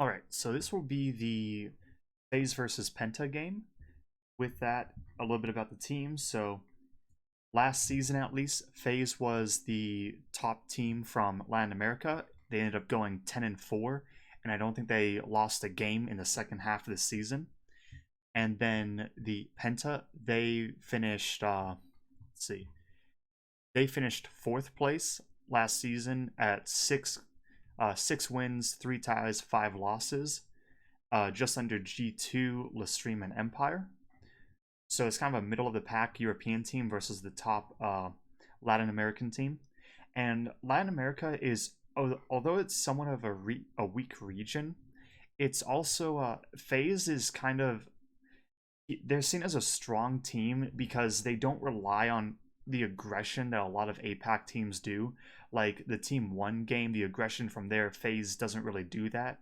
Alright, so this will be the Faze versus Penta game. With that, a little bit about the team. So, last season at least, Faze was the top team from Latin America. They ended up going 10-4, and I don't think they lost a game in the second half of the season. And then the Penta, they finished, let's see, they finished fourth place last season at six wins, three ties, five losses, just under G2, Lestream, and Empire. So it's kind of a middle of the pack European team versus the top Latin American team. And Latin America is, although it's somewhat of a weak region, it's also Faze is kind of, they're seen as a strong team because they don't rely on the aggression that a lot of APAC teams do. Like the Team 1 game, the aggression from their Faze doesn't really do that.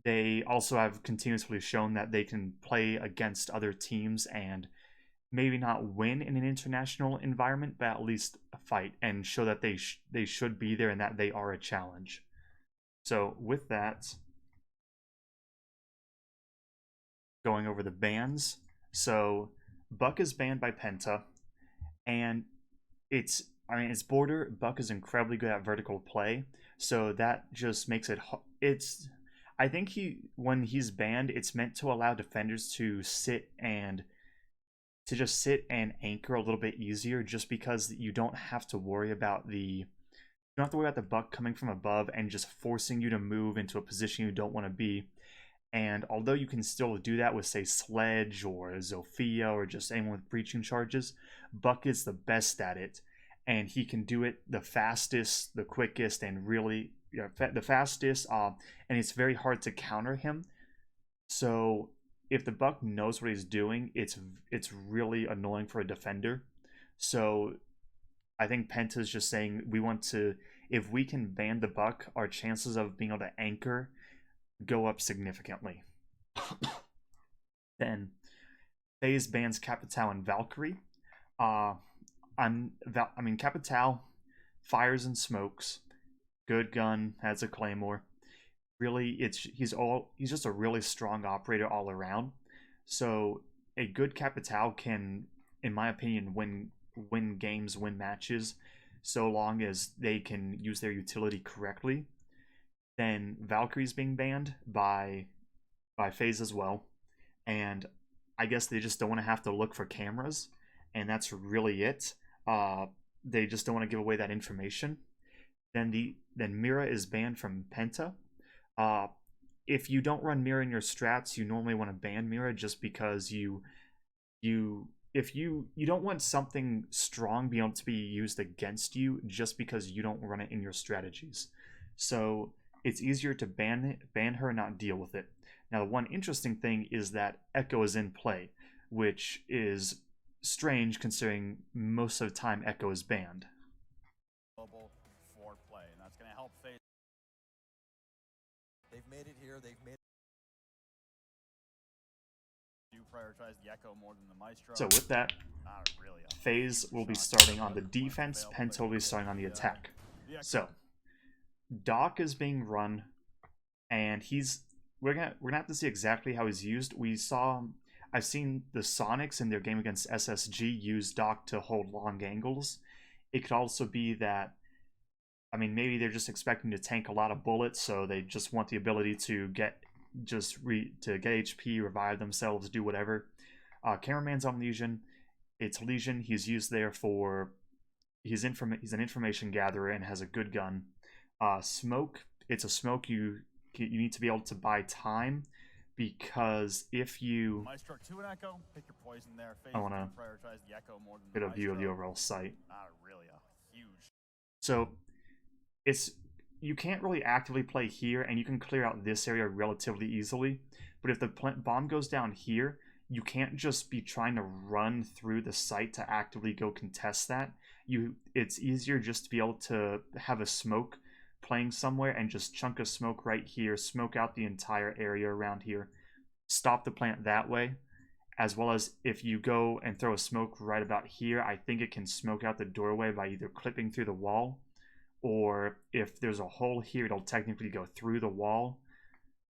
They also have continuously shown that they can play against other teams and maybe not win in an international environment, but at least fight and show that they should be there and that they are a challenge. So with that, going over the bans. So Buck is banned by Penta, and it's border. Buck is incredibly good at vertical play, so that just makes it's. I think when he's banned, it's meant to allow defenders to just sit and anchor a little bit easier, just because you don't have to worry about the Buck coming from above and just forcing you to move into a position you don't want to be. And although you can still do that with, say, Sledge or Zofia or just anyone with breaching charges, Buck is the best at it. And he can do it the fastest, the quickest, and really the fastest. And it's very hard to counter him. So if the Buck knows what he's doing, it's really annoying for a defender. So I think Penta's just saying if we can ban the Buck, our chances of being able to anchor go up significantly. Then Faze bans Capital and Valkyrie. Capital fires and smokes. Good gun, has a claymore. Really, he's just a really strong operator all around. So a good Capital can, in my opinion, win games, win matches, so long as they can use their utility correctly. Then Valkyrie's being banned by Faze as well, and I guess they just don't want to have to look for cameras, and that's really it. They just don't want to give away that information. Then Mira is banned from Penta. If you don't run Mira in your strats, you normally want to ban Mira just because if you don't want something strong being able to be used against you just because you don't run it in your strategies. So it's easier to ban her and not deal with it. Now, the one interesting thing is that Echo is in play, which is strange considering most of the time Echo is banned. For play, and that's going to help Faze. They've made it here. You prioritize the Echo more than the Maestro. So with that, Faze will be starting on the defense, Penta will be starting on the attack. So Doc is being run, and we're gonna have to see exactly how he's used. I've seen the Sonics in their game against SSG use Doc to hold long angles. It could also be that, maybe they're just expecting to tank a lot of bullets, so they just want the ability to get HP, revive themselves, do whatever. Cameraman's on Legion. It's Legion. He's used there for he's an information gatherer and has a good gun. Smoke. It's a smoke you need to be able to buy time, because if you Maestro 2 and Echo, pick your poison there. I want to prioritize the Echo more than get a view of the overall site. Not really a huge. So you can't really actively play here, and you can clear out this area relatively easily. But if the bomb goes down here, you can't just be trying to run through the site to actively go contest that. It's easier just to be able to have a smoke playing somewhere and just chunk a smoke right here, smoke out the entire area around here, stop the plant that way. As well as if you go and throw a smoke right about here, I think it can smoke out the doorway by either clipping through the wall, or if there's a hole here, it'll technically go through the wall.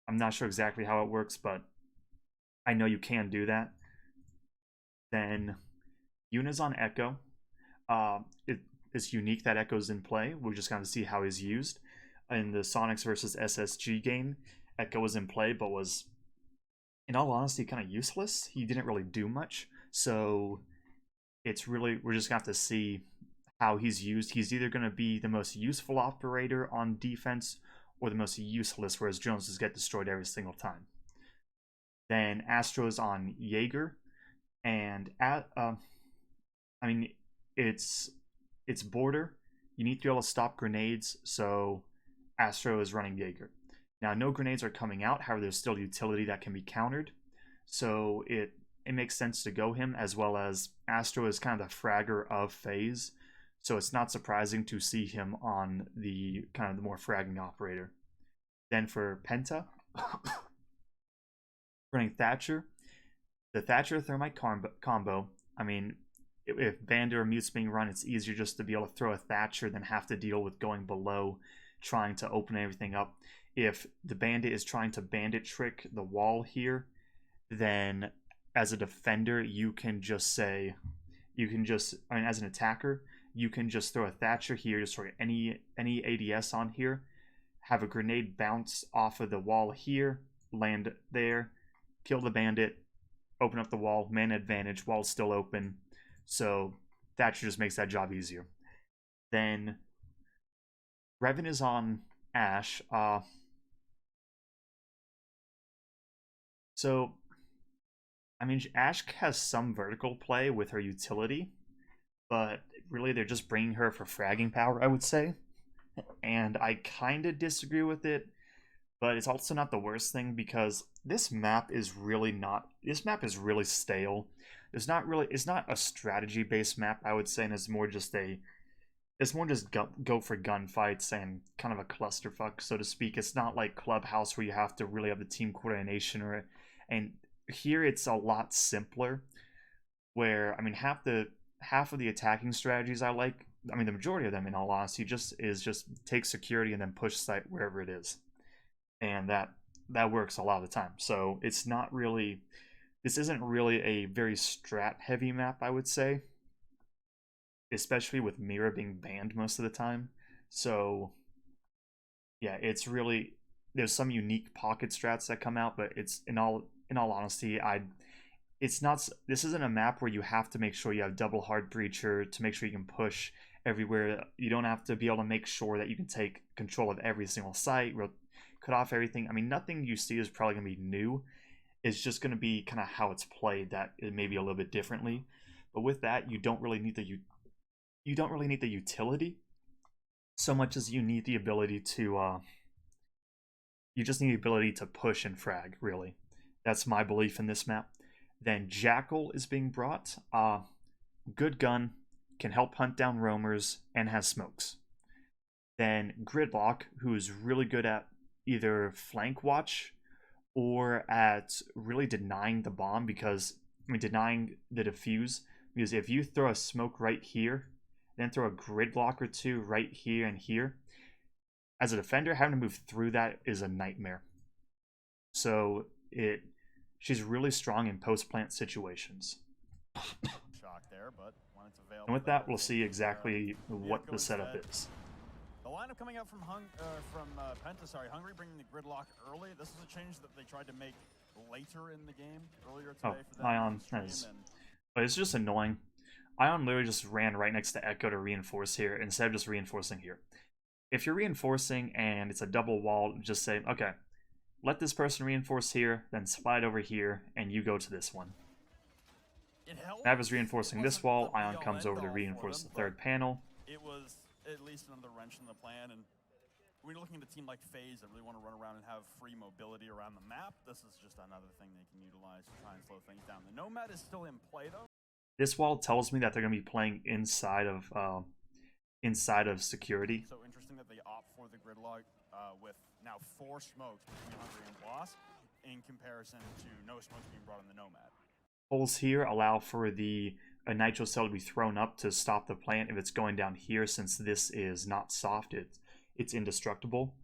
I'm not sure exactly how it works, but I know you can do that. Then Yuna's on Echo. It's unique that Echo's in play. We're just going to see how he's used. In the Sonics versus SSG game, Echo was in play, but was, in all honesty, kind of useless. He didn't really do much. So it's really, we're just going to have to see how he's used. He's either going to be the most useful operator on defense or the most useless, whereas Jones just get destroyed every single time. Then Astro's on Jaeger, and I mean, it's border. You need to be able to stop grenades, so Astro is running Jaeger. Now, no grenades are coming out. However, there's still utility that can be countered, so it makes sense to go him, as well as Astro is kind of the fragger of Faze, so it's not surprising to see him on the kind of the more fragging operator. Then for Penta, running Thatcher, the Thatcher Thermite combo. I mean, if Bandit or Mute's being run, it's easier just to be able to throw a Thatcher than have to deal with going below, trying to open everything up. If the Bandit is trying to Bandit trick the wall here, then as a defender, you can just say, I mean, as an attacker, you can just throw a Thatcher here, just throw any ADS on here, have a grenade bounce off of the wall here, land there, kill the Bandit, open up the wall, man advantage, wall's still open. So Thatcher just makes that job easier. Then Revan is on Ashe. So, I mean, Ashe has some vertical play with her utility, but really they're just bringing her for fragging power, I would say. And I kind of disagree with it, but it's also not the worst thing because this map is really stale. It's not a strategy based map, I would say, and it's more just go for gunfights and kind of a clusterfuck, so to speak. It's not like Clubhouse where you have to really have the team coordination, and here it's a lot simpler. Where, I mean, half of the attacking strategies I like, I mean, the majority of them, in all honesty, just take security and then push site wherever it is, and that works a lot of the time. So it's not really, this isn't really a very strat heavy map, I would say, especially with Mira being banned most of the time. So yeah, it's really, there's some unique pocket strats that come out, but it's in all honesty, it's not, this isn't a map where you have to make sure you have double hard breacher to make sure you can push everywhere. You don't have to be able to make sure that you can take control of every single site, cut off everything. I mean, nothing you see is probably going to be new. It's just going to be kind of how it's played, that it may be a little bit differently. But with that, you don't really need the utility so much as you need the ability to you just need the ability to push and frag, really. That's my belief in this map. Then Jackal is being brought. Good gun, can help hunt down roamers, and has smokes. Then Gridlock, who is really good at either flank watch or at really denying the bomb, because, I mean, denying the defuse. Because if you throw a smoke right here, then throw a Gridlock or two right here and here, as a defender, having to move through that is a nightmare. So she's really strong in post-plant situations. Shock there, but when it's available, and with that, we'll see exactly what the setup is. The lineup coming out from Penta, Hungry, bringing the Gridlock early. This is a change that they tried to make later in the game, earlier today. For Ion, but it's just annoying. Ion literally just ran right next to Echo to reinforce here instead of just reinforcing here. If you're reinforcing and it's a double wall, just say, okay, let this person reinforce here, then slide over here, and you go to this one. Nav is reinforcing this wall, Ion comes over to reinforce the third panel. It was at least another wrench in the plan, and when you're looking at a team like Faze that really want to run around and have free mobility around the map, this is just another thing they can utilize to try and slow things down. The Nomad is still in play, though. This wall tells me that they're going to be playing inside of security. So interesting that they opt for the Gridlock with now 4 smokes between Hungry and Boss, in comparison to no smokes being brought on the Nomad. Holes here allow for a nitro cell to be thrown up to stop the plant if it's going down here, since this is not soft, it's indestructible.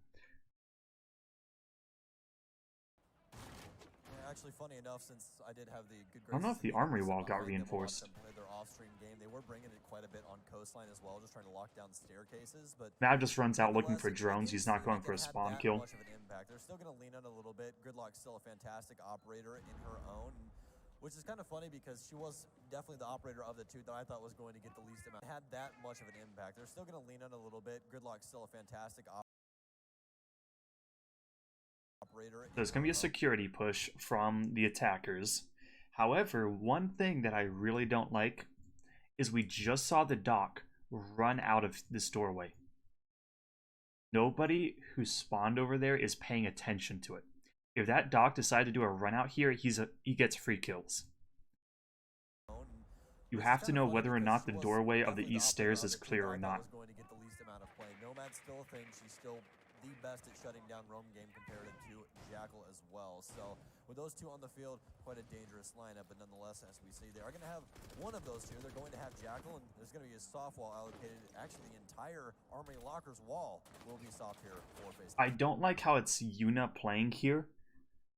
actually, funny enough, since I did have the good I don't know if the armory wall got behind them, reinforced. a lot of them played their off-stream game. They were bringing it quite a bit on coastline as well, just trying to lock down staircases. But Mav just runs out looking for nonetheless, drones. it He's didn't not seem going like for a it had spawn that kill. much of an impact. They're still going to lean on it a little bit. Gridlock's still a fantastic operator in her own, which is kind of funny because she was definitely the operator of the two that I thought was going to get the least amount. It had that much of an impact. They're still going to lean on it a little bit. Gridlock's still a fantastic operator. There's going to be a security push from the attackers. However, one thing that I really don't like is we just saw the dock run out of this doorway. Nobody who spawned over there is paying attention to it. If that dock decided to do a run out here, he gets free kills. You have to know whether or not the doorway of the east stairs is clear or not. Nomad's still a thing. She's still the best at shutting down roam game compared to Jackal as well. So with those two on the field, quite a dangerous lineup. But nonetheless, as we see, they are going to have one of those two. They're going to have Jackal, and there's going to be a soft wall allocated. Actually, the entire Armory Lockers wall will be soft here for Faze. I don't like how it's Yuna playing here.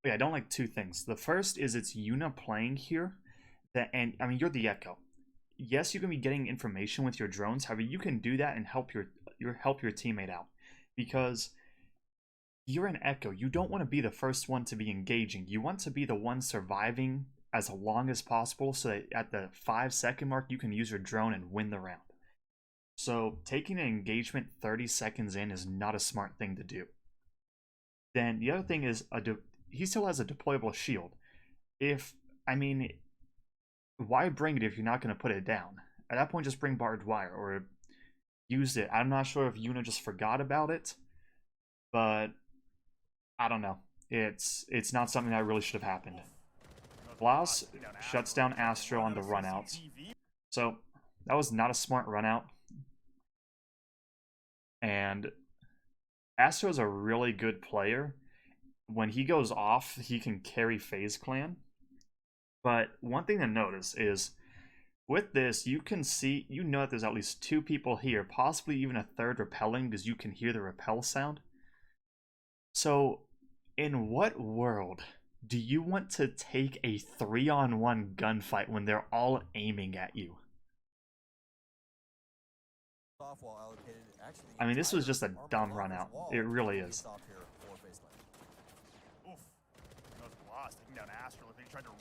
Yeah, I don't like two things. The first is it's Yuna playing here. And I mean, you're the Echo. Yes, you can be getting information with your drones. However, you can do that and help your teammate out, because you're an Echo. You don't want to be the first one to be engaging. You want to be the one surviving as long as possible, so that at the 5-second mark you can use your drone and win the round. So taking an engagement 30 seconds in is not a smart thing to do. Then the other thing is he still has a deployable shield. Why bring it if you're not going to put it down? At that point, just bring barbed wire or use it. I'm not sure if Yuna just forgot about it, but I don't know. It's not something that really should have happened. Blas shuts down Astro on the runouts. So that was not a smart runout. And Astro's a really good player. When he goes off, he can carry Faze Clan. But one thing to notice is, with this, you can see, that there's at least two people here, possibly even a third rappelling, because you can hear the rappel sound. So, in what world do you want to take a 3-on-1 gunfight when they're all aiming at you? I mean, this was just a dumb run out. It really is.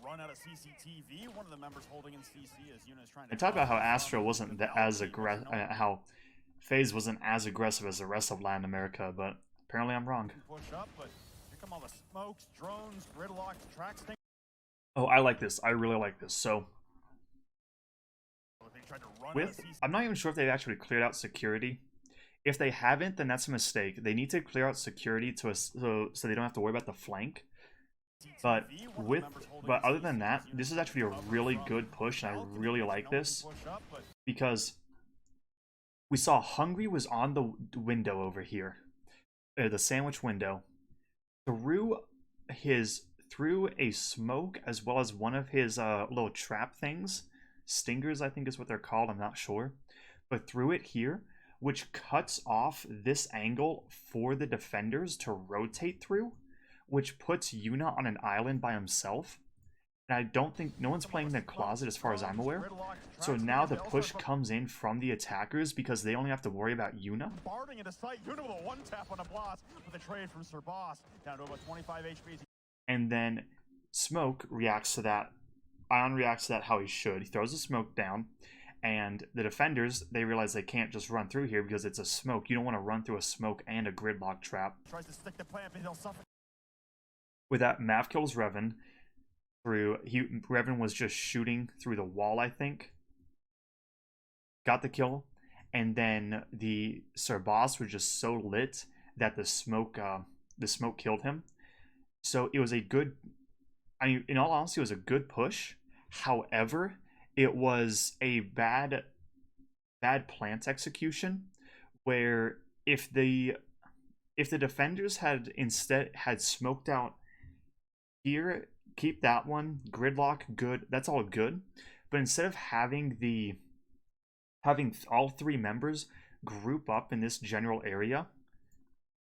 Run out of CCTV. One of the members holding in CC as Yuna's trying to. I talked about how Astro wasn't as aggressive, how Faze wasn't as aggressive as the rest of Latin America, but apparently I'm wrong. Push up, but here come all the smokes, drones, gridlocks, tracks. Oh, I like this. I really like this. So, I'm not even sure if they've actually cleared out security. If they haven't, then that's a mistake. They need to clear out security so they don't have to worry about the flank. But other than that, this is actually a really good push, and I really like this because we saw Hungry was on the window over here, the sandwich window, through a smoke as well as one of his little trap things, stingers I think is what they're called, I'm not sure, but threw it here, which cuts off this angle for the defenders to rotate through, which puts Yuna on an island by himself. And I don't think, no one's playing the closet as far as I'm aware. So now the push comes in from the attackers because they only have to worry about Yuna. Barding into sight, Yuna with a one tap on a blast with a trade from Sir Boss down to about 25 HP. And then Smoke reacts to that. Ion reacts to that how he should. He throws the smoke down. And the defenders, they realize they can't just run through here because it's a smoke. You don't want to run through a smoke and a gridlock trap. Tries to stick the plant, but he'll suffer. With that, Mav kills Revan. Revan was just shooting through the wall, I think. Got the kill. And then the Sir Boss was just so lit that the smoke killed him. So it was a good, in all honesty, it was a good push. However, it was a bad plant execution where if the defenders had instead smoked out here, keep that one, gridlock, good, that's all good. But instead of having all three members group up in this general area.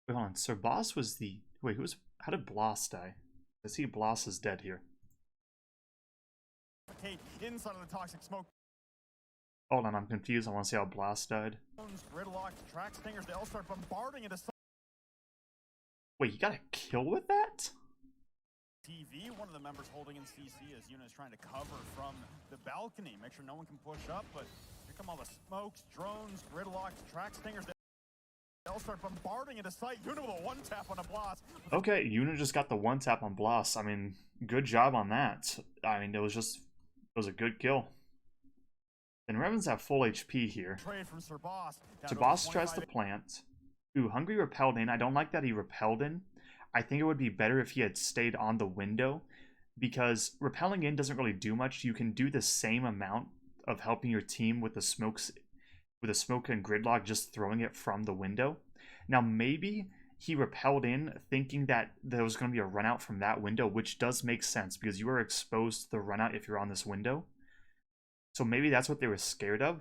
Wait, hold on. Sir Boss was how did Blas die? I see Bloss is dead here. Inside of the toxic smoke. Hold on, I'm confused. I want to see how Blast died. Gridlock, track stingers, they all start bombarding it. Wait, you got a kill with that? TV, one of the members holding in CC as Yuna is trying to cover from the balcony. Make sure no one can push up, but here come all the smokes, drones, gridlocks, track stingers. They all start bombarding into sight. Yuna with a one-tap on a Blast. Okay, Yuna just got the one-tap on Blast. I mean, good job on that. I mean, it was a good kill. And Ravens have full HP here. Trade from Sir Boss. Sir Boss tries to plant. Ooh, Hungry repelled in. I don't like that he repelled in. I think it would be better if he had stayed on the window, because repelling in doesn't really do much. You can do the same amount of helping your team with the smokes, with a smoke and gridlock, just throwing it from the window. Now maybe he repelled in thinking that there was going to be a run out from that window, which does make sense because you are exposed to the run out if you're on this window. So maybe that's what they were scared of,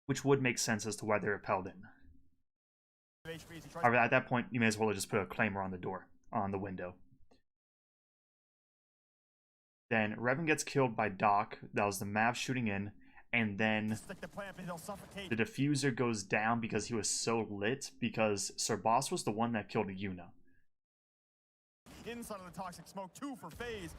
which would make sense as to why they repelled in. However, at that point, you may as well have just put a claimer on the door, on the window. Then Revan gets killed by Doc. That was the Mav shooting in. And then the diffuser goes down because he was so lit, because Sir Boss was the one that killed Yuna. Inside of the toxic smoke, 2 for Faze.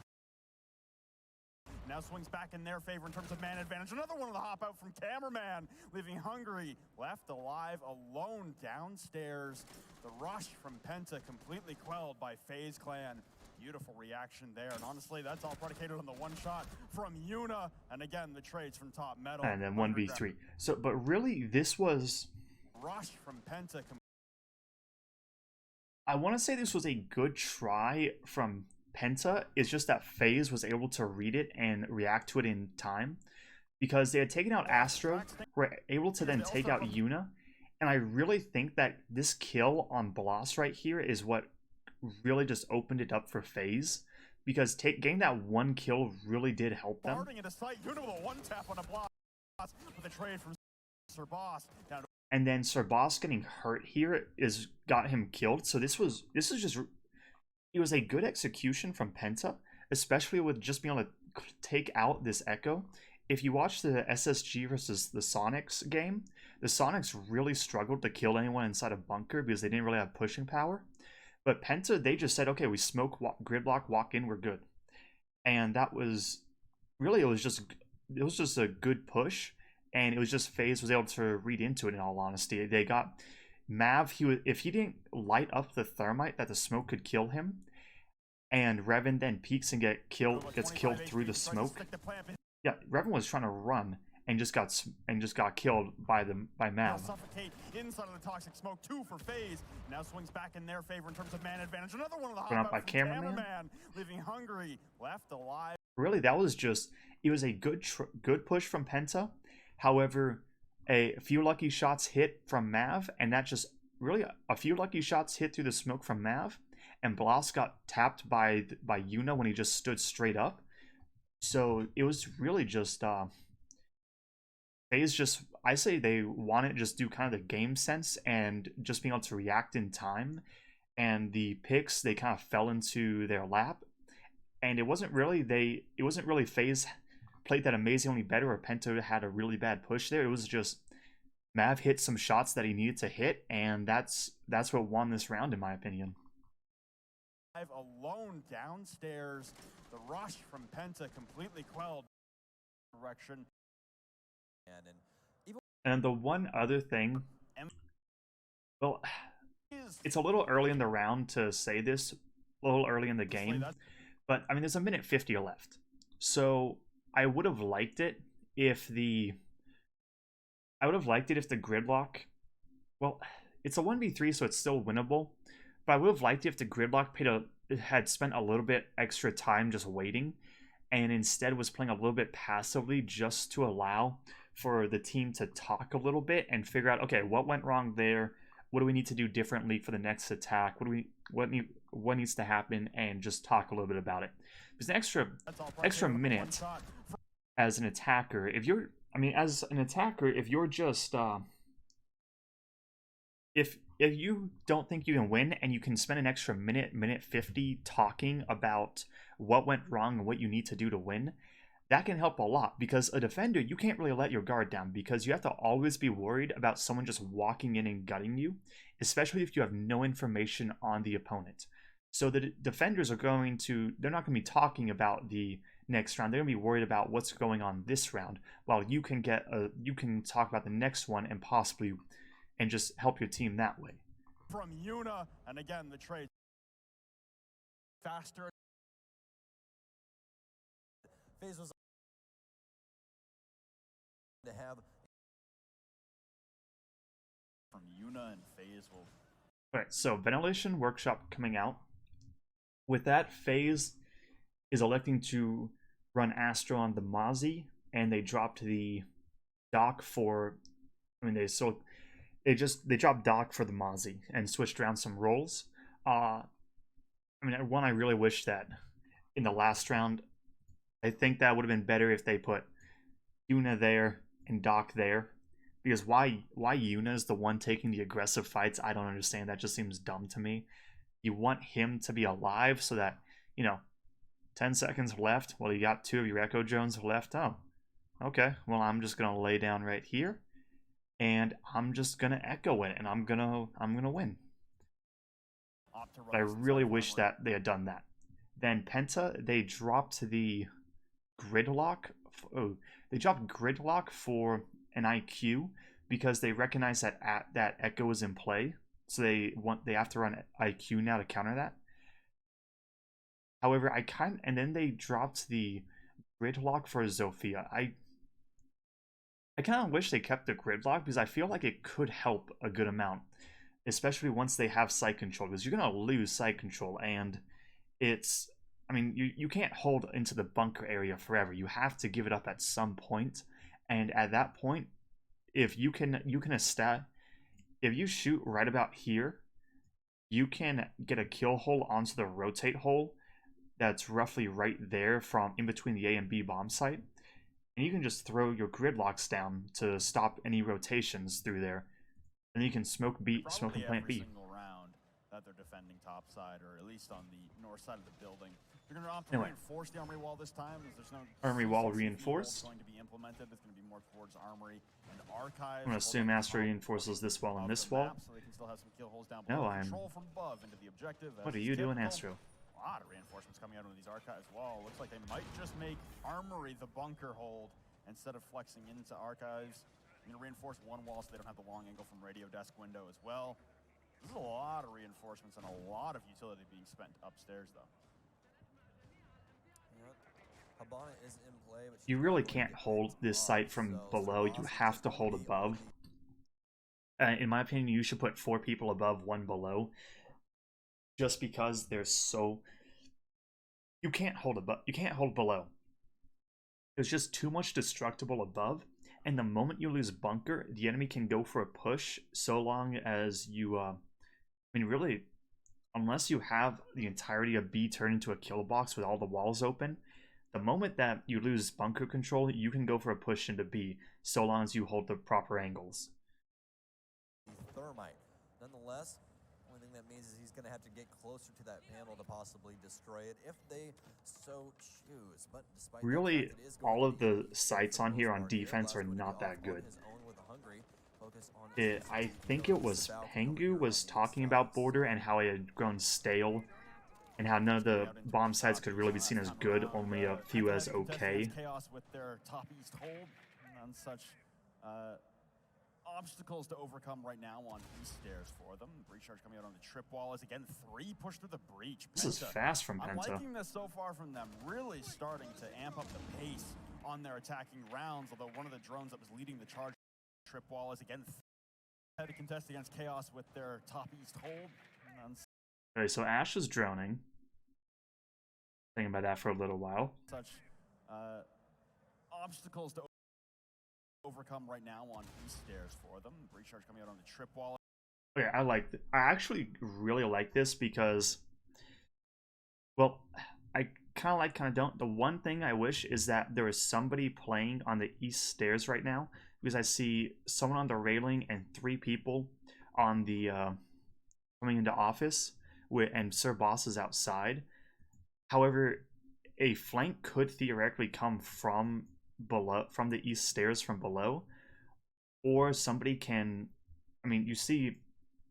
Now swings back in their favor in terms of man advantage. Another one of the hop out from Cameraman, leaving Hungry left alive, alone downstairs. The rush from Penta completely quelled by Faze Clan. Beautiful reaction there, and honestly, that's all predicated on the one shot from Yuna, and again, the trades from Top Metal. And then 1v3. So, but really, this was... Rush from Penta. I want to say this was a good try from Penta. It's just that Faze was able to read it and react to it in time, because they had taken out Astro, were able to then take out Yuna, and I really think that this kill on Bloss right here is what really just opened it up for Faze, because getting that one kill really did help them. And then Sir Boss getting hurt here got him killed. So this was just, it was a good execution from Penta, especially with just being able to take out this Echo. If you watch the SSG versus the Sonics game, the Sonics really struggled to kill anyone inside a bunker because they didn't really have pushing power. But Penta, they just said, okay, we smoke, grid block, walk in, we're good. And that was really, it was just a good push, and it was just Faze was able to read into it. In all honesty, they got Mav. If he didn't light up the thermite, that the smoke could kill him, and Revan then peeks and gets killed through the smoke. Yeah, Revan was trying to run and just got killed by Mav. Suffocate inside of the toxic smoke, 2 for Faze. Now swings back in their favor in terms of man advantage. Another one of the hop by Cameraman, leaving Hungry left alive. Really, that was just, it was a good push from Penta. However, a few lucky shots hit from Mav, and that just really a few lucky shots hit through the smoke from Mav, and Bloss got tapped by Yuna when he just stood straight up. So it was really just Faze just, I say they want to just do kind of the game sense and just being able to react in time. And the picks, they kind of fell into their lap. And it wasn't really Faze played that amazingly better, or Penta had a really bad push there. It was just Mav hit some shots that he needed to hit, and that's what won this round, in my opinion. Alone downstairs, the rush from Penta completely quelled. Direction. And the one other thing, well, it's a little early in the round to say this, a little early in the game, but I mean, there's a minute 50 left. So I would have liked it if the gridlock, well, it's a 1v3, so it's still winnable, but I would have liked it if the gridlock had spent a little bit extra time just waiting, and instead was playing a little bit passively just to allow for the team to talk a little bit and figure out, okay, what went wrong there? What do we need to do differently for the next attack? What needs to happen? And just talk a little bit about it. There's an extra minute as an attacker. If you're just if if you don't think you can win and you can spend an extra minute 50 talking about what went wrong and what you need to do to win, that can help a lot. Because a defender, you can't really let your guard down because you have to always be worried about someone just walking in and gutting you, especially if you have no information on the opponent. So the defenders are going to, they're not going to be talking about the next round. They're going to be worried about what's going on this round, while you can talk about the next one and possibly and just help your team that way. From Yuna, and again, the trade faster. Faze was to have From Yuna and Faze will. Alright, so Ventilation Workshop coming out. With that, Faze is electing to run Astro on the Mozzie, and they dropped the Doc for. I mean, they dropped Doc for the Mozzie and switched around some roles. I really wish that in the last round, I think that would have been better if they put Yuna there and Doc there. Because why Yuna is the one taking the aggressive fights, I don't understand. That just seems dumb to me. You want him to be alive so that, 10 seconds left. Well, you got 2 of your Echo Drones left. Oh, okay. Well, I'm just going to lay down right here. And I'm just going to Echo it. And I'm gonna win. But I really wish that they had done that. Then Penta, they dropped the Gridlock. Oh, they dropped Gridlock for an IQ because they recognize that that Echo is in play, so they have to run IQ now to counter that. However, and then they dropped the Gridlock for Zofia. I kind of wish they kept the Gridlock because I feel like it could help a good amount, especially once they have site control, because you're gonna lose site control, and it's. I mean, you can't hold into the bunker area forever. You have to give it up at some point, and at that point, if you shoot right about here, you can get a kill hole onto the rotate hole that's roughly right there from in between the A and B bomb site, and you can just throw your Gridlocks down to stop any rotations through there, and you can smoke and plant B. That they're defending top side, or at least on the north side of the building. They're going to opt to reinforce the armory wall this time, as there's no armory wall reinforced. Going to be implemented. It's going to be more towards armory and archives. I'm going to assume Astro reinforces this wall and this wall. So they can still have some kill holes down below. Control from above into the objective. What are you doing, Astro? A lot of reinforcements coming out of these archives wall. Looks like they might just make armory the bunker hold instead of flexing into archives. I'm going to reinforce one wall so they don't have the long angle from radio desk window as well. This is a lot of reinforcements and a lot of utility being spent upstairs, though. Habana is in play, but you really can't hold this site from below. You have to hold above. In my opinion, you should put 4 people above, 1 below. Just because there's so... You can't hold above. You can't hold below. There's just too much destructible above. And the moment you lose bunker, the enemy can go for a push so long as you... really, unless you have the entirety of B turned into a kill box with all the walls open, the moment that you lose bunker control, you can go for a push into B, so long as you hold the proper angles. Thermite. Nonetheless, the only thing that means is he's going to have to get closer to that panel to possibly destroy it, if they so choose. But despite really, all of the sites on here on defense are not that good. I think it was Pengu was talking about border and how it had grown stale, and how none of the bomb sites could really be seen as good, only a few as okay. Chaos with their top east hold, and such obstacles to overcome right now on east stairs for them. Breach charge coming out on the trip wall is again 3 push through the breach. This is fast from Penta. I'm liking this so far from them, really starting to amp up the pace on their attacking rounds, although one of the drones that was leading the charge trip wall is again had to contest against Chaos with their top east hold. Okay, so Ash is droning. Thinking about that for a little while. Such obstacles to overcome right now on east stairs for them. Breach charge coming out on the trip wall. Okay, I actually really like this because, well, I kind of like, kind of don't. The one thing I wish is that there is somebody playing on the east stairs right now, because I see someone on the railing and 3 people on the coming into office and Sir Boss is outside. However, a flank could theoretically come from below, from the east stairs from below, or somebody can. I mean, you see,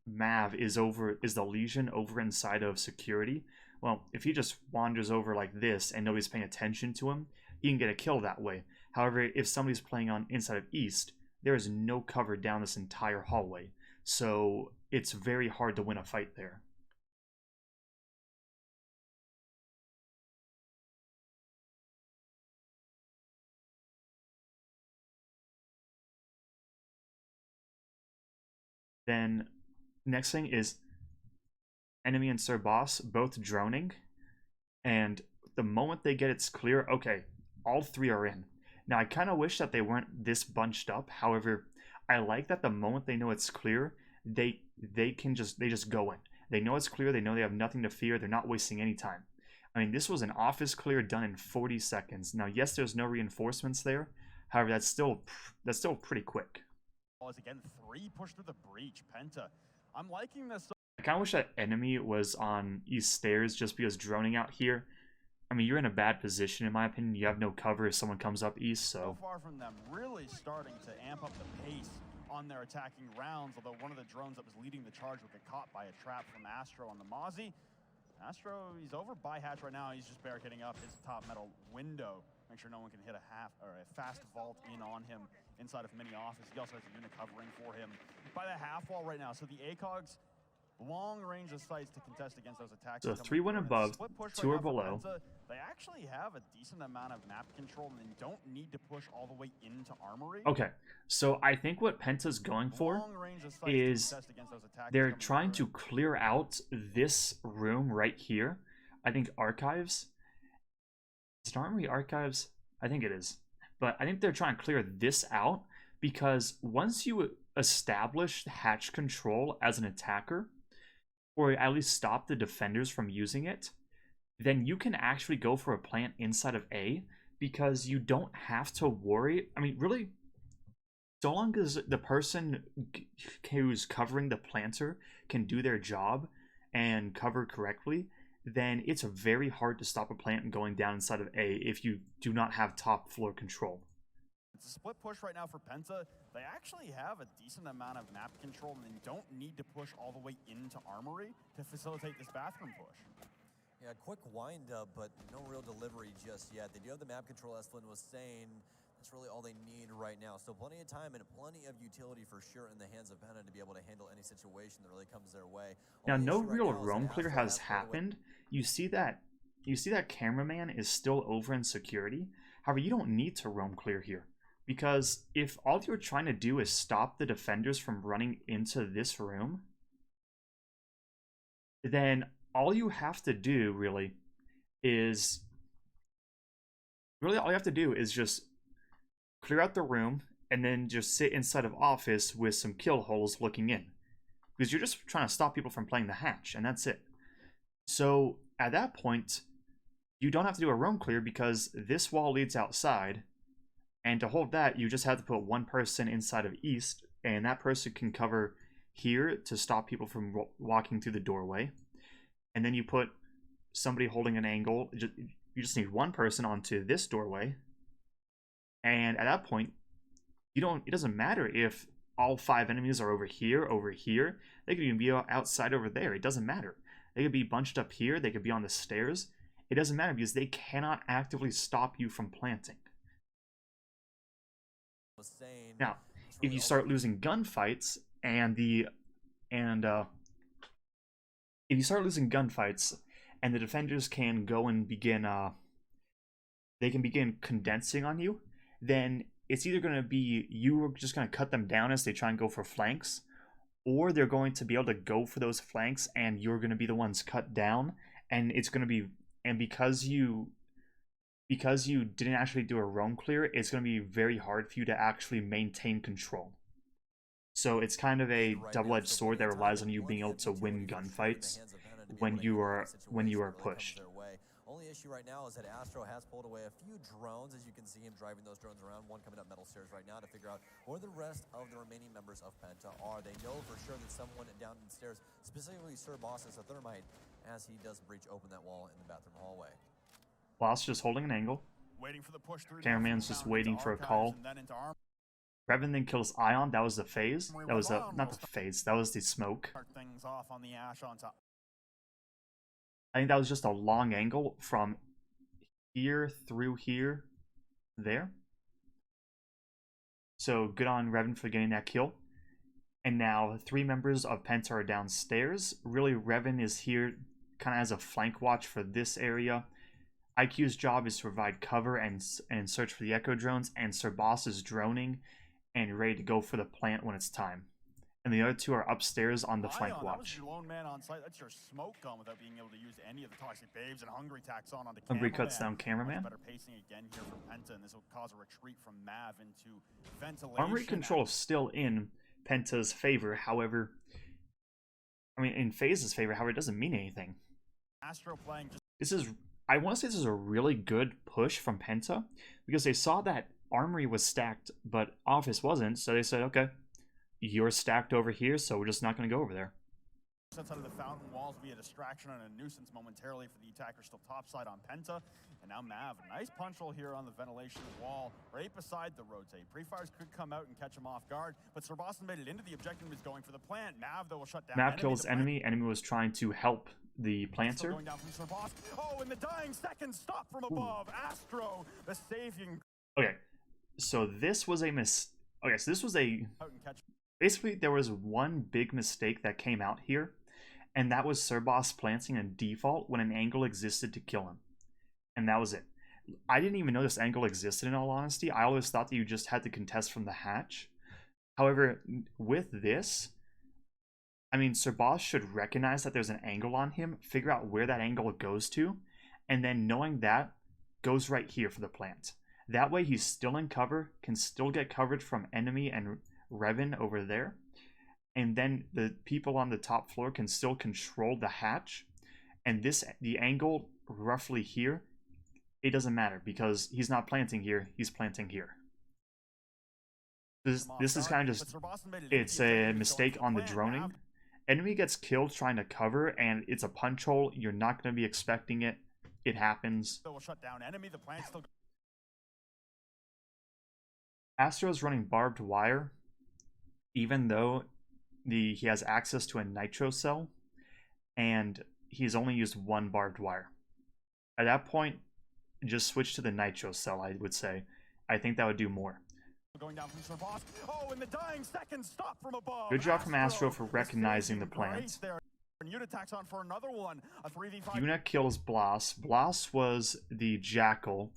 Mav is the Legion over inside of security. Well, if he just wanders over like this and nobody's paying attention to him, he can get a kill that way. However, if somebody's playing on inside of east, there is no cover down this entire hallway, so it's very hard to win a fight there. Then next thing is enemy and Sir Boss both droning, and the moment they get it's clear, okay, all three are in. Now I kind of wish that they weren't this bunched up. However, I like that the moment they know it's clear, they just go in. They know it's clear. They know they have nothing to fear. They're not wasting any time. I mean, this was an office clear done in 40 seconds. Now, yes, there's no reinforcements there. However, that's still pretty quick. Again, 3 push through the breach. Penta, I'm liking this. I kind of wish that enemy was on east stairs just because droning out here. I mean, you're in a bad position in my opinion. You have no cover if someone comes up east. So far from them, really starting to amp up the pace on their attacking rounds. Although one of the drones that was leading the charge would get caught by a trap from Astro on the Mozzie. Astro, he's over by hatch right now. He's just barricading up his top metal window. Make sure no one can hit a fast vault in on him inside of mini office. He also has a unit covering for him by the half wall right now. So the ACOGs, long range of sights to contest against those attacks. So 3 went above, 2 are below. Penta, they actually have a decent amount of map control and don't need to push all the way into Armory. Okay, so I think what Penta's going for is they're trying to clear out this room right here. I think Archives. Is it Armory Archives? I think it is. But I think they're trying to clear this out because once you establish hatch control as an attacker, or at least stop the defenders from using it, then you can actually go for a plant inside of A because you don't have to worry. I mean, really, so long as the person who's covering the planter can do their job and cover correctly, then it's very hard to stop a plant going down inside of A if you do not have top floor control. It's a split push right now for Penta. They actually have a decent amount of map control and don't need to push all the way into Armory to facilitate this bathroom push. Yeah, quick wind up, but no real delivery just yet. They do have the map control, as Flynn was saying. That's really all they need right now. So plenty of time and plenty of utility for sure in the hands of Penta to be able to handle any situation that really comes their way. Now, no real roam clear has happened. You see that cameraman is still over in security. However, you don't need to roam clear here. Because if all you're trying to do is stop the defenders from running into this room, then all you have to do really is just clear out the room and then just sit inside of office with some kill holes looking in. Because you're just trying to stop people from playing the hatch, and that's it. So at that point, you don't have to do a roam clear because this wall leads outside. And to hold that, you just have to put one person inside of east, and that person can cover here to stop people from walking through the doorway. And then you put somebody holding an angle. You just need one person onto this doorway. And at that point, it doesn't matter if all 5 enemies are over here. They could even be outside over there. It doesn't matter. They could be bunched up here. They could be on the stairs. It doesn't matter because they cannot actively stop you from planting. Now, if you start losing gunfights and the defenders can go and begin they can begin condensing on you, then it's either going to be you are just going to cut them down as they try and go for flanks, or they're going to be able to go for those flanks and you're going to be the ones cut down, and it's going to be, and because you didn't actually do a roam clear, it's going to be very hard for you to actually maintain control. So it's kind of a double-edged sword that relies on you being able to win gunfights when you are pushed. play. Only issue right now is that Astro has pulled away a few drones, as you can see him driving those drones around. One coming up metal stairs right now to figure out where the rest of the remaining members of Penta are. They know for sure that someone down the stairs, specifically Sir Boss, is a thermite, as he does breach open that wall in the bathroom hallway. Boss just holding an angle. Waiting for the push through. Cameraman's just waiting for a call. Revan then kills Ion. That was the phase. That was not the phase. That was the smoke. Things off on the Ash on top. I think that was just a long angle from here through here, there. So good on Revan for getting that kill. And now 3 members of Penta are downstairs. Really, Revan is here kind of as a flank watch for this area. IQ's job is to provide cover and search for the Echo drones, and Sir Boss is droning and ready to go for the plant when it's time. And the other 2 are upstairs on the flank watch. That was your lone man on site. That's your smoke gun without being able to use any of the toxic babes, and Hungry tacks on onto Hungry cuts down Cameraman. Better pacing again here from Penta, and this will cause a retreat from Mav into ventilation. Armory control is still in Penta's favor, however, I mean in Faze's favor, however, it doesn't mean anything. Astro playing just this is, I want to say this is a really good push from Penta, because they saw that Armory was stacked, but Office wasn't, so they said, okay, you're stacked over here, so we're just not going to go over there. Sets out of the fountain walls will be a distraction and a nuisance momentarily for the attacker still topside on Penta. And now Mav, a nice punch hole here on the ventilation wall, right beside the rotate. Pre-fires could come out and catch him off guard, but Sir Boston made it into the objective and was going for the plant. Mav, though, will shut down. Mav kills enemy. Enemy was trying to help the planter. Going down from Sir Boss. Oh, in the dying seconds, stop from above. Ooh. Astro, the saving. Okay, so this was a Okay, so this was a... Basically, there was one big mistake that came out here, and that was Sir Boss planting a default when an angle existed to kill him. And that was it. I didn't even know this angle existed, in all honesty. I always thought that you just had to contest from the hatch. However, with this, I mean, Sir Boss should recognize that there's an angle on him, figure out where that angle goes to, and then knowing that, goes right here for the plant. That way he's still in cover, can still get coverage from enemy and Revan over there, and then the people on the top floor can still control the hatch, and the angle roughly here, it doesn't matter because he's not planting here, he's planting here. This is kind of just, it's a mistake on the droning. Enemy gets killed trying to cover, and it's a punch hole. You're not going to be expecting it. It happens. Astro's running barbed wire, even though he has access to a nitro cell, and he's only used 1 barbed wire. At that point, just switch to the nitro cell, I would say. I think that would do more. Going down from Sir Boss. Oh, in the dying seconds, stop from above. Good job from Astro for recognizing the plant. Yuna on for another one. A 3v5. Yuna kills Blas. Blas was the Jackal.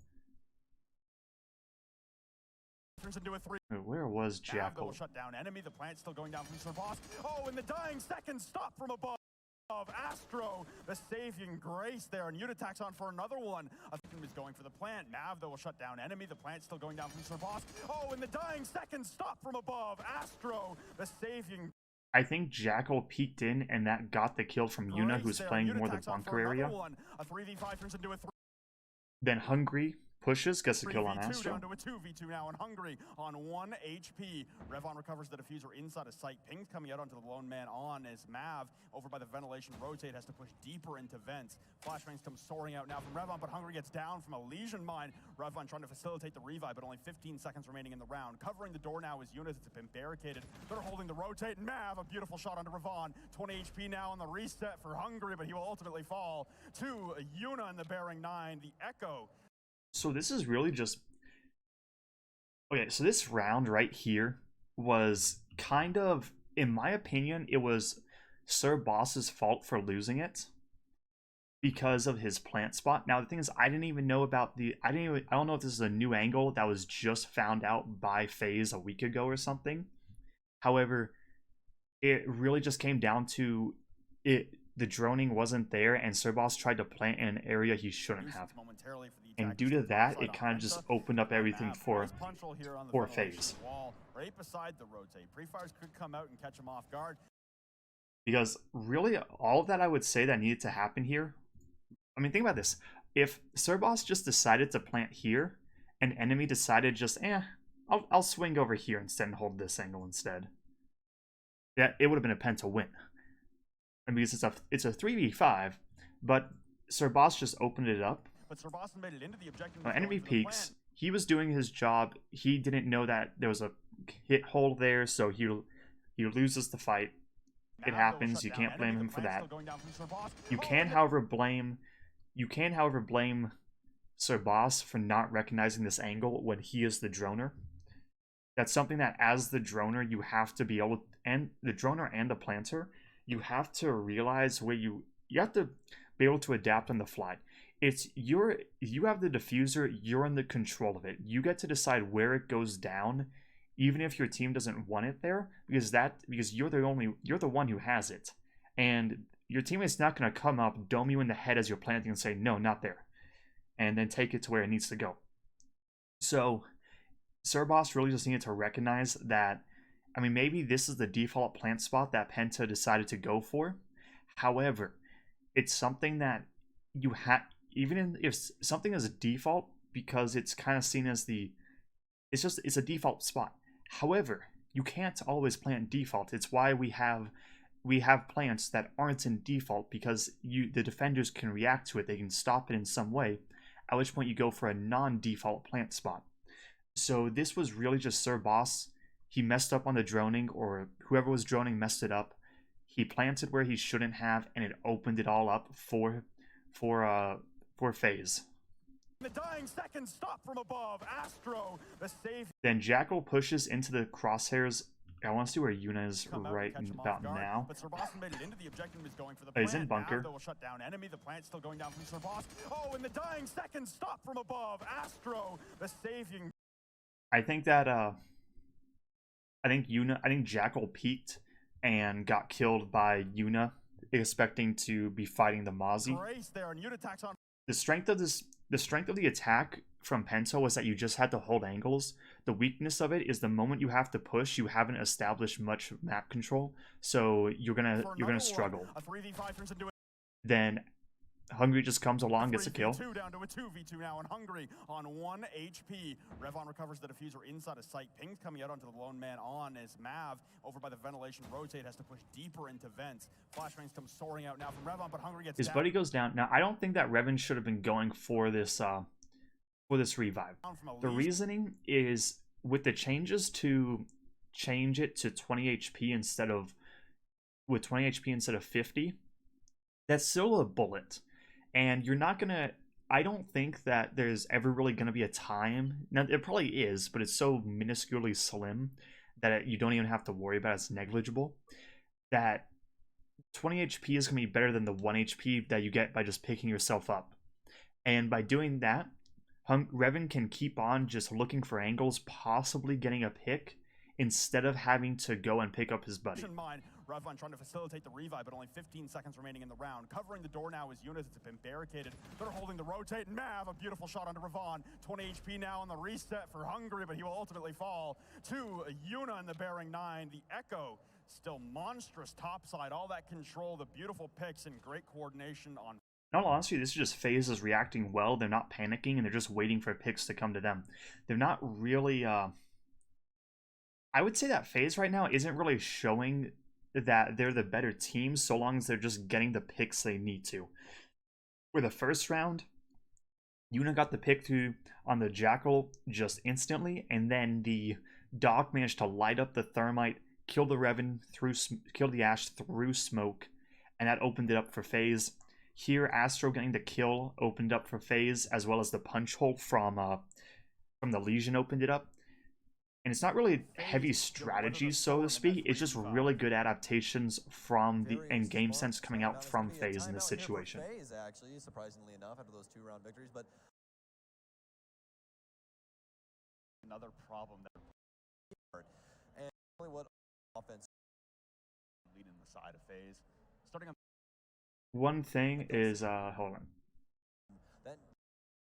Turns into a 3. Where was Jackal? Shut down enemy. The plant still going down from Sir Boss. Oh, in the dying seconds, stop from above. Astro, the saving grace there, and Unitax on for another one. I think he was going for the plant. Mav, though, will shut down enemy. The plant still going down from Sir Boss. Oh, in the dying seconds, stop from above. Astro, the saving. I think Jackal peeked in, and that got the kill from Yuna, who's playing more the bunker area. A 3v5 turns into a 3. Then Hungry pushes, gets a kill on Astro. Down to a 2v2 now, and Hungry on 1 HP. Revon recovers the diffuser inside of sight. Ping's coming out onto the lone man on as Mav, over by the ventilation rotate, has to push deeper into vents. Flashbangs come soaring out now from Revon, but Hungry gets down from a Legion mine. Revon trying to facilitate the revive, but only 15 seconds remaining in the round. Covering the door now is units that's been barricaded. They're holding the rotate, and Mav, a beautiful shot onto Revon. 20 HP now on the reset for Hungry, but he will ultimately fall to Yuna in the bearing 9. The Echo. So this is really just... Okay, so this round right here was kind of, in my opinion, it was Sir Boss's fault for losing it because of his plant spot. Now the thing is, I didn't even know about the... I don't know if this is a new angle that was just found out by Faze a week ago or something. However, it really just came down to it. The droning wasn't there, and Sir Boss tried to plant in an area he shouldn't have. And due to that, it kind of just opened up everything for Faze. Right beside the rotate. Pre-fires could come out and catch him off guard. Because really, all that I would say that needed to happen here I mean, think about this. If Cerbos just decided to plant here, and enemy decided just, I'll swing over here instead and hold this angle instead. Yeah, it would have been a Penta win. And because it's a 3v5, but Cerbos just opened it up. But Cerbos made it into the objective. Enemy peeks. He was doing his job. He didn't know that there was a hit hole there, so he loses the fight. It happens. You can't blame him for that. You can, however, blame Cerbos for not recognizing this angle when he is the droner. That's something that, as the droner, you have to be able to, and the droner and the planter, you have to realize where you have to be able to adapt on the fly. It's you have the diffuser, you're in the control of it. You get to decide where it goes down, even if your team doesn't want it there, because you're the one who has it. And your teammate's not gonna come up, dome you in the head as you're planting and say, no, not there. And then take it to where it needs to go. So Cerbos really just needed to recognize that, I mean, maybe this is the default plant spot that Penta decided to go for. However, it's something that you have, if something is a default, because it's kind of seen as it's a default spot. However, you can't always plant default. It's why we have plants that aren't in default, because the defenders can react to it. They can stop it in some way, at which point you go for a non-default plant spot. So this was really just Cerbos. He messed up on the droning, or whoever was droning messed it up. He planted where he shouldn't have, and it opened it all up for Faze. The dying second stop from above. Astro, the save. Then Jackal pushes into the crosshairs. I want to see where Yuna is right about now. But Cerbos made it into the objective and is going for the plant. He's in bunker. Now will shut down enemy. The plant's still going down from Cerbos. Oh, and the dying second stop from above. Astro, the saving. I think Jackal peaked and got killed by Yuna, expecting to be fighting the Mozzie. The strength of the attack from Penta was that you just had to hold angles. The weakness of it is the moment you have to push, you haven't established much map control, so you're gonna struggle. Then Hungry just comes along, gets a kill. Down to a 2v2 now, and Hungry on 1 HP. Revon recovers the diffuser inside of sight. Ping's coming out onto the lone man on as Mav, over by the ventilation rotate, has to push deeper into vents. Flashbangs come soaring out now from Revon, but Hungry gets his buddy goes down. Now, I don't think that Revon should have been going for this revive. The reasoning is, with the changes to change it to 20 HP instead of 50, that's still a bullet. And you're not gonna, I don't think that there's ever really gonna be a time, now it probably is, but it's so minusculely slim that you don't even have to worry about it. It's negligible, that 20 HP is gonna be better than the 1 HP that you get by just picking yourself up. And by doing that, Revon can keep on just looking for angles, possibly getting a pick, instead of having to go and pick up his buddy. Revon trying to facilitate the revive, but only 15 seconds remaining in the round. Covering the door now is units that have been barricaded. They're holding the rotate. Mav, a beautiful shot onto Revon. 20 HP now on the reset for Hungry, but he will ultimately fall to Yuna in the bearing 9. The Echo still monstrous topside. All that control, the beautiful picks, and great coordination on. In all honesty, this is just Faze is reacting well. They're not panicking, and they're just waiting for picks to come to them. They're not really, I would say that Faze right now isn't really showing that they're the better team, so long as they're just getting the picks they need to. For the first round, Yuna got the pick through on the Jackal just instantly, and then the Doc managed to light up the thermite, kill the Revon kill the Ashe through smoke, and that opened it up for Faze. Here, Astro getting the kill opened up for Faze, as well as the punch hole from the Legion opened it up. And it's not really heavy strategy, so to speak. It's just really good adaptations from the game sense coming out from Faze in this situation. Faze, actually, surprisingly enough, after those 2-round victories, but another problem that and only what offense leading the side of Faze. Starting on one thing is hold on.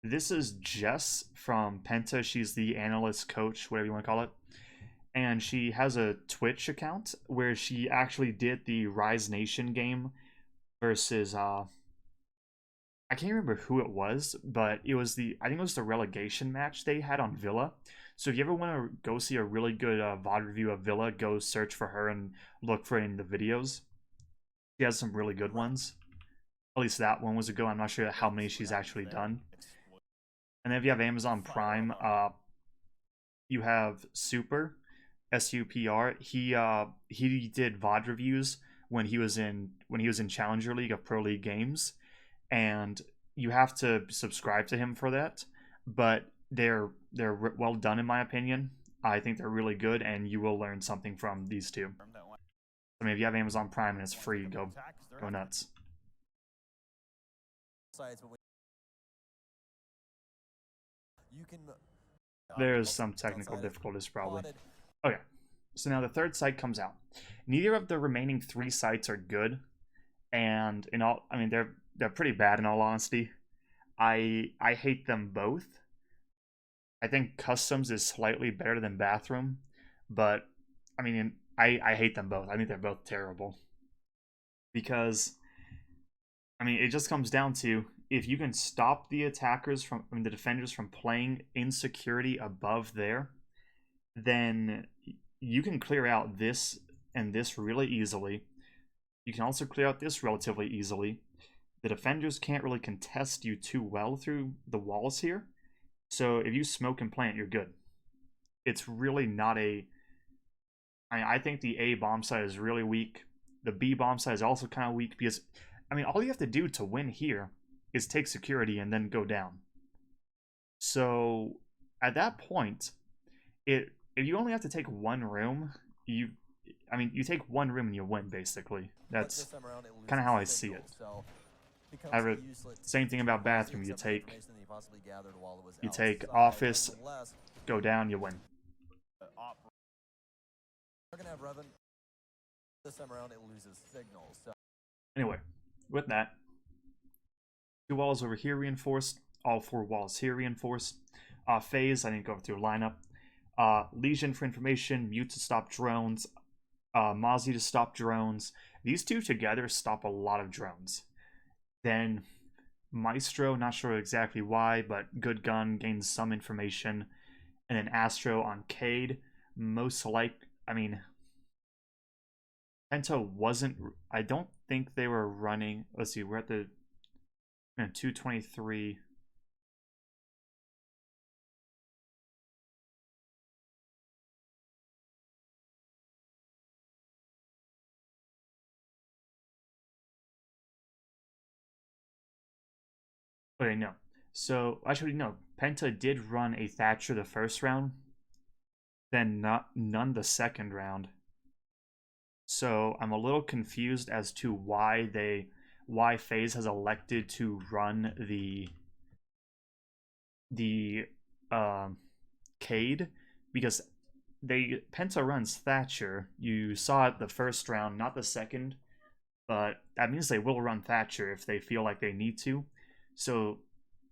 This is Jess from Penta. She's the analyst coach, whatever you want to call it. And she has a Twitch account where she actually did the Rise Nation game versus I can't remember who it was, but it was I think it was the relegation match they had on Villa. So if you ever want to go see a really good VOD review of Villa, go search for her and look for it in the videos. She has some really good ones. At least that one was a good one. I'm not sure how many she's actually done. And then if you have Amazon Prime, you have Super, SUPR. He did VOD reviews when he was in Challenger League of Pro League games, and you have to subscribe to him for that. But they're well done in my opinion. I think they're really good, and you will learn something from these two. I mean, if you have Amazon Prime and it's free, go nuts. You can. There's some technical difficulties probably. Okay, so now the third site comes out. Neither of the remaining 3 sites are good, and I mean they're pretty bad in all honesty. I hate them both. I think Customs is slightly better than Bathroom, but I mean I hate them both. I think they're both terrible. Because I mean it just comes down to if you can stop the attackers from the defenders from playing insecurity above there, then you can clear out this and this really easily. You can also clear out this relatively easily. The defenders can't really contest you too well through the walls here. So if you smoke and plant, you're good. It's really not I think the A bomb side is really weak. The B bomb side is also kind of weak because, I mean, all you have to do to win here is take security and then go down. So at that point, if you only have to take one room, you take one room and you win basically. That's kind of how I see it. Same thing about Bathroom. You take office, go down, you win. Anyway, with that, 2 walls over here reinforced, all 4 walls here reinforced. Faze, I didn't go through a lineup. Legion for information, Mute to stop drones, Mozzie to stop drones. These 2 together stop a lot of drones. Then Maestro, not sure exactly why, but good gun, gains some information. And then Astro on Cade, most I mean, Penta wasn't, I don't think they were running, let's see, we're at the 223. Okay, no. So, actually, no. Penta did run a Thatcher the first round, then none the second round. So, I'm a little confused as to why Faze has elected to run the Cade, because Penta runs Thatcher. You saw it the first round, not the second, but that means they will run Thatcher if they feel like they need to. So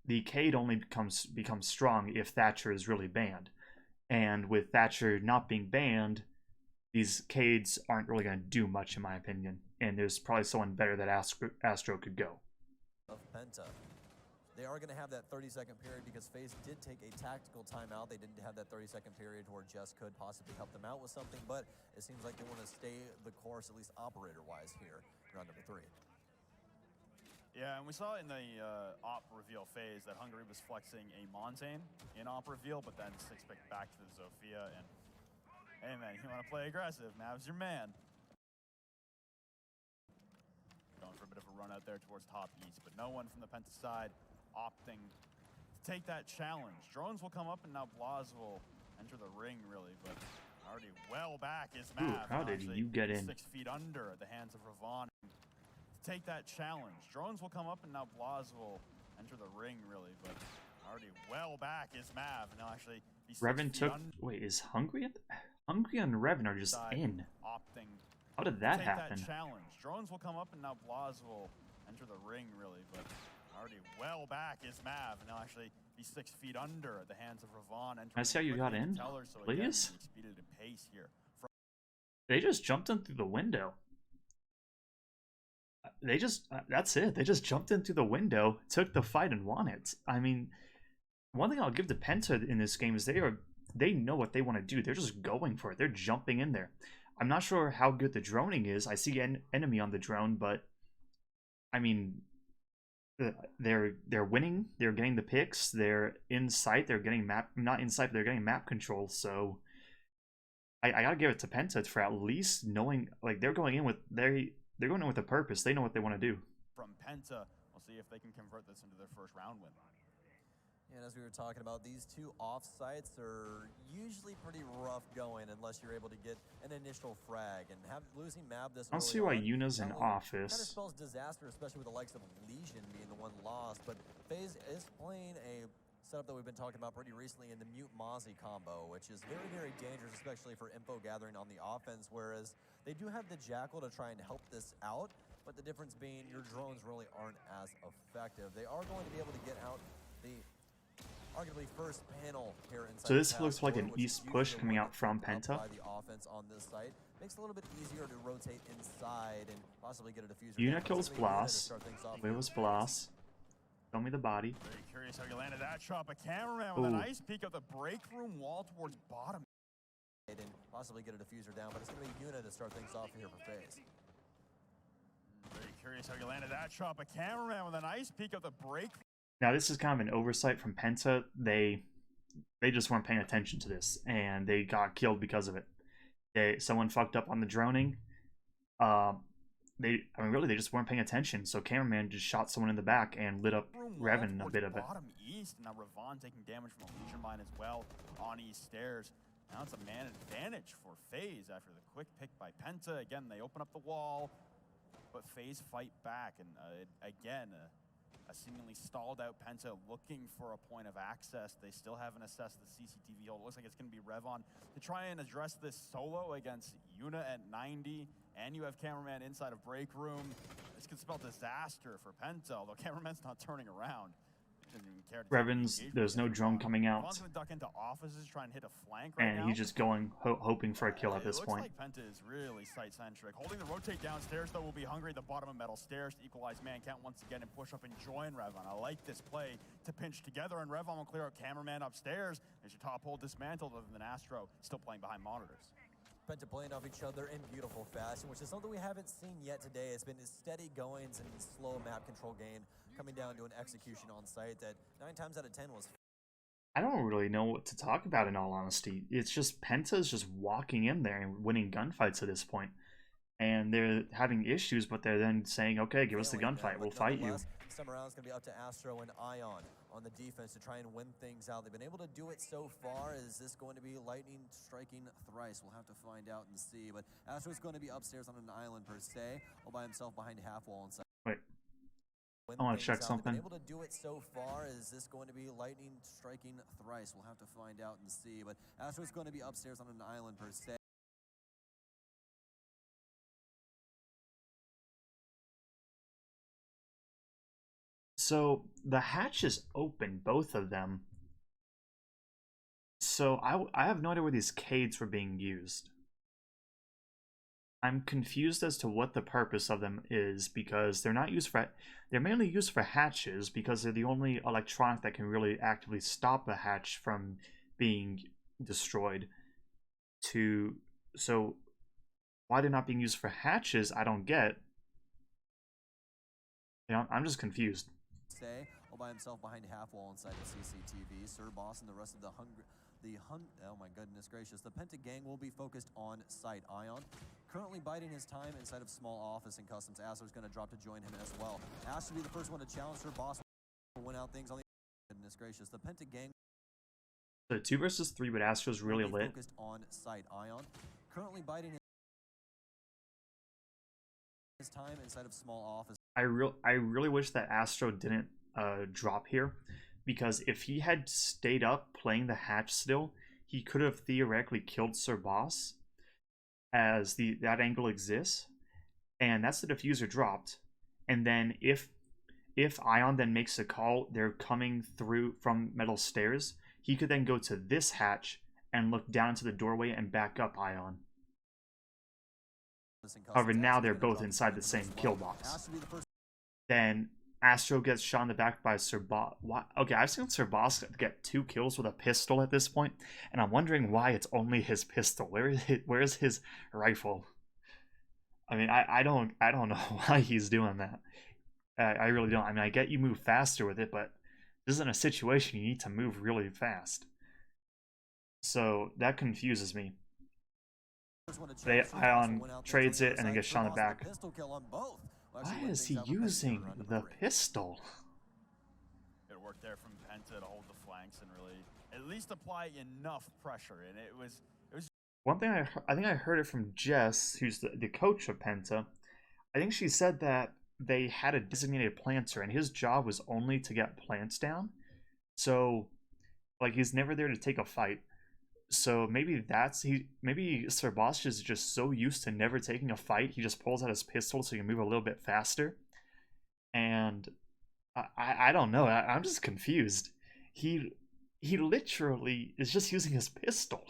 the Cade only becomes strong if Thatcher is really banned. And with Thatcher not being banned, these Cades aren't really going to do much in my opinion. And there's probably someone better that Astro could go. Of Penta. They are going to have that 30-second period because FaZe did take a tactical timeout. They didn't have that 30-second period where Jess could possibly help them out with something, but it seems like they want to stay the course, at least operator-wise here, round number 3. Yeah, and we saw in the op reveal phase that Hungary was flexing a Montaigne in op reveal, but then 6-picked back to the Zofia, and hey man, you want to play aggressive, Mav's your man. Going for a bit of a run out there towards top east, but no one from the Penta side opting to take that challenge. Drones will come up, and now Blaz will enter the ring, really, but already well back is Mav. Ooh, how did you get in? 6 feet under at the hands of Ravon. Take that challenge. Drones will come up, and now Blaz will enter the ring, really, but already well back is Mav. And now actually, Revan took. Wait, is Hungry and Revan are just in? Opting. How did that happen? That challenge. Drones will come up, and now Blaz will enter the ring, really, but already well back is Mav. And now actually, he's 6 feet under at the hands of Ravon. I see how you got in. So Please. Again, pace here. They just jumped in through the window. they just that's it. They just jumped into the window, took the fight, and won it. I mean, one thing I'll give to Penta in this game is they know what they want to do. They're just going for it. They're jumping in there. I'm not sure how good the droning is. I see an enemy on the drone, but I mean, they're winning. They're getting the picks. They're in sight. They're getting map, not in sight, but they're getting map control. So I gotta give it to Penta for at least knowing, like, they're going in with they're going in with a purpose. They know what they want to do. From Penta, we'll see if they can convert this into their first round win. And as we were talking about, these two off-sites are usually pretty rough going unless you're able to get an initial frag. And losing Mab this I don't see why Yuna's in office. Kind of spells disaster, especially with the likes of Legion being the one lost. But FaZe is playing a setup that we've been talking about pretty recently in the Mute Mozzie combo, which is very, very dangerous, especially for info gathering on the offense, whereas they do have the Jackal to try and help this out, but the difference being your drones really aren't as effective. They are going to be able to get out the arguably first panel here inside. So this looks like an east push coming out from Penta. By the offense on this site makes it a little bit easier to rotate inside and possibly get a diffuser. Yuna kills Blas. Where was Blas? Show me the body. Very curious how you landed that shot, but cameraman with a nice peek of the break room wall towards bottom. And possibly get a diffuser down, but it's going to be Yuna to start things off here for FaZe. Very curious how you landed that shot, but cameraman with a nice peek of the break. Now this is kind of an oversight from Penta. They just weren't paying attention to this, and they got killed because of it. Someone fucked up on the droning. They just weren't paying attention. So cameraman just shot someone in the back and lit up Revan a bit of it. Bottom east, now Revan taking damage from a Legion mine as well on east stairs. Now it's a man advantage for FaZe after the quick pick by Penta. Again, they open up the wall, but FaZe fight back, and again. A seemingly stalled out Penta looking for a point of access. They still haven't assessed the CCTV hold. It looks like it's going to be Revan to try and address this solo against Yuna at 90. And you have cameraman inside of break room. This could spell disaster for Penta, although cameraman's not turning around. Revan's, there's no drone coming out. Revan's gonna duck into offices, try and hit a flank right and now. He's just going, hoping for a kill at this point. It looks like Penta is really site-centric. Holding the rotate downstairs, though, will be hungry at the bottom of metal stairs to equalize man count once again and push up and join Revan. I like this play to pinch together, and Revan will clear out cameraman upstairs. There's your top hold dismantled, other than Astro still playing behind monitors. Penta playing off each other in beautiful fashion, which is something we haven't seen yet today. It's been steady goings and slow map control game, coming down to an execution on site that 9 times out of 10 was. I don't really know what to talk about, in all honesty. It's just Penta's just walking in there and winning gunfights at this point. And they're having issues, but they're then saying, okay, give us the gunfight, we'll fight you. This time around, it's going to be up to Astro and Ion on the defense to try and win things out. They've been able to do it so far. Is this going to be lightning striking thrice? We'll have to find out and see. But Astro's going to be upstairs on an island per se, all by himself behind half wall inside. Wait. I want to check something. They've been able to do it so far. Is this going to be lightning striking thrice? We'll have to find out and see. But Astro's going to be upstairs on an island per se. So the hatch is open, both of them. So I have no idea where these Cades were being used. I'm confused as to what the purpose of them is, because they're not used for, they're mainly used for hatches because they're the only electronic that can really actively stop a hatch from being destroyed. So why they're not being used for hatches, I don't get. You know, I'm just confused. Stay all by himself behind half wall inside the CCTV. Sir Boss and the rest of the oh my goodness gracious. The Penta gang will be focused on site. Ion currently biding his time inside of small office and customs. Astro's going to drop to join him as well. Astro will be the first one to challenge Sir Boss. Will win out things on the goodness gracious. The Penta gang. So 2 versus 3, but Astro's really lit. Focused on site. Ion currently biding his time inside of small office. I really wish that Astro didn't drop here, because if he had stayed up playing the hatch still, he could have theoretically killed Sir Boss, as that angle exists, and that's the diffuser dropped. And then if Ion then makes a call, they're coming through from metal stairs, he could then go to this hatch and look down to the doorway and back up Ion. However, now they're both inside the same kill box. Then Astro gets shot in the back by Serbas. Okay, I've seen Serbas get 2 kills with a pistol at this point, and I'm wondering why it's only his pistol. Where is his rifle? I mean, I don't know why he's doing that. I really don't. I mean, I get you move faster with it, but this isn't a situation you need to move really fast. So that confuses me. Ion trades it and then gets shot in the back. Why is he using the pistol? It worked there from Penta to hold the flanks and really at least apply enough pressure. And it was one thing I think I heard it from Jess, who's the coach of Penta. I think she said that they had a designated planter, and his job was only to get plants down. So, like, he's never there to take a fight. So maybe maybe Serbas is just so used to never taking a fight, he just pulls out his pistol so he can move a little bit faster. And I don't know. I'm just confused. He literally is just using his pistol.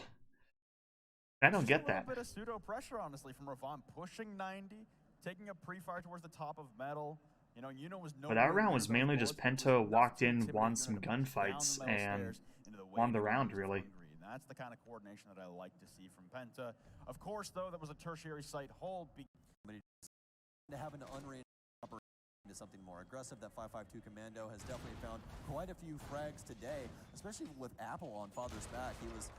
I don't get that. A bit of pseudo pressure, honestly, from Ravon, pushing 90, taking a pre-fire towards the top of metal. Yuno was no. But that round was mainly just Penta walked in, won some gunfights, and won the round, really. That's the kind of coordination that I like to see from Penta. Of course, though, that was a tertiary site hold. To have an unrated operation to something more aggressive, that 552 Commando has definitely found quite a few frags today, especially with Apple on Father's back. He was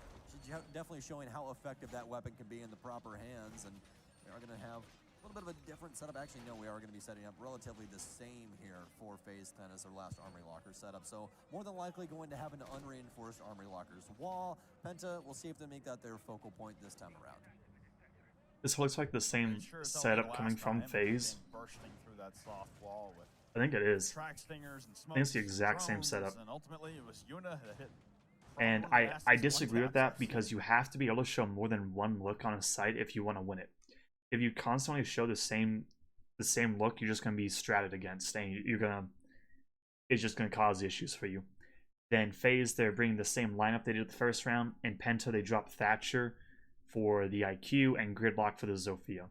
definitely showing how effective that weapon can be in the proper hands, and they are going to have a little bit of a different setup. Actually, no, we are going to be setting up relatively the same here for Faze 10 as their last Armory Locker setup. So more than likely going to have an unreinforced Armory Lockers wall. Penta, we'll see if they make that their focal point this time around. This looks like the same setup coming from Faze. Bursting through that soft wall with I think it is. track stingers and I think it's the exact same drones, setup. And ultimately, it was Yuna that hit. And I disagree with that, because you have to be able to show more than one look on a site if you want to win it. If you constantly show the same look, you're just going to be stratted against, and it's just going to cause issues for you. Then Faze, they're bringing the same lineup they did the first round. In Penta, they dropped Thatcher for the IQ and Gridlock for the Zofia.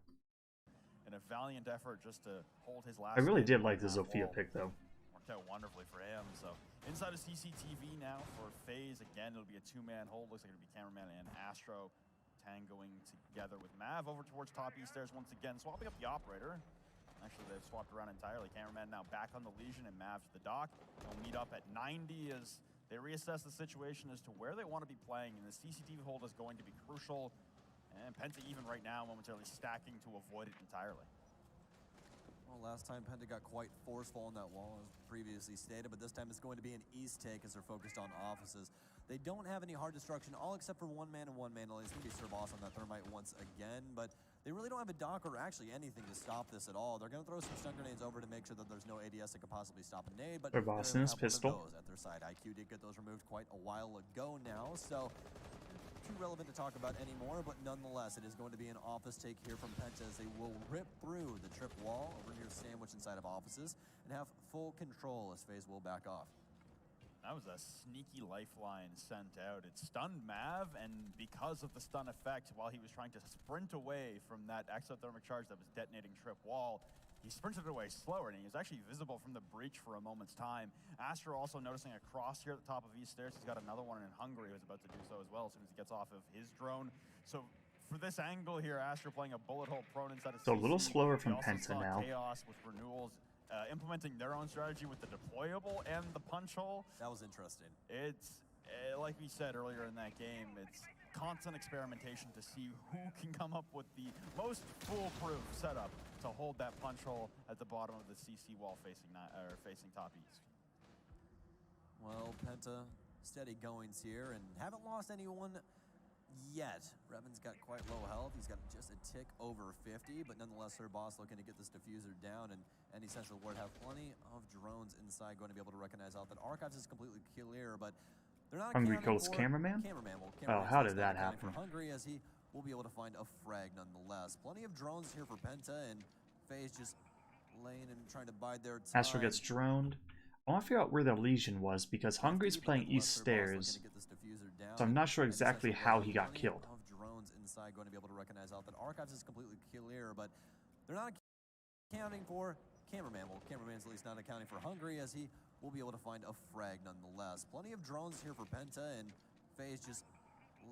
In a valiant effort just to hold his last. I really did like the Zofia pick, though. Worked out wonderfully for him. So inside of CCTV now for Faze. Again, it'll be a 2-man hold. Looks like it'll be Cameraman and Astro tangoing together with Mav over towards top east stairs once again, swapping up the operator. Actually, they've swapped around entirely. Cameraman now back on the Legion and Mav to the dock. They'll meet up at 90 as they reassess the situation as to where they want to be playing, and the CCTV hold is going to be crucial. And Penta even right now momentarily stacking to avoid it entirely. Well, last time Penta got quite forceful on that wall, as previously stated, but this time it's going to be an east take as they're focused on offices. They don't have any hard destruction, all except for one man and one man. It's going to be Serbas on that Thermite once again, but they really don't have a dock or actually anything to stop this at all. They're going to throw some stun grenades over to make sure that there's no ADS that could possibly stop a nade, but Serbas in his pistol at their side. IQ did get those removed quite a while ago now, so too relevant to talk about anymore, but nonetheless, it is going to be an office take here from Penta as they will rip through the trip wall over near Sandwich inside of offices and have full control as Faze will back off. That was a sneaky lifeline sent out. It stunned Mav, and because of the stun effect, while he was trying to sprint away from that exothermic charge that was detonating trip wall, he sprinted away slower, and he was actually visible from the breach for a moment's time. Astro also noticing a cross here at the top of East Stairs. He's got another one in Hungary who's about to do so as well as soon as he gets off of his drone. So for this angle here, Astro playing a bullet hole prone inside of So a little slower from Penta now. Chaos with renewals. Implementing their own strategy with the deployable and the punch hole. That was interesting. It's, like we said earlier in that game, it's constant experimentation to see who can come up with the most foolproof setup to hold that punch hole at the bottom of the CC wall facing top east. Well, Penta, steady goings here and haven't lost anyone yet. Revan's got quite low health. He's got just a tick over 50, but nonetheless, Serbas looking to get this diffuser down, and any central ward have plenty of drones inside going to be able to recognize out that Archives is completely clear, but they're not Hungry kills Cameraman? Oh, how did that happen? For Hungry, as he will be able to find a frag nonetheless. Plenty of drones here for Penta, and Faze just laying and trying to bide their time. Astro gets droned. I want to figure out where the Legion was, because Hungry's playing East Stairs, so I'm not sure exactly how he got killed. inside going to be able to recognize out that Archives is completely clear, but they're not accounting for Cameraman. Well, Cameraman's at least not accounting for Hungry, as he will be able to find a frag nonetheless. Plenty of drones here for Penta, and Faze just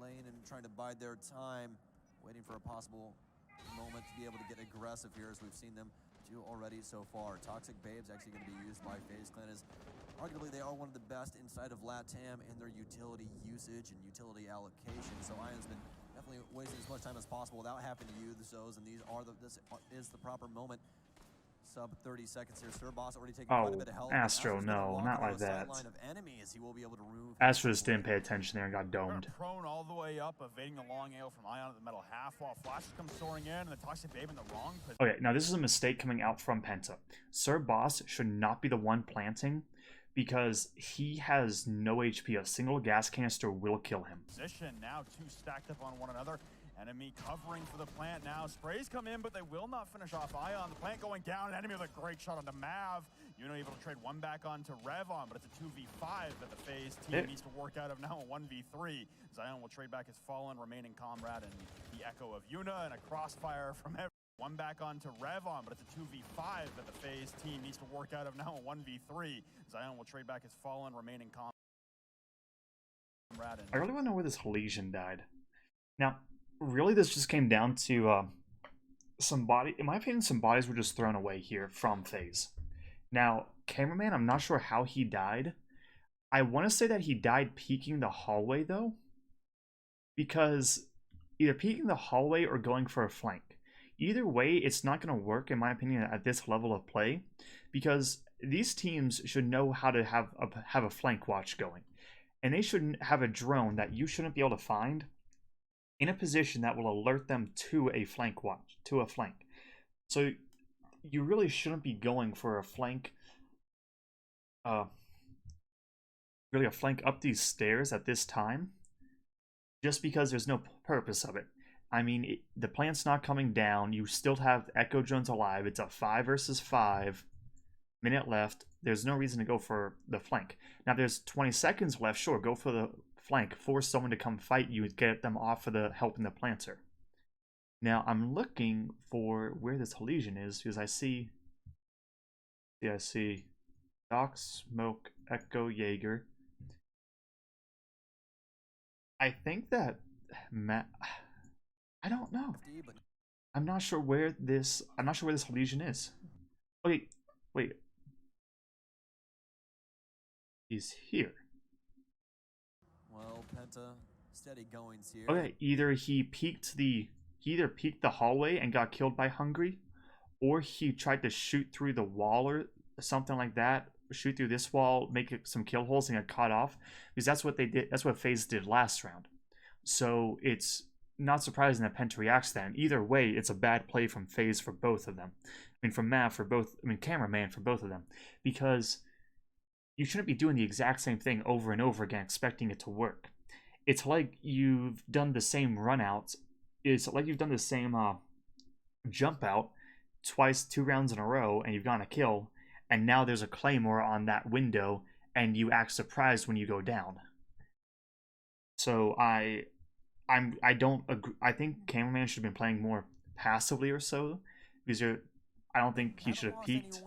laying and trying to bide their time, waiting for a possible moment to be able to get aggressive here, as we've seen them do already so far. Toxic Babes actually going to be used by Faze Clan, as arguably they are one of the best inside of LATAM in their utility usage and utility allocation. So Ion's been definitely wasting as much time as possible without having to use those, and this is the proper moment. Sub 30 seconds here. Sirboss already taking quite a bit of help. Astro, no, not like that. He will be able to Astro just didn't pay attention there and got domed. Prone all the way up, evading the long AO from Ion at the middle half, while flashes come soaring in, and the Toxic Babe in the wrong position. Okay, now this is a mistake coming out from Penta. Sirboss should not be the one planting, because he has no HP. A single gas canister will kill him. Position now, two stacked up on one another. Enemy covering for the plant now. Sprays come in, but they will not finish off Ion. The plant going down. Enemy with a great shot onto Mav. Yuno able to trade one back onto Revon, but it's a 2v5 that the Faze team needs to work out of now, a 1v3. Zion will trade back his fallen remaining comrade and the echo of Yuna, and a crossfire from everyone. One back onto Revon, but it's a 2v5 that the Faze team needs to work out of now, a 1v3. Zion will trade back his fallen remaining comrade. I really want to know where this Legion died. Now, really, this just came down to in my opinion, some bodies were just thrown away here from Faze. Now, Cameraman, I'm not sure how he died. I want to say that he died peeking the hallway, though, because either peeking the hallway or going for a flank. Either way, it's not going to work, in my opinion, at this level of play, because these teams should know how to have a flank watch going. And they shouldn't have a drone that you shouldn't be able to find in a position that will alert them to a flank watch, to a flank. So you really shouldn't be going for a flank, really a flank up these stairs at this time, just because there's no purpose of it. I mean, the plant's not coming down. You still have Echo drones alive. It's a 5 versus 5 minute left. There's no reason to go for the flank. Now, there's 20 seconds left. Sure, go for the flank. Force someone to come fight you and get them off of the helping the planter. Now, I'm looking for where this Legion is, because I see Doc, Smoke, Echo, Jaeger. I think that I don't know. I'm not sure where this Legion is. Wait. He's here. Well, Penta, steady goings here. Okay, either he peeked the hallway and got killed by Hungry, or he tried to shoot through the wall or something like that. Shoot through this wall, make some kill holes, and get caught off, because that's what they did. That's what FaZe did last round. So it's not surprising that Penta reacts then. Either way, it's a bad play from FaZe for both of them. I mean, from Mav for both. I mean, Cameraman for both of them, because you shouldn't be doing the exact same thing over and over again, expecting it to work. It's like you've done the same run out. It's like you've done the same jump out twice, 2 rounds in a row, and you've gotten a kill, and now there's a claymore on that window, and you act surprised when you go down. So I don't agree. I think Cameraman should have been playing more passively or so, because I don't think he should have peaked.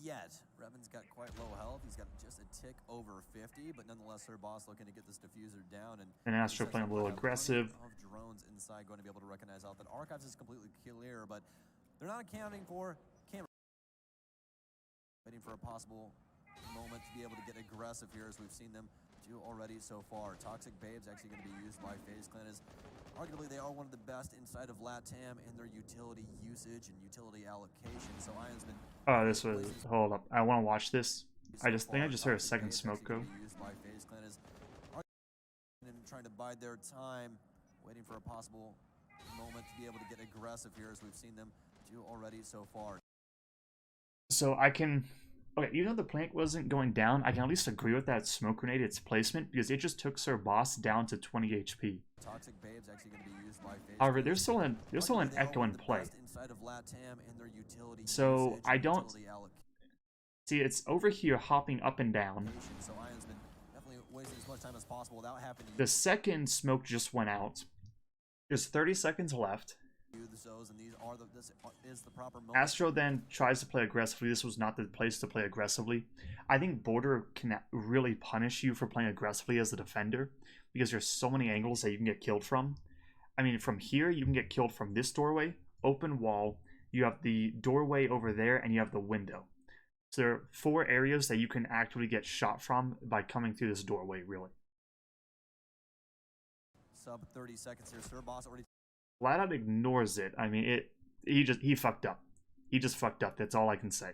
Yet. Revan's got quite low health. He's got just a tick over 50, but nonetheless, Sirboss looking to get this diffuser down. And Astro playing a little aggressive. Drones inside going to be able to recognize out that Archives is completely clear, but they're not accounting for Camera. Waiting for a possible moment to be able to get aggressive here, as we've seen them do already so far. Toxic Babes actually going to be used by Faze Clan, as arguably they are one of the best inside of LATAM in their utility usage and utility allocation. So Ion's been... Oh, this was... Hold up. I want to watch this. I just heard a second smoke go. Used by Faze Clan, as trying to bide their time, waiting for a possible moment to be able to get aggressive here, as we've seen them do already so far. So I can... Okay, even though the plant wasn't going down, I can at least agree with that smoke grenade, its placement, because it just took Sirboss down to 20 HP. Toxic Babes actually going to be used by Faze. However, there's still an Echo in play. So I don't see, it's over here hopping up and down. So Ion's been definitely wasting as much time as possible without having to... The second smoke just went out. There's 30 seconds left. Those, and this is the proper moment. Astro then tries to play aggressively. This was not the place to play aggressively. I think Border can really punish you for playing aggressively as a defender because there's so many angles that you can get killed from. I mean, from here, you can get killed from this doorway, open wall, you have the doorway over there, and you have the window. So there are 4 areas that you can actually get shot from by coming through this doorway, really. Sub 30 seconds here. Boss already Flat out ignores it. I mean, he fucked up. He just fucked up. That's all I can say.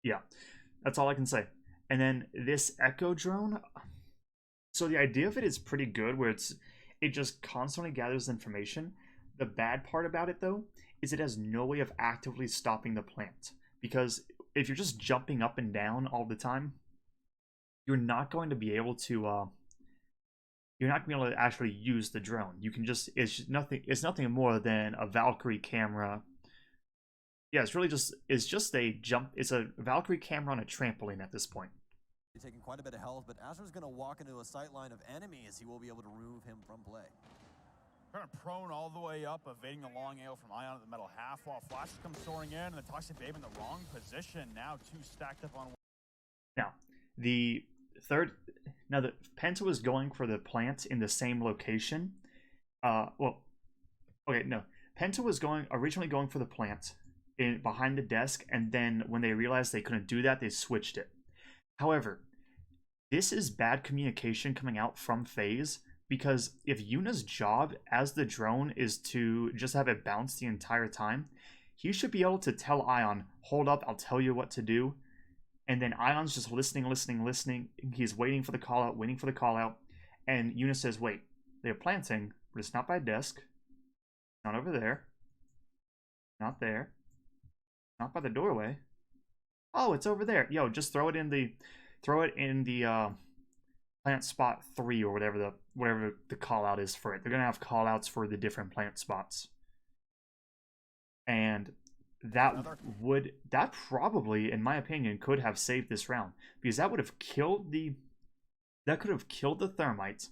Yeah, that's all I can say. And then this Echo drone. So the idea of it is pretty good, where it just constantly gathers information. The bad part about it, though, is it has no way of actively stopping the plant. Because if you're just jumping up and down all the time, you're not going to be able to. You're not going to be able to actually use the drone. You can just it's nothing more than a Valkyrie camera. Yeah, it's just a jump. It's a Valkyrie camera on a trampoline at this point. Taking quite a bit of health, but Astro's going to walk into a sight line of enemies. He will be able to remove him from play. Kind of prone all the way up, evading the long AO from Ion at the middle half, while flashes come soaring in, and the Toxic Babe in the wrong position. Now 2 stacked up on. Now the Penta was going for the plant in the same location. Penta was originally going for the plant behind the desk, and then when they realized they couldn't do that, they switched it. However, this is bad communication coming out from Faze, because if Yuna's job as the drone is to just have it bounce the entire time, he should be able to tell Ion, hold up, I'll tell you what to do. And then Ion's just listening. He's waiting for the call out, and Yuna says, wait, they're planting, but it's not by desk. Not over there. Not there. Not by the doorway. Oh, it's over there. Yo, just throw it in the plant spot 3 or whatever the call out is for it. They're gonna have call outs for the different plant spots. And that probably, in my opinion, could have saved this round, because that could have killed the thermite,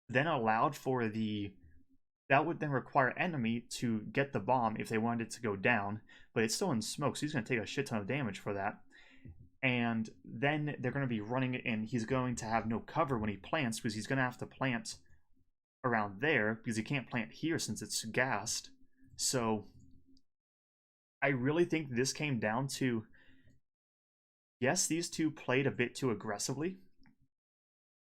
then allowed for that would then require enemy to get the bomb if they wanted it to go down, but it's still in smoke, so he's going to take a shit ton of damage for that. And then they're going to be running it, and he's going to have no cover when he plants, because he's going to have to plant around there, because he can't plant here since it's gassed. So I really think this came down to, yes, these two played a bit too aggressively.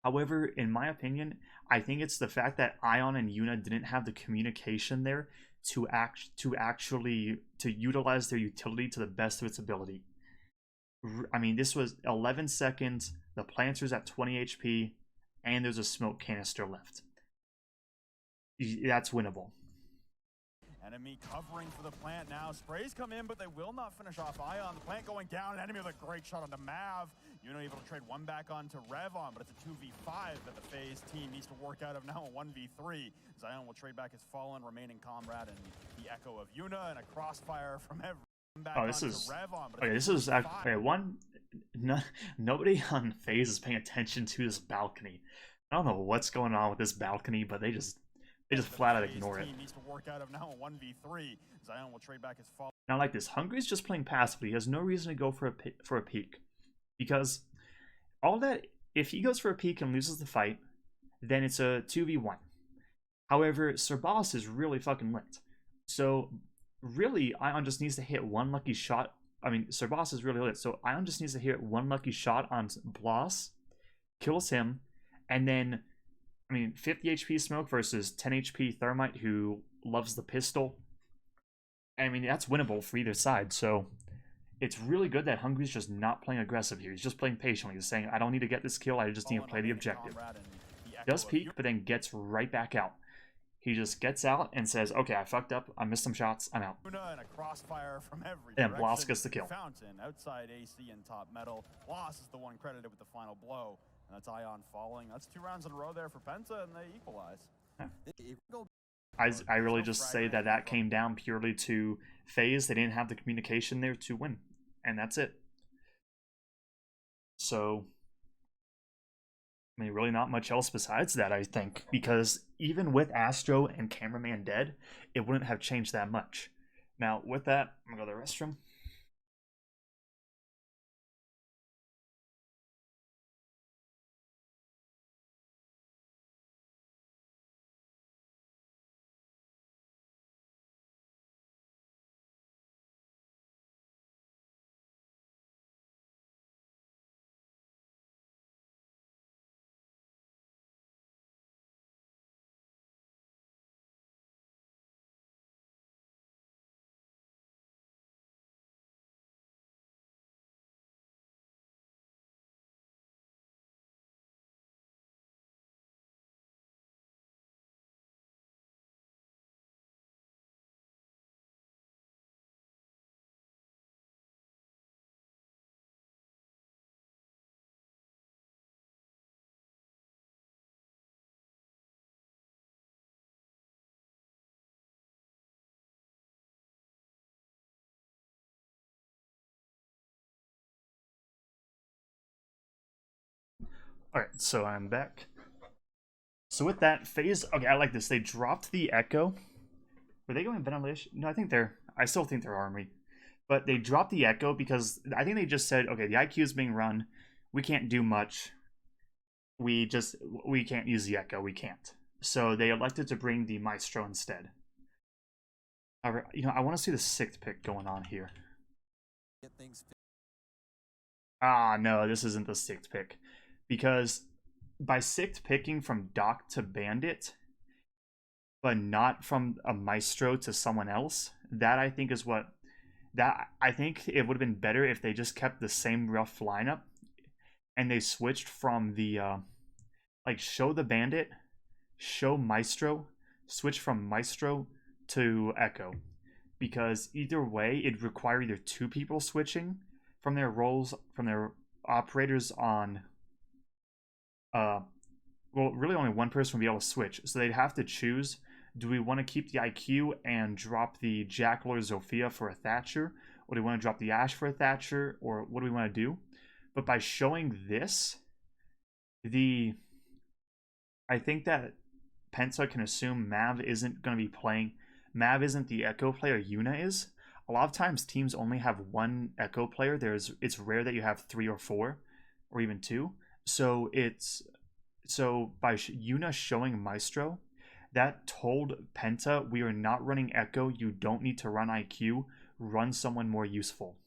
However, in my opinion, I think it's the fact that Ion and Yuna didn't have the communication there to utilize their utility to the best of its ability. I mean, this was 11 seconds, the planter's at 20 HP, and there's a smoke canister left. That's winnable. Enemy covering for the plant now. Sprays come in, but they will not finish off Ion. The plant going down. Enemy with a great shot onto Mav. Yuno able to trade one back onto Revon, but it's a 2v5 that the Faze team needs to work out of now, a 1v3. Zion will trade back his fallen remaining comrade and the echo of Yuna, and a crossfire from every. Nobody on Faze is paying attention to this balcony. I don't know what's going on with this balcony, but they just flat out ignore it. Needs to work out of now, a 1v3. Zion will trade back his fall. Now, like this, Hungry's just playing passively. He has no reason to go for a peek, because all that, if he goes for a peek and loses the fight, then it's a 2v1. However, Sir Boss is really fucking lit. So really, Ion just needs to hit one lucky shot. I mean, Sir Boss is really lit, so Ion just needs to hit one lucky shot on Bloss, kills him, and then, I mean, 50 HP Smoke versus 10 HP Thermite, who loves the pistol. I mean, that's winnable for either side, so it's really good that Hungry's just not playing aggressive here. He's just playing patiently. He's saying, I don't need to get this kill, I just need to play the objective. Does peek, but then gets right back out. He just gets out and says, okay, I fucked up, I missed some shots, I'm out. And a crossfire from every and Bloss gets the kill. Fountain outside AC and top metal. Bloss is the one credited with the final blow. And that's Ion falling. That's 2 rounds in a row there for Penta, and they equalize. I really just say that came down purely to Faze. They didn't have the communication there to win, and that's it. So, I I mean, really not much else besides that, I think, because even with Astro and Cameraman dead, it wouldn't have changed that much. Now, with that, I'm gonna go to the restroom. All right, so I'm back. So with that, Faze, okay, I like this. They dropped the Echo. Were they going ventilation? No, I still think they're Armory. But they dropped the Echo because I think they just said, okay, the IQ is being run. We can't do much. We can't use the Echo. We can't. So they elected to bring the Maestro instead. However, I want to see the 6th pick going on here. Ah, no, this isn't the 6th pick. Because by 6th picking from Doc to Bandit, but not from a Maestro to someone else, that I think is what... I think it would have been better if they just kept the same rough lineup and they switched from the... show the Bandit, show Maestro, switch from Maestro to Echo. Because either way, it'd require either 2 people switching from their roles, from their operators on... well, really only one person would be able to switch. So they'd have to choose, do we want to keep the IQ and drop the Jackal or Zofia for a Thatcher? Or do we want to drop the Ashe for a Thatcher? Or what do we want to do? But by showing this, I think that Penta can assume Mav isn't going to be playing. Mav isn't the Echo player Yuna is. A lot of times teams only have 1 Echo player. It's rare that you have 3 or 4 or even 2. So by Yuna showing Maestro, that told Penta, we are not running Echo. You don't need to run IQ. Run someone more useful.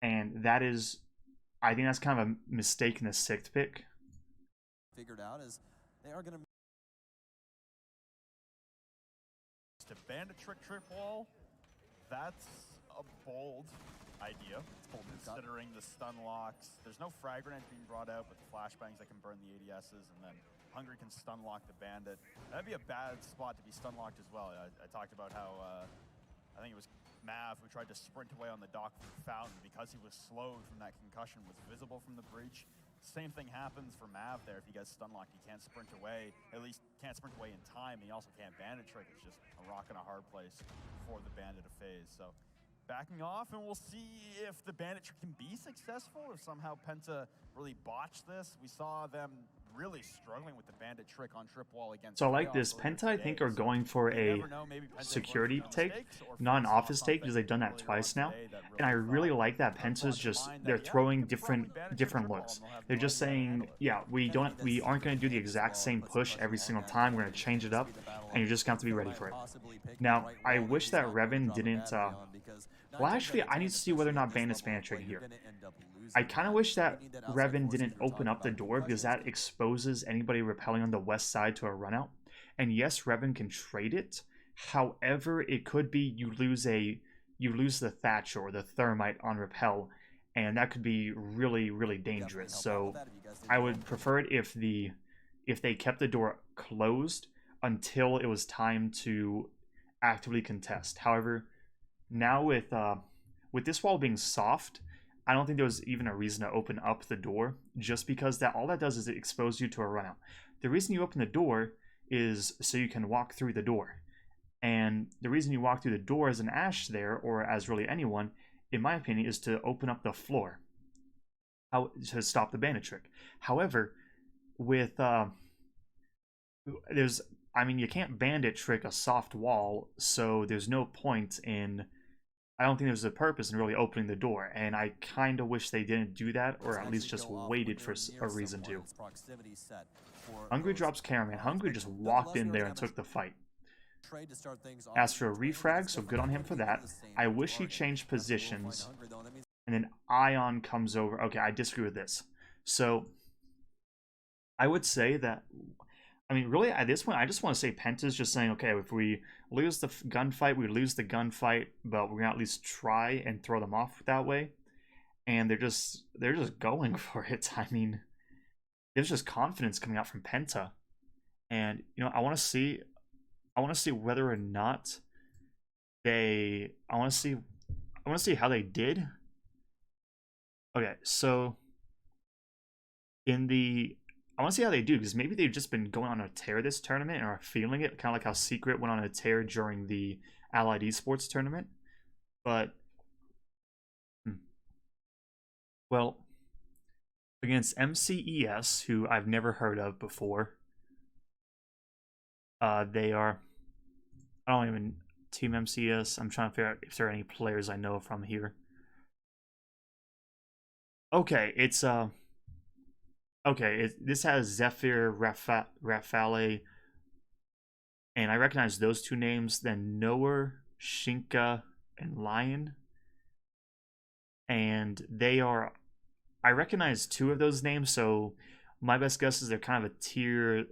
And that is, I think that's kind of a mistake in the 6th pick. Figured out is they are going to Bandit trip wall. That's a bold idea. It's bold considering the stun locks. There's no frag grenade being brought out, but the flashbangs that can burn the ADSs, and then Hungry can stun lock the Bandit. That'd be a bad spot to be stun locked as well. I talked about how I think it was Mav who tried to sprint away on the dock from Fountain because he was slowed from that concussion, was visible from the breach. Same thing happens for Mav there. If he gets stun locked, he can't sprint away. At least can't sprint away in time. He also can't Bandit trick. It's just a rock and a hard place for the Bandit of Faze. So backing off, and we'll see if the Bandit trick can be successful, or somehow Penta really botched this. We saw them really struggling with the Bandit trick on trip wall against. So I like this. Penta, I think, are going for a security take, not an office take, because they've done that twice now. And I really like that Penta's just, they're throwing different looks. They're just saying, yeah, we aren't going to do the exact same push every single time. We're going to change it up, and you're just going to have to be ready for it. Now, I wish that Revan didn't... well, actually, I need to see whether or not Bandit's Bandit trick here. I kind of wish that Revan didn't open up the door, because that exposes anybody repelling on the west side to a runout. And yes, Revan can trade it. However, it could be you lose the Thatcher or the Thermite on repel, and that could be really, really dangerous. So I would prefer it if they kept the door closed until it was time to actively contest. However, now with this wall being soft, I don't think there was even a reason to open up the door, just because all that does is it exposes you to a runout. The reason you open the door is so you can walk through the door. And the reason you walk through the door as an Ashe there, or as really anyone, in my opinion, is to open up the floor to stop the Bandit trick. However, with there's I mean, you can't bandit trick a soft wall, so there's no point in. I don't think there's a purpose in really opening the door, and I kind of wish they didn't do that, or at least just waited for a reason to. Hungry drops cameraman. Hungry just walked in there and took the fight. Astro refrag, so good on him for that. I wish he changed positions. And then Ion comes over. Okay, I disagree with this. So I would say that, I mean, really, at this point, I just want to say Penta's just saying, okay, if we lose the gunfight, we lose the gunfight, but we're gonna at least try and throw them off that way. And they're just going for it. I mean, there's just confidence coming out from Penta, and I want to see whether or not they. I want to see how they did. Okay, so I want to see how they do, because maybe they've just been going on a tear this tournament and are feeling it, kind of like how Secret went on a tear during the Allied Esports tournament. But, well, against MCES, who I've never heard of before, they are, I don't even, Team MCES, I'm trying to figure out if there are any players I know from here. Okay, it's, okay, this has Zephyr, Rafale, and I recognize those two names. Then Noah, Shinka, and Lion. And they are... I recognize two of those names, so my best guess is they're kind of a tier...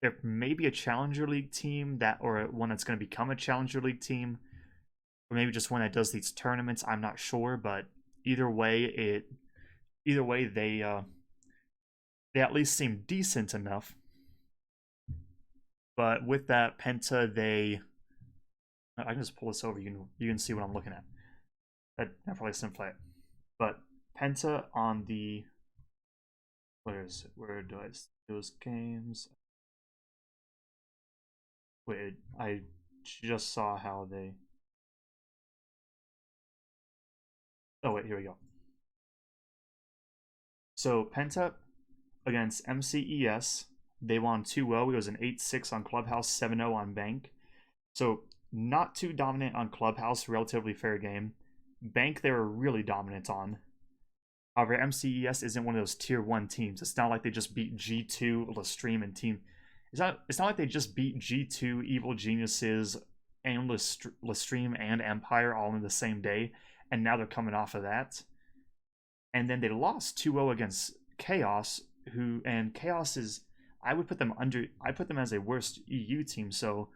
They're maybe a Challenger League team, or one that's going to become a Challenger League team. Or maybe just one that does these tournaments, I'm not sure, but either way, they at least seem decent enough. But with that, Penta, I can just pull this over. You can see what I'm looking at. That probably simplify it. But Penta on the... Where do I see those games? Wait, I just saw how they... Oh, wait, here we go. So, Penta against MCES, they won 2-0. It was an 8-6 on Clubhouse, 7-0 on Bank. So, not too dominant on Clubhouse, relatively fair game. Bank, they were really dominant on. However, MCES isn't one of those tier 1 teams. It's not like they just beat G2, Lestream, and Team... It's not like they just beat G2, Evil Geniuses, and Lestream and Empire all in the same day, and now they're coming off of that. And then they lost 2-0 against Chaos, and Chaos is... I put them as a worst EU team, so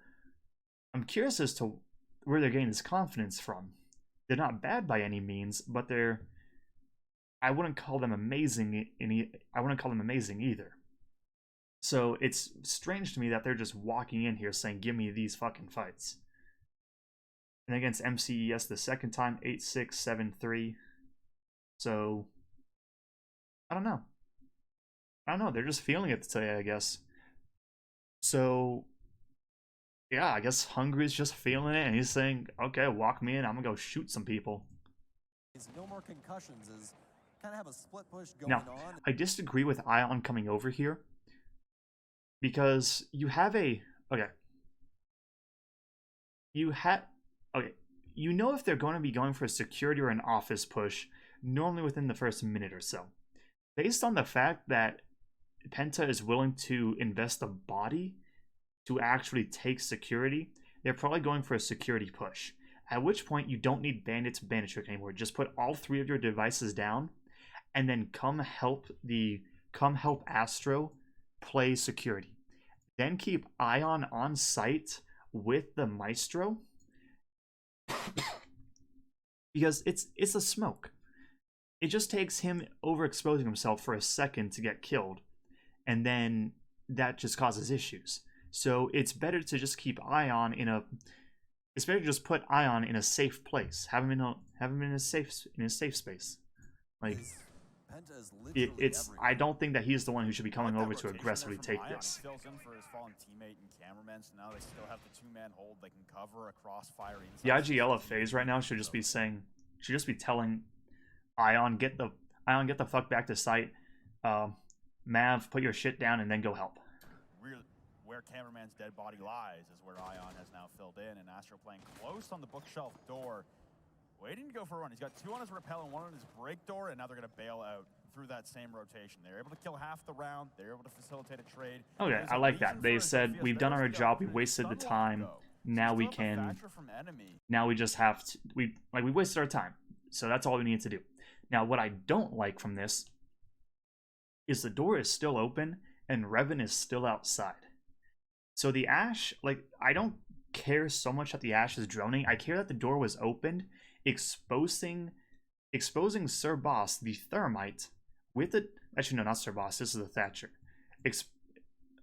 I'm curious as to where they're getting this confidence from. They're not bad by any means, but I wouldn't call them amazing. I wouldn't call them amazing either. So it's strange to me that they're just walking in here saying, "Give me these fucking fights." And against MCES the second time, 8-6, 7-3. So I don't know. They're just feeling it today, I guess. So yeah, I guess Hungry's just feeling it, and he's saying, "Okay, walk me in. I'm gonna go shoot some people." No more concussions. Is kind of have a split push going now, on. I disagree with Ion coming over here, because you have a you know if they're going to be going for a security or an office push normally within the first minute or so, based on the fact that Penta is willing to invest a body to actually take security. They're probably going for a security push, at which point you don't need bandit to bandit trick anymore. Just put all 3 of your devices down and then come help Astro play security. Then keep Ion on site with the Maestro, because it's a smoke. It just takes him overexposing himself for a second to get killed, and then that just causes issues. So it's better to just keep Ion in a... It's better to just put Ion in a safe place. Have him in a safe space. Like, it's... I don't think that he's the one who should be coming over to aggressively take this. Fills in for his fallen teammate and cameraman, so now they still have the 2-man hold. They can cover a crossfire. The IGL of Faze right now should just be telling Ion, get the fuck back to site. Mav, put your shit down and then go help. Really, where Cameraman's dead body lies is where Ion has now filled in, and Astro playing close on the bookshelf door, waiting to go for a run. He's got 2 on his rappel and 1 on his break door, and now they're going to bail out through that same rotation. They're able to kill half the round. They're able to facilitate a trade. Okay, I like that. They said, we've done our job, we wasted the time, now we can, now we just have to, we wasted our time. So that's all we need to do. Now, what I don't like from this is the door is still open and Revan is still outside. So the Ashe, like, I don't care so much that the Ashe is droning. I care that the door was opened, exposing Sir Boss, the Thermite, with the... Actually, no, not Sir Boss. This is the Thatcher.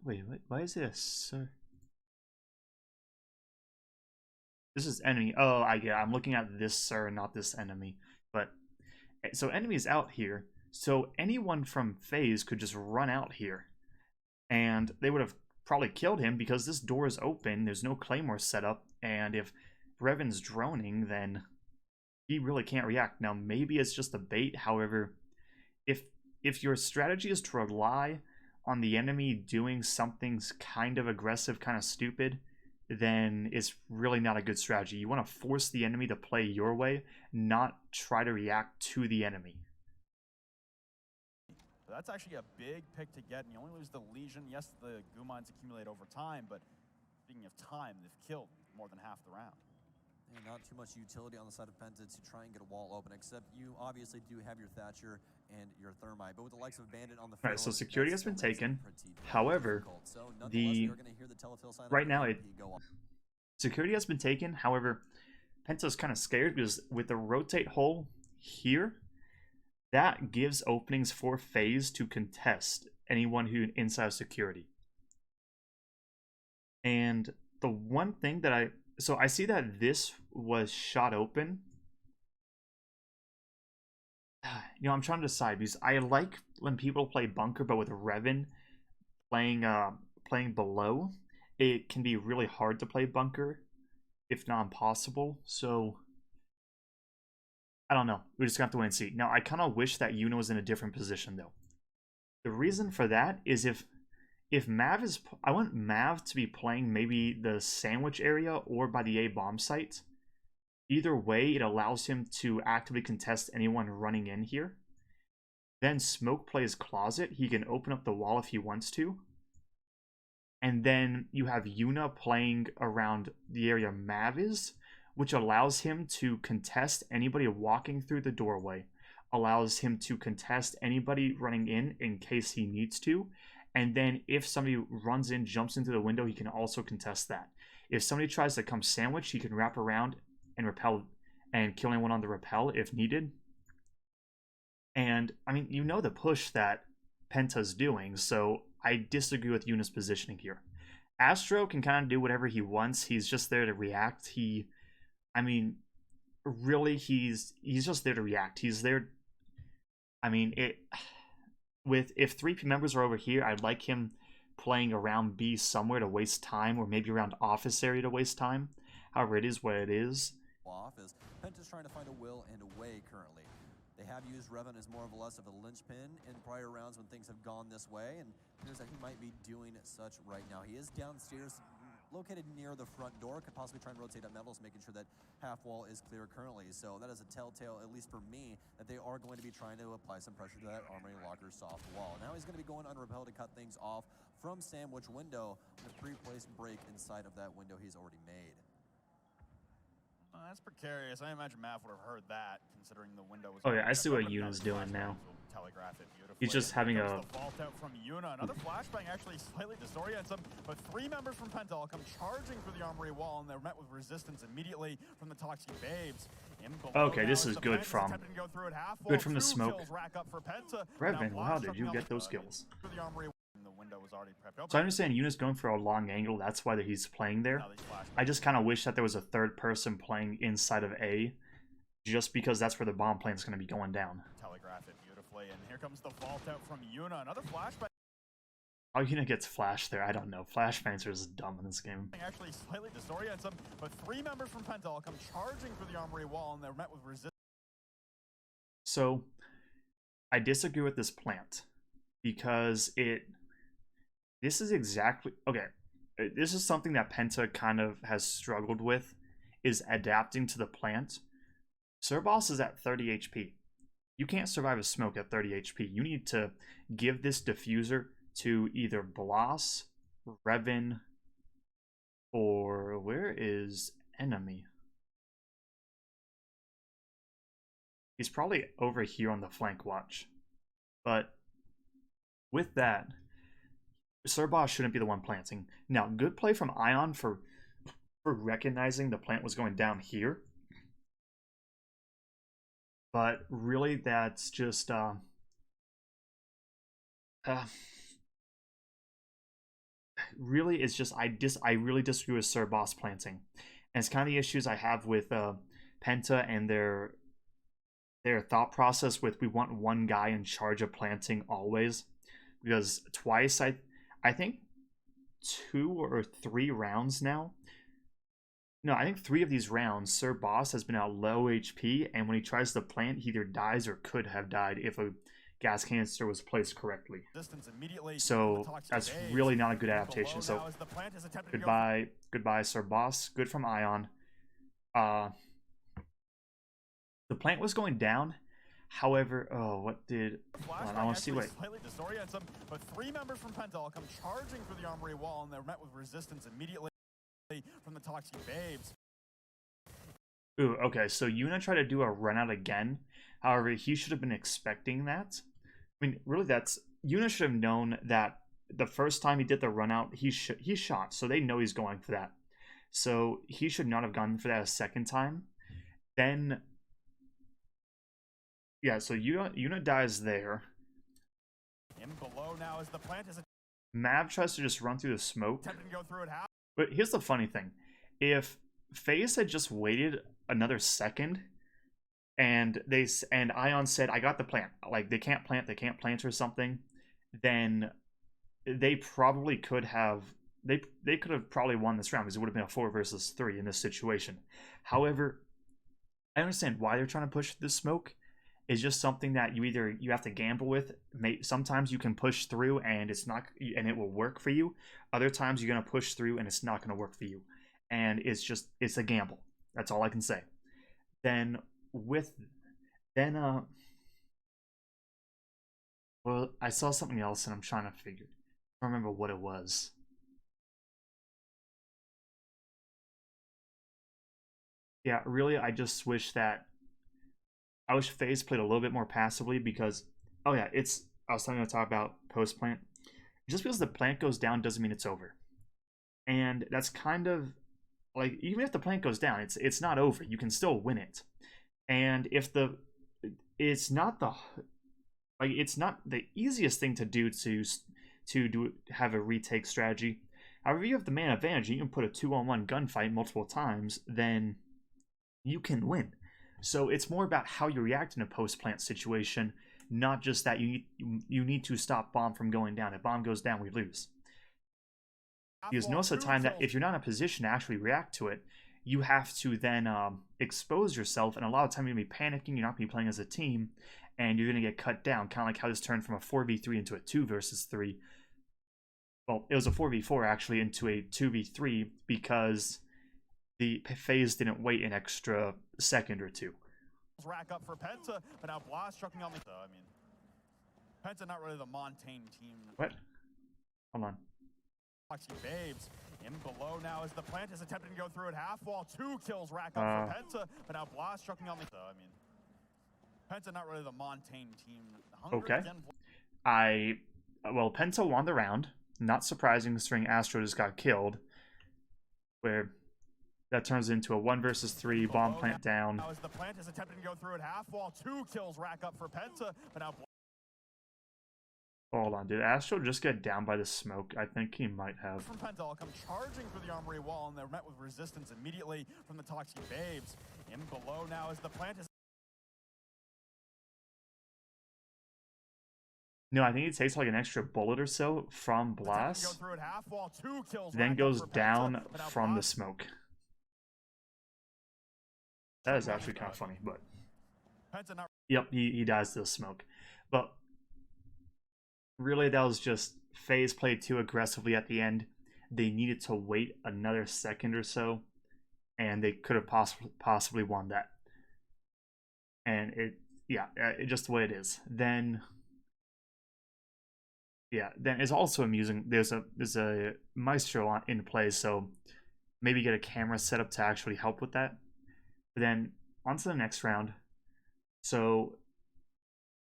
Wait, why is this, Sir? This is enemy. Oh, I'm looking at this Sir, not this enemy. But, so enemy's out here. So anyone from Faze could just run out here. And they would have probably killed him because this door is open. There's no Claymore set up. And if Revan's droning, then he really can't react. Now, maybe it's just a bait. However, if your strategy is to rely on the enemy doing something kind of aggressive, kind of stupid, then it's really not a good strategy. You want to force the enemy to play your way, not try to react to the enemy. That's actually a big pick to get, and you only lose the Legion. Yes, the goo mines accumulate over time, but speaking of time, they've killed more than half the round. And not too much utility on the side of Penta to try and get a wall open, except you obviously do have your Thatcher and your Thermite, but with the likes of Bandit on the field... Alright, so security has been taken. However, right now, security has been taken. However, Penta's kind of scared because with the rotate hole here, that gives openings for Faze to contest anyone who inside security. And the one thing that so I see that this was shot open. You know, I'm trying to decide because I like when people play bunker, but with Revan playing below, it can be really hard to play bunker, if not impossible. So I don't know. We just have to wait and see. Now, I kind of wish that Yuna was in a different position, though. The reason for that is if Mav is... I want Mav to be playing maybe the sandwich area or by the A bomb site. Either way, it allows him to actively contest anyone running in here. Then Smoke plays Closet. He can open up the wall if he wants to. And then you have Yuna playing around the area Mav is, which allows him to contest anybody walking through the doorway. Allows him to contest anybody running in case he needs to. And then if somebody runs in, jumps into the window, he can also contest that. If somebody tries to come sandwich, he can wrap around and repel and kill anyone on the repel if needed. And, I mean, you know the push that Penta's doing, so I disagree with Yuna's positioning here. Astro can kind of do whatever he wants. He's just there to react. I mean, really, he's just there to react. He's there... I mean, if 3P members are over here, I'd like him playing around B somewhere to waste time, or maybe around office area to waste time. However, it is what it is. Penta's trying to find a will and a way currently. They have used Revan as more of a less of a linchpin in prior rounds when things have gone this way, and it appears that he might be doing such right now. He is downstairs, located near the front door, could possibly try and rotate up metals, making sure that half wall is clear currently. So that is a telltale, at least for me, that they are going to be trying to apply some pressure to that Armory Locker soft wall. Now he's going to be going unrepelled to cut things off from Sandwich Window, with a pre-placed break inside of that window he's already made. That's precarious. I imagine Mav would have heard that, considering the window was... Oh yeah, I see what Yuna's doing now. He's just having a... Vault out from Yuna. Another flashbang actually slightly disorients him, but 3 members from Penta all come charging through the armory wall, and they're met with resistance immediately from the Toxic Babes. Okay, this is good from the smoke. Revan, how did you get those kills? So I understand Yuna's going for a long angle, that's why he's playing there. I just kind of wish that there was a third person playing inside of A, just because that's where the bomb plane is going to be going down. Telegraph it beautifully, and here comes the vault out from Yuna. Another flashbang. How Yuna gets flashed there, I don't know. Flashbangs are just dumb in this game. Actually slightly disorients him, but 3 members from Penta all come charging through the armory wall, and they're met with resistance. So, I disagree with this plant. because this is exactly okay. This is something that Penta kind of has struggled with, is adapting to the plant. Serboss is at 30 HP. You can't survive a smoke at 30 HP. You need to give this diffuser to either Bloss, Revan, or where is enemy? He's probably over here on the flank watch. But with that, Serboss shouldn't be the one planting. Now, good play from Ion for recognizing the plant was going down here. But really, that's just really, it's just I really disagree with Serboss planting, and it's kind of the issues I have with Penta and their thought process with we want one guy in charge of planting always, because twice I think 2 or 3 rounds now. No, I think 3 of these rounds, Serboss has been out low HP, and when he tries to plant, he either dies or could have died if a gas canister was placed correctly. So that's really not a good adaptation. So goodbye, Serboss. Good from Ion. The plant was going down. However, what did... I want to see what... Slightly disorient them, but 3 members from Penta all come charging for the armory wall, and they're met with resistance immediately from the Toxic Babes. Ooh, okay, so Yuna tried to do a run out again. However, he should have been expecting that. I mean, really, Yuna should have known that the first time he did the run out, he shot, so they know he's going for that. So he should not have gone for that a second time. Then, yeah, so Yuna dies there. In below now as the plant is Mav tries to just run through the smoke. attempting to go through it. But here's the funny thing. If Faze had just waited another second and Ion said, I got the plant, like they can't plant or something, then they probably could have they could have probably won this round, because it would have been a 4 versus 3 in this situation. However, I understand why they're trying to push this smoke. It's just something that you have to gamble with. Sometimes you can push through and it will work for you. Other times you're gonna push through and it's not gonna work for you. And it's a gamble. That's all I can say. Well, I saw something else and I'm trying to figure. I don't remember what it was. Yeah, really, I just wish Faze played a little bit more passively, because, oh yeah, I was talking to talk about post plant. Just because the plant goes down doesn't mean it's over. And that's kind of like, even if the plant goes down, it's not over. You can still win it. And if it's not the easiest thing to do to have a retake strategy. However, if you have the man advantage, you can put a 2-on-1 gunfight multiple times, then you can win. So it's more about how you react in a post-plant situation, not just that you need to stop bomb from going down. If bomb goes down, we lose. Because most of the time, that if you're not in a position to actually react to it, you have to then expose yourself, and a lot of time you're going to be panicking, you're not going to be playing as a team, and you're going to get cut down, kind of like how this turned from a 4v3 into a 2 versus 3. Well, it was a 4v4 actually into a 2v3, because the Faze didn't wait an extra second or 2. Rack up for Penta, but now Blast chucking on the... I mean, Penta not really the Montaigne team. What? Hold on. Toxic Babes in below now as the plant is attempting to go through at half wall. 2 kills rack up for Penta, but now Blast chucking on the... I mean, Penta not really the Montaigne team. Okay. Well, Penta won the round. Not surprising, considering Astro just got killed. Where that turns into a 1 versus 3, bomb plant down. Now as the plant is attempting to go through at half wall, 2 kills rack up for Penta, but now... Hold on, did Astro just get down by the smoke? I think he might have. From Penta all come charging for the armory wall, and they're met with resistance immediately from the Toxic Babes. In below now as the plant is... No, I think it takes like an extra bullet or so from Blast, then goes down from the smoke. That is actually kind of funny, but... Yep, he dies to the smoke. But really that was just Faze played too aggressively at the end. They needed to wait another second or so, and they could have possibly won that. And it just the way it is. Then it's also amusing. There's a maestro in play, so maybe get a camera set up to actually help with that. But then on to the next round. So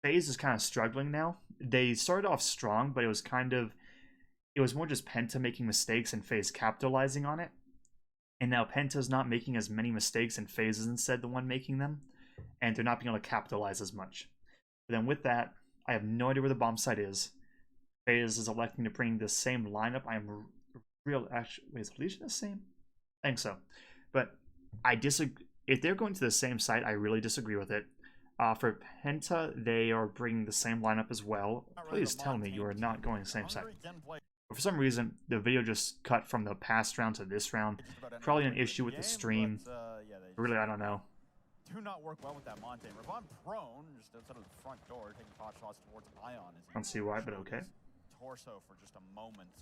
Faze is kind of struggling now. They started off strong, but it was more just Penta making mistakes and Faze capitalizing on it. And now Penta's not making as many mistakes and Faze is instead the one making them. And they're not being able to capitalize as much. But then with that, I have no idea where the bomb site is. Faze is electing to bring the same lineup. Actually, wait, is Legion the same? I think so. But I disagree. If they're going to the same site, I really disagree with it. For Penta, they are bringing the same lineup as well. Please tell me you are not going to the same site. But for some reason, the video just cut from the past round to this round. Probably an issue with the stream. Really, I don't know. Do not work well with that Monte. Ravon prone, just outside of the front door, taking pot shots towards Ion. I don't see why, but okay. Torso for just a moment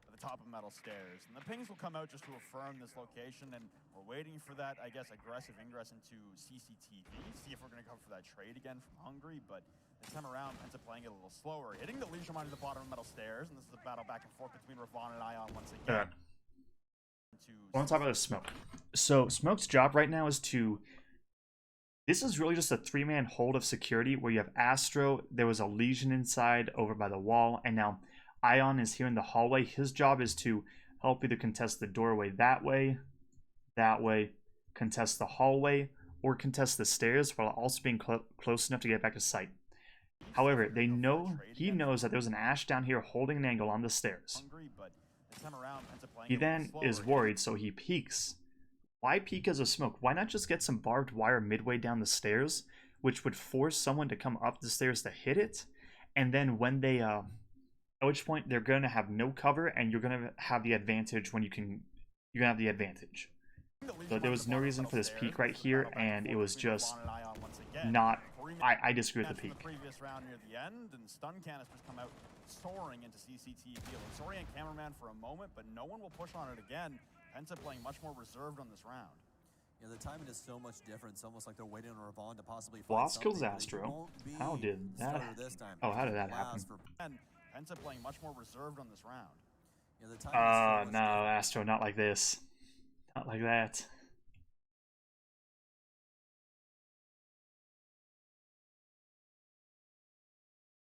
at the top of metal stairs. And the pings will come out just to affirm this location, and we're waiting for that, I guess, aggressive ingress into CCTV. See if we're going to go for that trade again from Hungry, but this time around, Penta playing it a little slower. Hitting the Legion Mine at the bottom of metal stairs, and this is a battle back and forth between Ravon and Ion once again. I want to talk about Smoke. So Smoke's job right now is to... This is really just a three-man hold of security where you have Astro, there was a Legion inside over by the wall, and now Ion is here in the hallway. His job is to help either contest the doorway that way, contest the hallway, or contest the stairs while also being close enough to get back to sight. However, he knows that there's an Ashe down here holding an angle on the stairs. He then is worried, so he peeks. Why peek as a Smoke? Why not just get some barbed wire midway down the stairs, which would force someone to come up the stairs to hit it, and then when they, at which point they're going to have no cover, and you're going to have the advantage when you're going to have the advantage. So there was no reason for this peek right here, and it was just not... I disagree with the peek. Previous round near the end, and stun canisters come out soaring into CCTV. Sorry, and cameraman for a moment, but no one will push on it again. Penta playing much more reserved on this round. Yeah, the timing is so much different. It's almost like they're waiting on Ravon to possibly find Blast something. kills Astro. How did that? Oh, how did that happen? Penta playing much more reserved on this round. Yeah, the timing is so no, Astro, not like this. Not like that.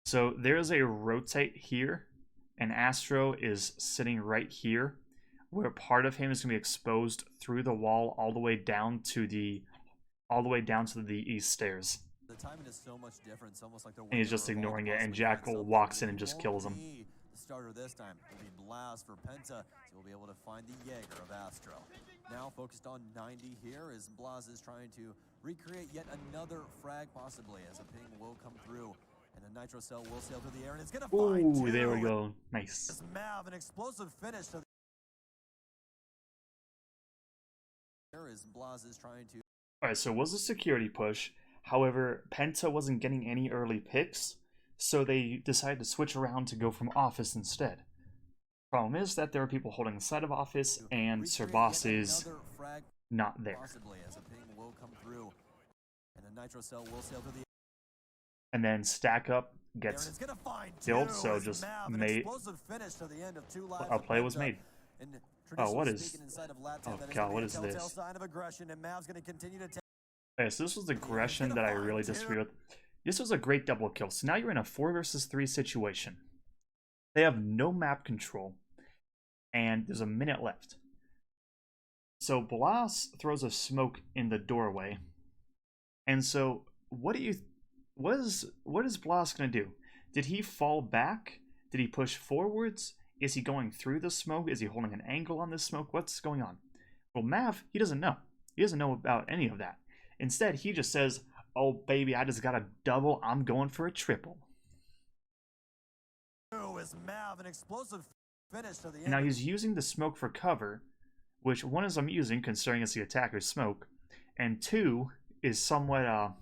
So there's a rotate here, and Astro is sitting right here, where part of him is going to be exposed through the wall all the way down to the east stairs. The timing is so much different. It's almost like they're and he's just ignoring it, and Jackal walks in and just kills him. The starter this time will be Blast for Penta, so we'll be able to find the Jaeger of Astro. Now focused on 90 here as Blast is trying to recreate yet another frag possibly as a ping will come through. And a Nitro Cell will sail through the air, and it's going to find two. There we go. Nice. Mav, an explosive finish to the Blaz is trying to... Alright, so it was a security push. However, Penta wasn't getting any early picks, so they decided to switch around to go from Office instead. Problem is that there are people holding the side of Office, and Sir Boss is not there. Possibly as a ping will come through, and a Nitro Cell will sail through the... And then Stack Up gets killed, so just made a play was made. Oh, what is... Oh, God, what is this? Okay, so this was aggression that I really disagree with. This was a great double kill. So now you're in a 4 versus 3 situation. They have no map control, and there's a minute left. So Blas throws a smoke in the doorway. And so, what is Blas going to do? Did he fall back? Did he push forwards? Is he going through the smoke? Is he holding an angle on this smoke? What's going on? Well, Mav, he doesn't know. He doesn't know about any of that. Instead, he just says, oh, baby, I just got a double. I'm going for a triple. Is Mav, an explosive finish to the and now he's using the smoke for cover, which one is amusing considering it's the attacker's smoke, and 2 is somewhat,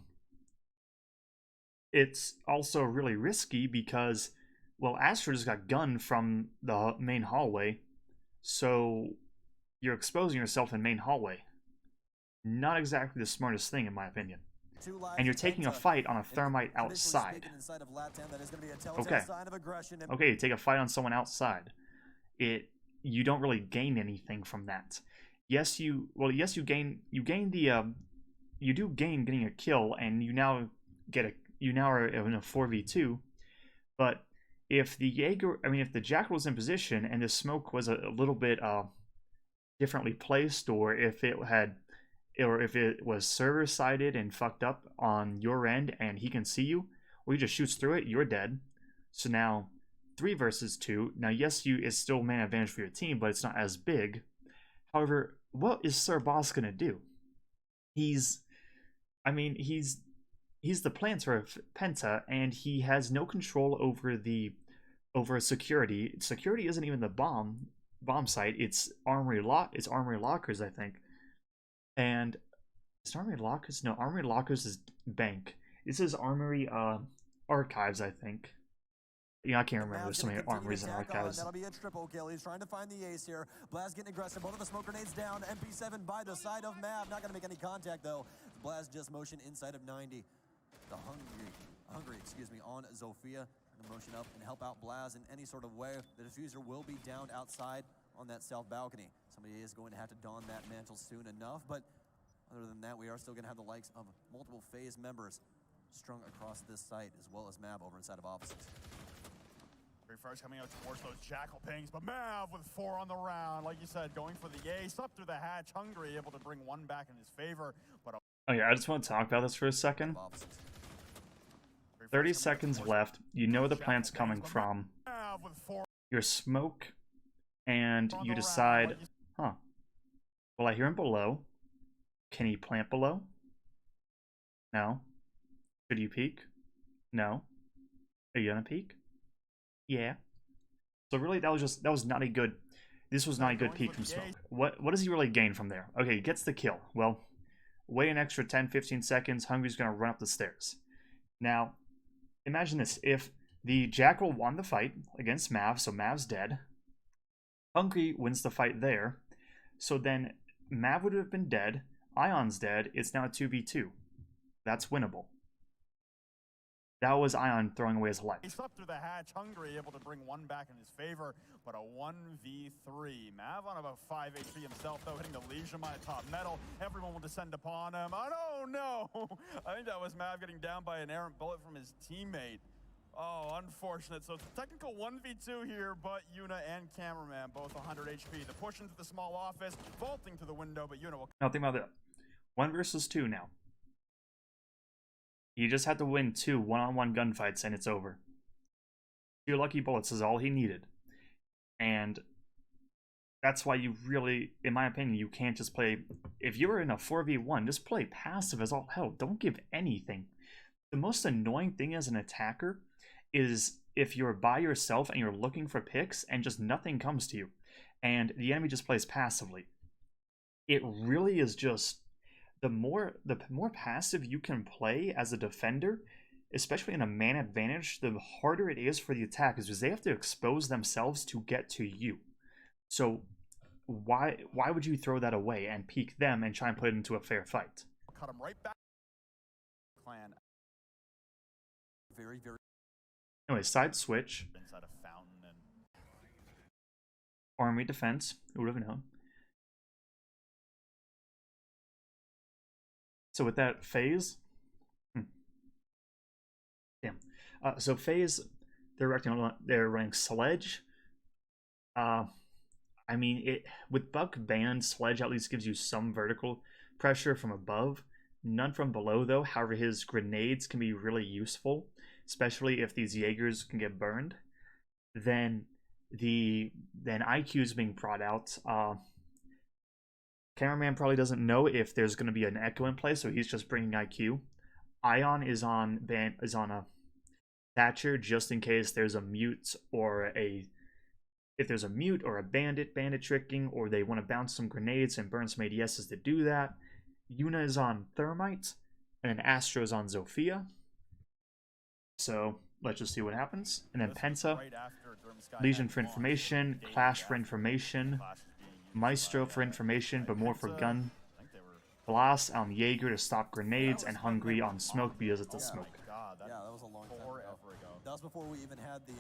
it's also really risky because well, Astro just got gunned from the main hallway, so you're exposing yourself in main hallway. Not exactly the smartest thing, in my opinion. And you're taking a fight on a thermite outside. Okay. Okay, you take a fight on someone outside. You don't really gain anything from that. Yes, you gain you do gain getting a kill, and you now are in a 4v2. But if the Jackal was in position and the smoke was a little bit differently placed, or if it was server sided and fucked up on your end and he can see you, or he just shoots through it, you're dead. So now 3 versus 2. Now yes, it's still man advantage for your team, but it's not as big. However, what is Sir Boss gonna do? He's the planter of Penta, and he has no control over security. Security isn't even the bomb site. It's armory lockers, I think. And is armory lockers? No, armory lockers is bank. This is armory archives, I think. Yeah, I can't remember. There's so many armories and archives. That'll be a triple kill. He's trying to find the ace here. Blaz getting aggressive. Both of the smoke grenades down. MP7 by the side of Mav. Not going to make any contact, though. Blaz just motion inside of 90. The hungry, on Zofia. Going to motion up and help out Blaz in any sort of way. The diffuser will be down outside on that south balcony. Somebody is going to have to don that mantle soon enough, but other than that, we are still going to have the likes of multiple Faze members strung across this site, as well as Mav over inside of offices. First coming out towards those Jackal pings, but Mav with 4 on the round. Like you said, going for the ace, up through the hatch, Hungry, able to bring 1 back in his favor. But okay, I just want to talk about this for a second. 30 seconds left. You know the plant's coming from your smoke, and you decide, huh, well, I hear him below. Can he plant below? No. Should you peek? No. Are you gonna peek? Yeah. So really, this was not a good peek from smoke. What does he really gain from there? Okay, he gets the kill. Well, wait an extra 10-15 seconds. Hungry's gonna run up the stairs. Now, imagine this: if the Jackal won the fight against Mav, so Mav's dead. Hungry wins the fight there, so then Mav would have been dead. Ion's dead. It's now a 2v2. That's winnable. That was Ion throwing away his life. He's up through the hatch, Hungry, able to bring 1 back in his favor, but a 1v3. Mav on about 5 HP himself, though, hitting the Legion by top metal. Everyone will descend upon him. Oh, no! I think that was Mav getting down by an errant bullet from his teammate. Oh, unfortunate. So it's a technical 1v2 here, but Yuna and Cameraman, both 100 HP. The push into the small office, vaulting to the window, but Yuna will... Now think about that. 1 versus 2 now. You just had to win 2 one-on-one gunfights and it's over. 2 lucky bullets is all he needed. And that's why you really, in my opinion, you can't just play... If you're in a 4v1, just play passive as all hell. Don't give anything. The most annoying thing as an attacker is if you're by yourself and you're looking for picks and just nothing comes to you. And the enemy just plays passively. It really is just... The more passive you can play as a defender, especially in a man advantage, the harder it is for the attackers, because they have to expose themselves to get to you. So why would you throw that away and peek them and try and put it into a fair fight? Cut him right back. Clan. Very. Anyway, side switch. Inside a fountain and Army defense. Who would have known? So with that, Faze. Damn. So Faze, they're running Sledge. I mean, with Buck banned, Sledge at least gives you some vertical pressure from above. None from below, though. However, his grenades can be really useful, especially if these Jaegers can get burned. Then IQ is being brought out. Cameraman probably doesn't know if there's going to be an echo in play, so he's just bringing IQ. Ion is on a Thatcher just in case there's a mute or a bandit tricking, or they want to bounce some grenades and burn some ADSs to do that. Yuna is on Thermite, and then Astro's on Zofia. So let's just see what happens. And then This was Penta, right after Sky Legion had for launched, information, the day Clash for after information, Clash was being used Maestro by, for information, but more for Penta. gun. I think they were. Blast on Jaeger to stop grenades, That was and when Hungry they were on Smoke on. because it's a Oh smoke. my God, Yeah, that was a long time ago. forever ago. That was before we even had the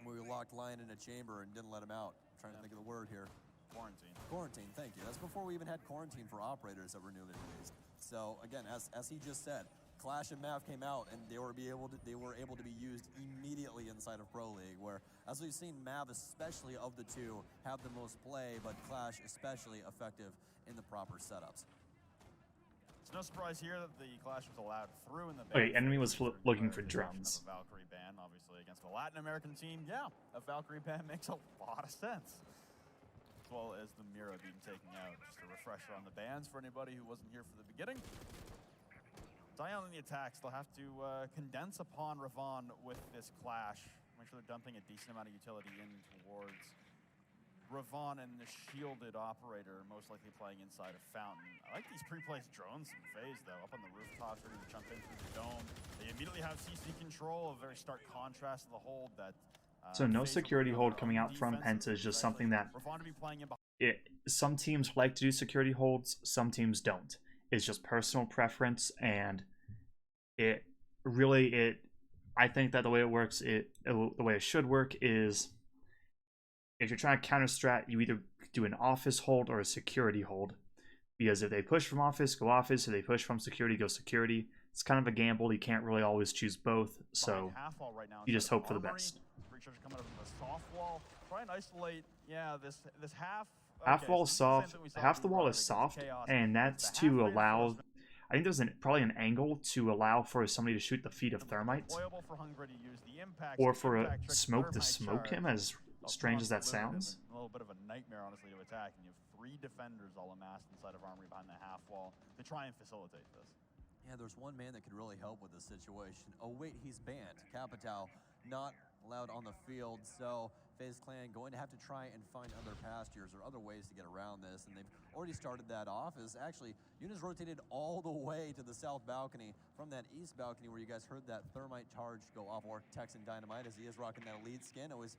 when we locked Lion in a chamber and didn't let him out. Trying to think of the word here. Quarantine. Quarantine, thank you. That's before we even had quarantine for operators that were newly released. So again, as he just said, Clash and Mav came out and they were able to be used immediately inside of Pro League, where as we've seen, Mav especially of the two have the most play, but Clash especially effective in the proper setups. It's no surprise here that the Clash was allowed through in the Okay, ban. enemy was looking for The introduction drums. of a Valkyrie ban, obviously, against a Latin American team. Yeah, a Valkyrie ban makes a lot of sense. As well as the Mira being taken out. Just a refresher on the bans for anybody who wasn't here for the beginning. Zion in the attacks, they'll have to condense upon Ravon with this Clash. Make sure they're dumping a decent amount of utility in towards Ravon and the shielded operator, most likely playing inside of Fountain. I like these pre-placed drones from Faze, though, up on the rooftops, ready to jump in through the dome. They immediately have CC control, a very stark contrast to the hold that... So no Faze security will hold coming out from Penta is just something that Ravon to be playing in some teams like to do security holds, some teams don't. It's just personal preference, and I think that the way it works, the way it should work is, if you're trying to counter strat, you either do an office hold or a security hold. Because if they push from office, go office. If they push from security, go security. It's kind of a gamble. You can't really always choose both. So right now you just hope for the Armory. best. Breachers coming out of the soft wall. Try and isolate, this half. Half wall is so this is the same soft. thing we saw Half from the wall Riot is against soft, Chaos. and that's The half to allow. reinforcement I think there's probably an angle to allow for somebody to shoot the feet of Thermite, deployable for Hungry to use the impacts or to for a impact trick smoke to Thermite smoke charge. him, as strange as that sounds. A little bit of a nightmare, honestly, to attack, and you have 3 defenders all amassed inside of Armory behind the half wall to try and facilitate this. Yeah, there's one man that could really help with this situation. Oh wait, he's banned. Capitao not allowed on the field, so FaZe Clan going to have to try and find other pastures or other ways to get around this, and they've already started that off. As actually, Yuna's rotated all the way to the south balcony from that east balcony where you guys heard that Thermite charge go off, or Texan Dynamite, as he is rocking that elite skin. It was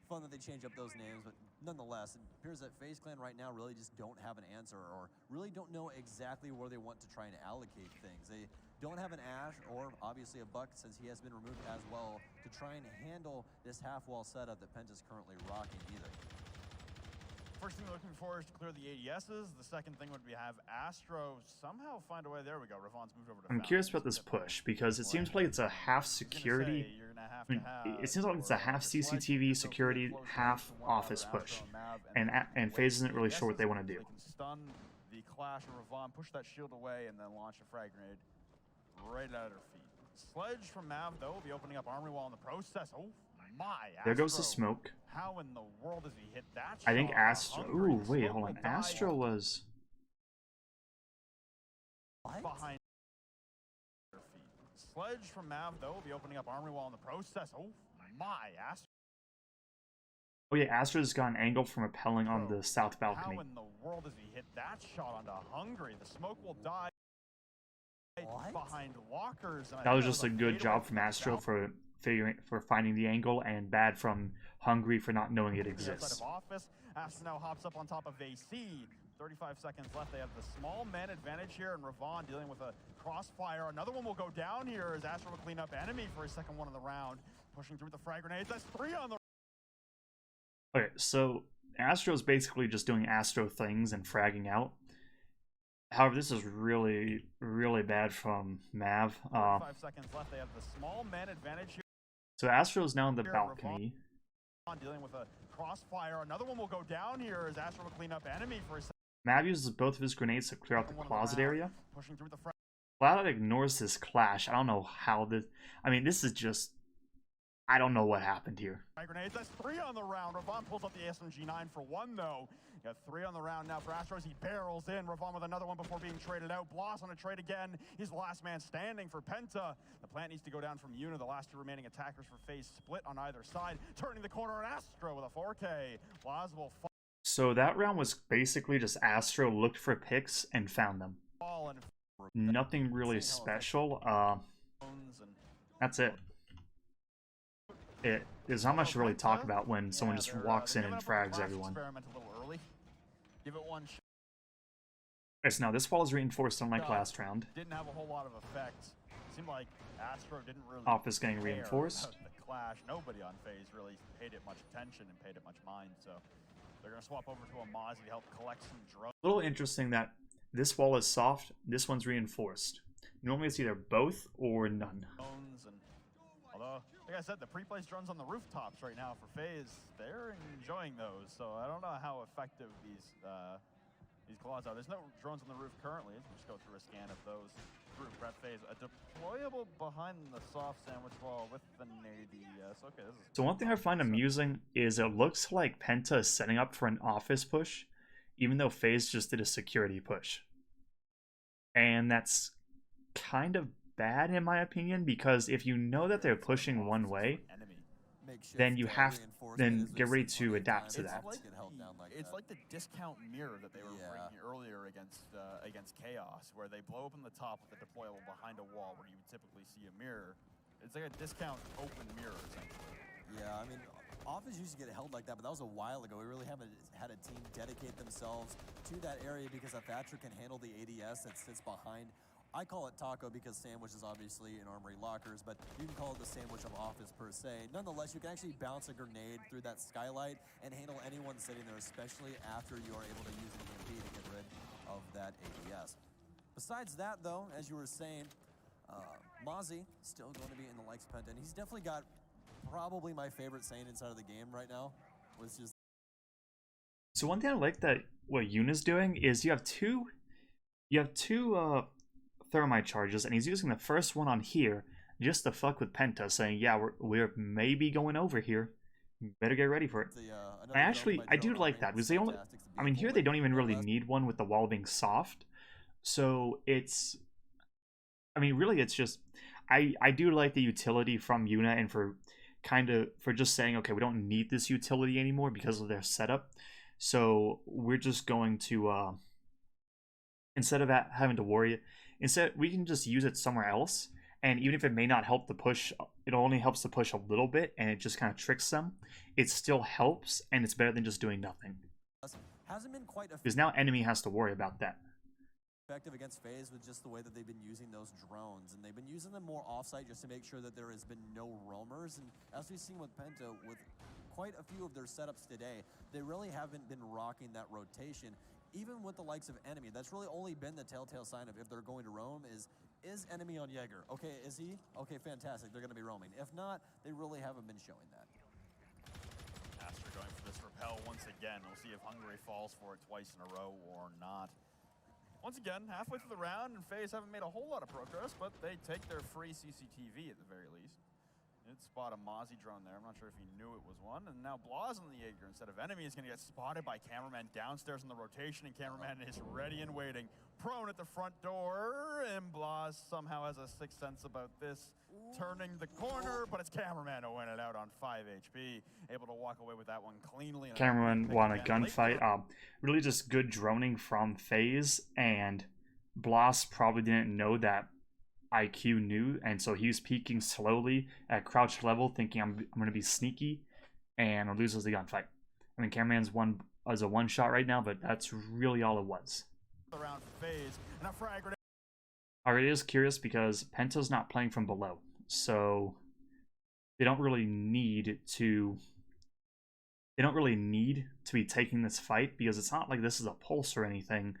fun that they change up those names, but nonetheless, it appears that FaZe Clan right now really just don't have an answer, or really don't know exactly where they want to try and allocate things. They don't have an Ash, or obviously a Buck, since he has been removed as well, to try and handle this half-wall setup that Penta's currently rocking either. First thing we're looking for is to clear the ADSs. The second thing would be have Astro somehow find a way. There we go. Ravon's moved over to I'm Fountain. curious about this push, because it seems like it's a half security. It seems like it's a half CCTV security, half office push, and FaZe isn't really sure what they want to do. They can stun the Clash of Ravon, push that shield away, and then launch a frag grenade right at her feet. Sledge from Mav, though, will be opening up Armory Wall in the process. Oh my! There goes the Astro. smoke. How in the world does he hit that I think shot? Astro. Hungry. Ooh, wait, Smoke hold will on. die Astro was. behind her feet. Sledge from Mav, though, will be opening up Armory Wall in the process. Oh my! Astro. Oh yeah, Astro's got an angle from rappelling on the south balcony. How in the world does he hit that shot onto Hungry? The smoke will die behind lockers. That was just a good job from Astro for finding the angle, and bad from Hungry for not knowing it exists. Office. Astro now hops up on top of AC. 35 seconds left. They have the small man advantage here, and Ravon dealing with a crossfire. Another one will go down here as Astro will clean up enemy for his second one of the round. Pushing through the frag grenades. That's 3 on the. Okay, so Astro's basically just doing Astro things and fragging out. However, this is really, really bad from Mav. 5 seconds left. They have the small man advantage here. So Astro's now on the balcony. Dealing with a crossfire. Another one will go down here as Astro will clean up enemy for his. Mav uses both of his grenades to clear out the closet area. Pushing through the Flat ignores this clash. I don't know how this. I mean, this is just. I don't know what happened here. Grenades. That's 3 on the round. Ravon pulls up the SMG9 for 1, though. You got 3 on the round now for Astro as he barrels in. Ravon with another one before being traded out. Bloss on a trade again. He's the last man standing for Penta. The plant needs to go down from Yuna. The last 2 remaining attackers for FaZe split on either side. Turning the corner on Astro with a 4K. Bloss will fall. So that round was basically just Astro looked for picks and found them. And Nothing really special. That's it. There's not much to really talk about when someone just walks in and frags everyone. Experiment a little early. Give it one shot. Okay, so now this wall is reinforced unlike last round. Didn't have a whole lot of effect. Seemed like Astro didn't really Office getting care reinforced. about the clash. Nobody on Faze really paid it much attention and paid it much mind, so they're gonna swap over to a Mozzie to help collect some drones. A little interesting that this wall is soft, this one's reinforced. Normally it's either both or none. And although, like I said, the pre-placed drones on the rooftops right now for Faze, they're enjoying those. So I don't know how effective these claws are. There's no drones on the roof currently. We'll just go through a scan of those through Brett Faze. A deployable behind the soft sandwich wall with the ADS. Okay, this is. So one thing I find amusing is it looks like Penta is setting up for an office push, even though Faze just did a security push. And that's kind of bad in my opinion, because if you know that they're pushing one way, then you have to get ready to adapt to that. It's like the discount mirror that they were bringing earlier against Chaos, where they blow open the top with a deployable behind a wall where you would typically see a mirror. It's like a discount open mirror, essentially. Yeah, I mean, Office used to get held like that, but that was a while ago. We really haven't had a team dedicate themselves to that area because a Thatcher can handle the ADS that sits behind. I call it Taco because sandwich is obviously in armory lockers, but you can call it the sandwich of Office per se. Nonetheless, you can actually bounce a grenade through that skylight and handle anyone sitting there, especially after you are able to use an EMP to get rid of that ADS. Besides that, though, as you were saying, Mozzie still going to be in the likes of Penta, and he's definitely got probably my favorite saying inside of the game right now, which is. So one thing I like that what Yuna's doing is you have two thermite charges, and he's using the first one on here just to fuck with Penta, saying, yeah, we're maybe going over here. Better get ready for it. I do like that, because here they don't even really need one with the wall being soft. So really it's just, I do like the utility from Yuna, and for just saying, okay, we don't need this utility anymore because of their setup. So we're just going to, instead of having to worry, instead we can just use it somewhere else, and even if it may not help the push, it only helps to push a little bit, and it just kind of tricks them. It still helps, and it's better than just doing nothing. Hasn't been quite because now enemy has to worry about that. Effective against Faze with just the way that they've been using those drones, and they've been using them more offsite just to make sure that there has been no roamers. And as we've seen with Penta, with quite a few of their setups today, they really haven't been rocking that rotation. Even with the likes of enemy, that's really only been the telltale sign of if they're going to roam is enemy on Jaeger? Okay, is he? Okay, fantastic, they're going to be roaming. If not, they really haven't been showing that. Astra going for this repel once again. We'll see if Hungary falls for it twice in a row or not. Once again, halfway through the round, and Faze haven't made a whole lot of progress, but they take their free CCTV at the very least. Did spot a Mozzie drone there. I'm not sure if he knew it was one. And now Blaz on the Jaeger instead of enemy is going to get spotted by cameraman downstairs in the rotation, and cameraman is ready and waiting. Prone at the front door, and Blaz somehow has a sixth sense about this. Turning the corner, but it's cameraman who went it out on 5 HP. Able to walk away with that one cleanly. Cameraman won a gunfight. Really just good droning from Faze, and Blaz probably didn't know that IQ knew, and so he was peeking slowly at crouch level, thinking I'm going to be sneaky, and loses the gunfight. I mean, cameraman's won as a one shot right now, but that's really all it was. Around Faze, and a frag grenade. Alright, it is curious because Penta's not playing from below, so they don't really need to be taking this fight, because it's not like this is a pulse or anything,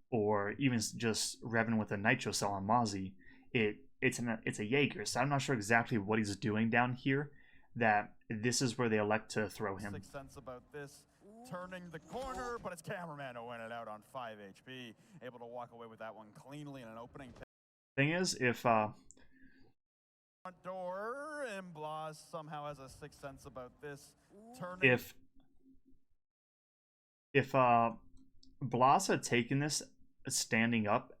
or even just Revan with a nitro cell on Mozzie. It's a Jaeger, so I'm not sure exactly what he's doing down here, that this is where they elect to throw him. Sixth sense about this. Turning the corner, but it's cameraman who went it out on 5 HP. Able to walk away with that one cleanly in an opening. Thing is, if front door, and Blaz somehow has a sixth sense about this. Turning. If Blaz had taken this standing up,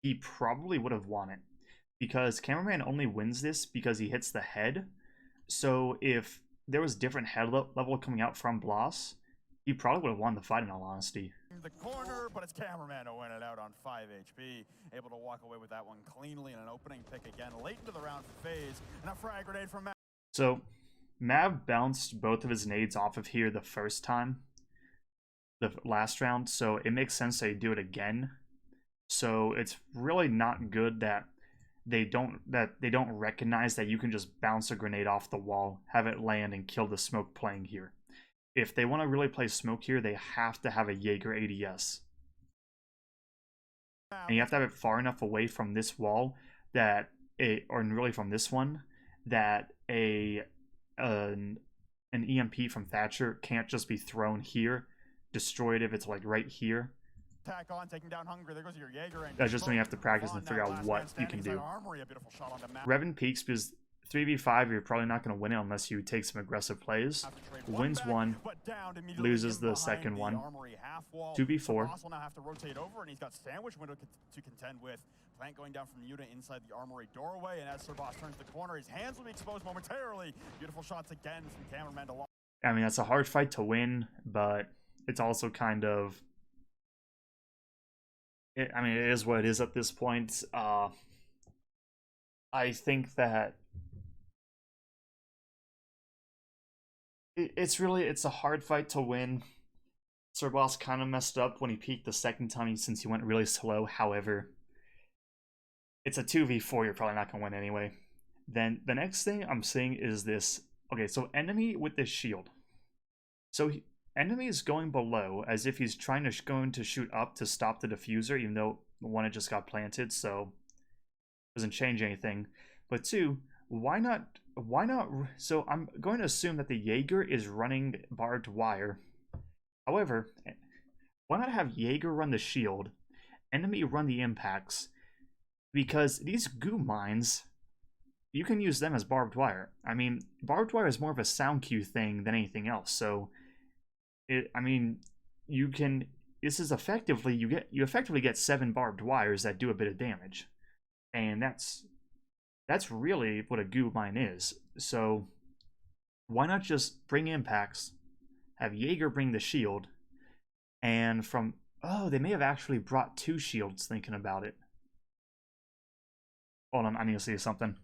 he probably would have won it, because cameraman only wins this because he hits the head. So if there was different head level coming out from Blaz, he probably would have won the fight in all honesty. The corner, but it's Cameraman to win it out on 5 HP. Able to walk away with that one cleanly, and an opening pick again late into the round for Faze, and a frag grenade from Mav. So Mav bounced both of his nades off of here the first time, the last round, so it makes sense that he do it again. So it's really not good that they don't recognize that you can just bounce a grenade off the wall, have it land, and kill the smoke playing here. If they want to really play smoke here, they have to have a Jaeger ADS. And you have to have it far enough away from this wall that or really from this one, that an EMP from Thatcher can't just be thrown here, destroyed if it's like right here. Tack on, taking down Hungry. There goes your Jaeger. That's just when you have to practice and figure out what you can do. Revan peaks because 3v5, you're probably not going to win it unless you take some aggressive plays. Wins one, loses the second one. 2v4. Also now have to rotate over, and he's got sandwich window to contend with. Plant going down from Yuta inside the armory doorway, and as Sirboss turns the corner, his hands will be exposed momentarily. Beautiful shots again from Cameraman to lock. I mean, that's a hard fight to win, but it's also kind of... I mean, it is what it is at this point. I think that it's a hard fight to win. Sirboss kind of messed up when he peaked the second time since he went really slow. However, it's a 2v4, you're probably not going to win anyway. Then the next thing I'm seeing is this. Okay, so enemy with this shield. So enemy is going below as if he's trying to going to shoot up to stop the diffuser, even though one had just got planted, so doesn't change anything. But two, why not? So I'm going to assume that the Jaeger is running barbed wire. However, why not have Jaeger run the shield, enemy run the impacts? Because these goo mines, you can use them as barbed wire. I mean, barbed wire is more of a sound cue thing than anything else. So, I mean, you can. This is effectively you effectively get 7 barbed wires that do a bit of damage, and that's really what a goo mine is. So why not just bring impacts, have Jaeger bring the shield, and from... Oh, they may have actually brought 2 shields thinking about it. Hold on, I need to see something.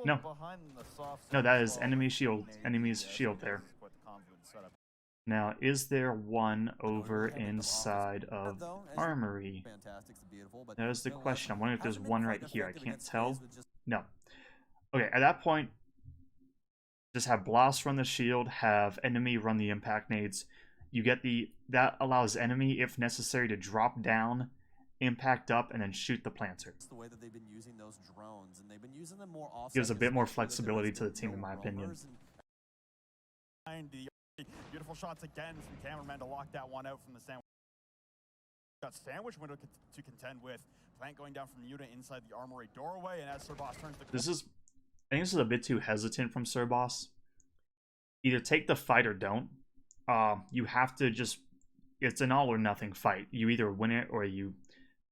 No. No, that is enemy shield. Enemy's shield there. Now, is there one over inside of Armory? That is the question. I'm wondering if there's one right here. I can't tell. No. Okay, at that point, just have Blast run the shield, have enemy run the impact nades. You get that allows enemy, if necessary, to drop down, impact up, and then shoot the planter. It's the way that they've been using those drones, and they've been using them more often. Gives a bit more flexibility to the team, in my opinion. Beautiful shots again from Cameraman to lock that one out from the sandwich. Got sandwich window to contend with. Plant going down from Yuta inside the armory doorway, and as Sirboss turns the... I think this is a bit too hesitant from Sirboss. Either take the fight or don't. You have to just... It's an all or nothing fight. You either win it or you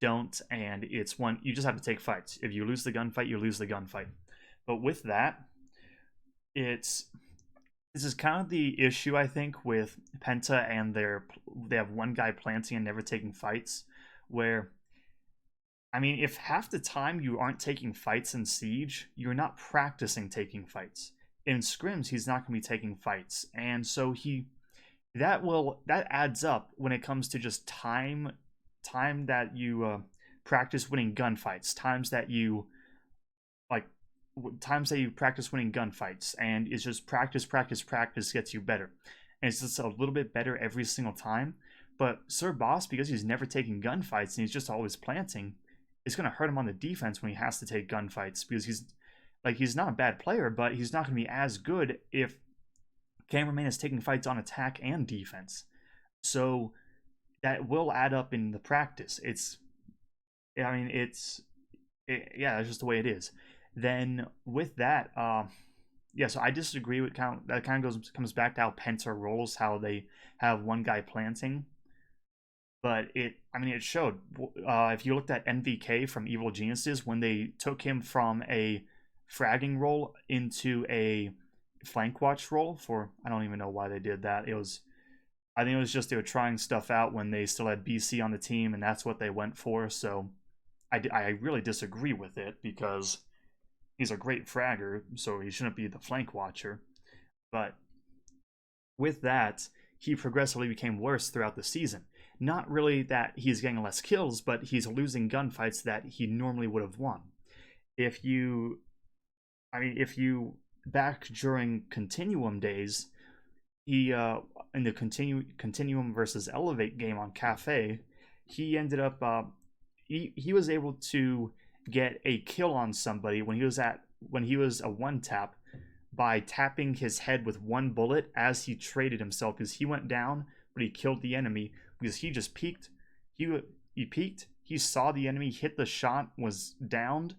don't, and it's one... You just have to take fights. If you lose the gunfight, you lose the gunfight. But with that, this is kind of the issue, I think, with Penta and they have one guy planting and never taking fights, where, I mean, if half the time you aren't taking fights in Siege, you're not practicing taking fights. In scrims, he's not going to be taking fights, and so that adds up when it comes to just time that you practice winning gunfights, times that you practice winning gunfights, and it's just practice gets you better, and it's just a little bit better every single time. But Sirboss, because he's never taking gunfights and he's just always planting, it's going to hurt him on the defense when he has to take gunfights, because he's not a bad player, but he's not going to be as good if Cameraman is taking fights on attack and defense. So that will add up in the practice. Yeah, that's just the way it is. Then with that, yeah, so I disagree with that kind of comes back to how Penta rolls, how they have one guy planting. but I mean, it showed. If you looked at NVK from Evil Geniuses, when they took him from a fragging role into a flank watch role for, I don't even know why they did that. I think it was just they were trying stuff out when they still had BC on the team, and that's what they went for. So I really disagree with it, because he's a great fragger, so he shouldn't be the flank watcher. But with that, he progressively became worse throughout the season. Not really that he's getting less kills, but he's losing gunfights that he normally would have won. If you back during Continuum days, he in the Continuum versus Elevate game on Cafe, he ended up he was able to get a kill on somebody when he was a one tap by tapping his head with one bullet as he traded himself, because he went down but he killed the enemy because he just peeked. He peeked, he saw the enemy, hit the shot, was downed,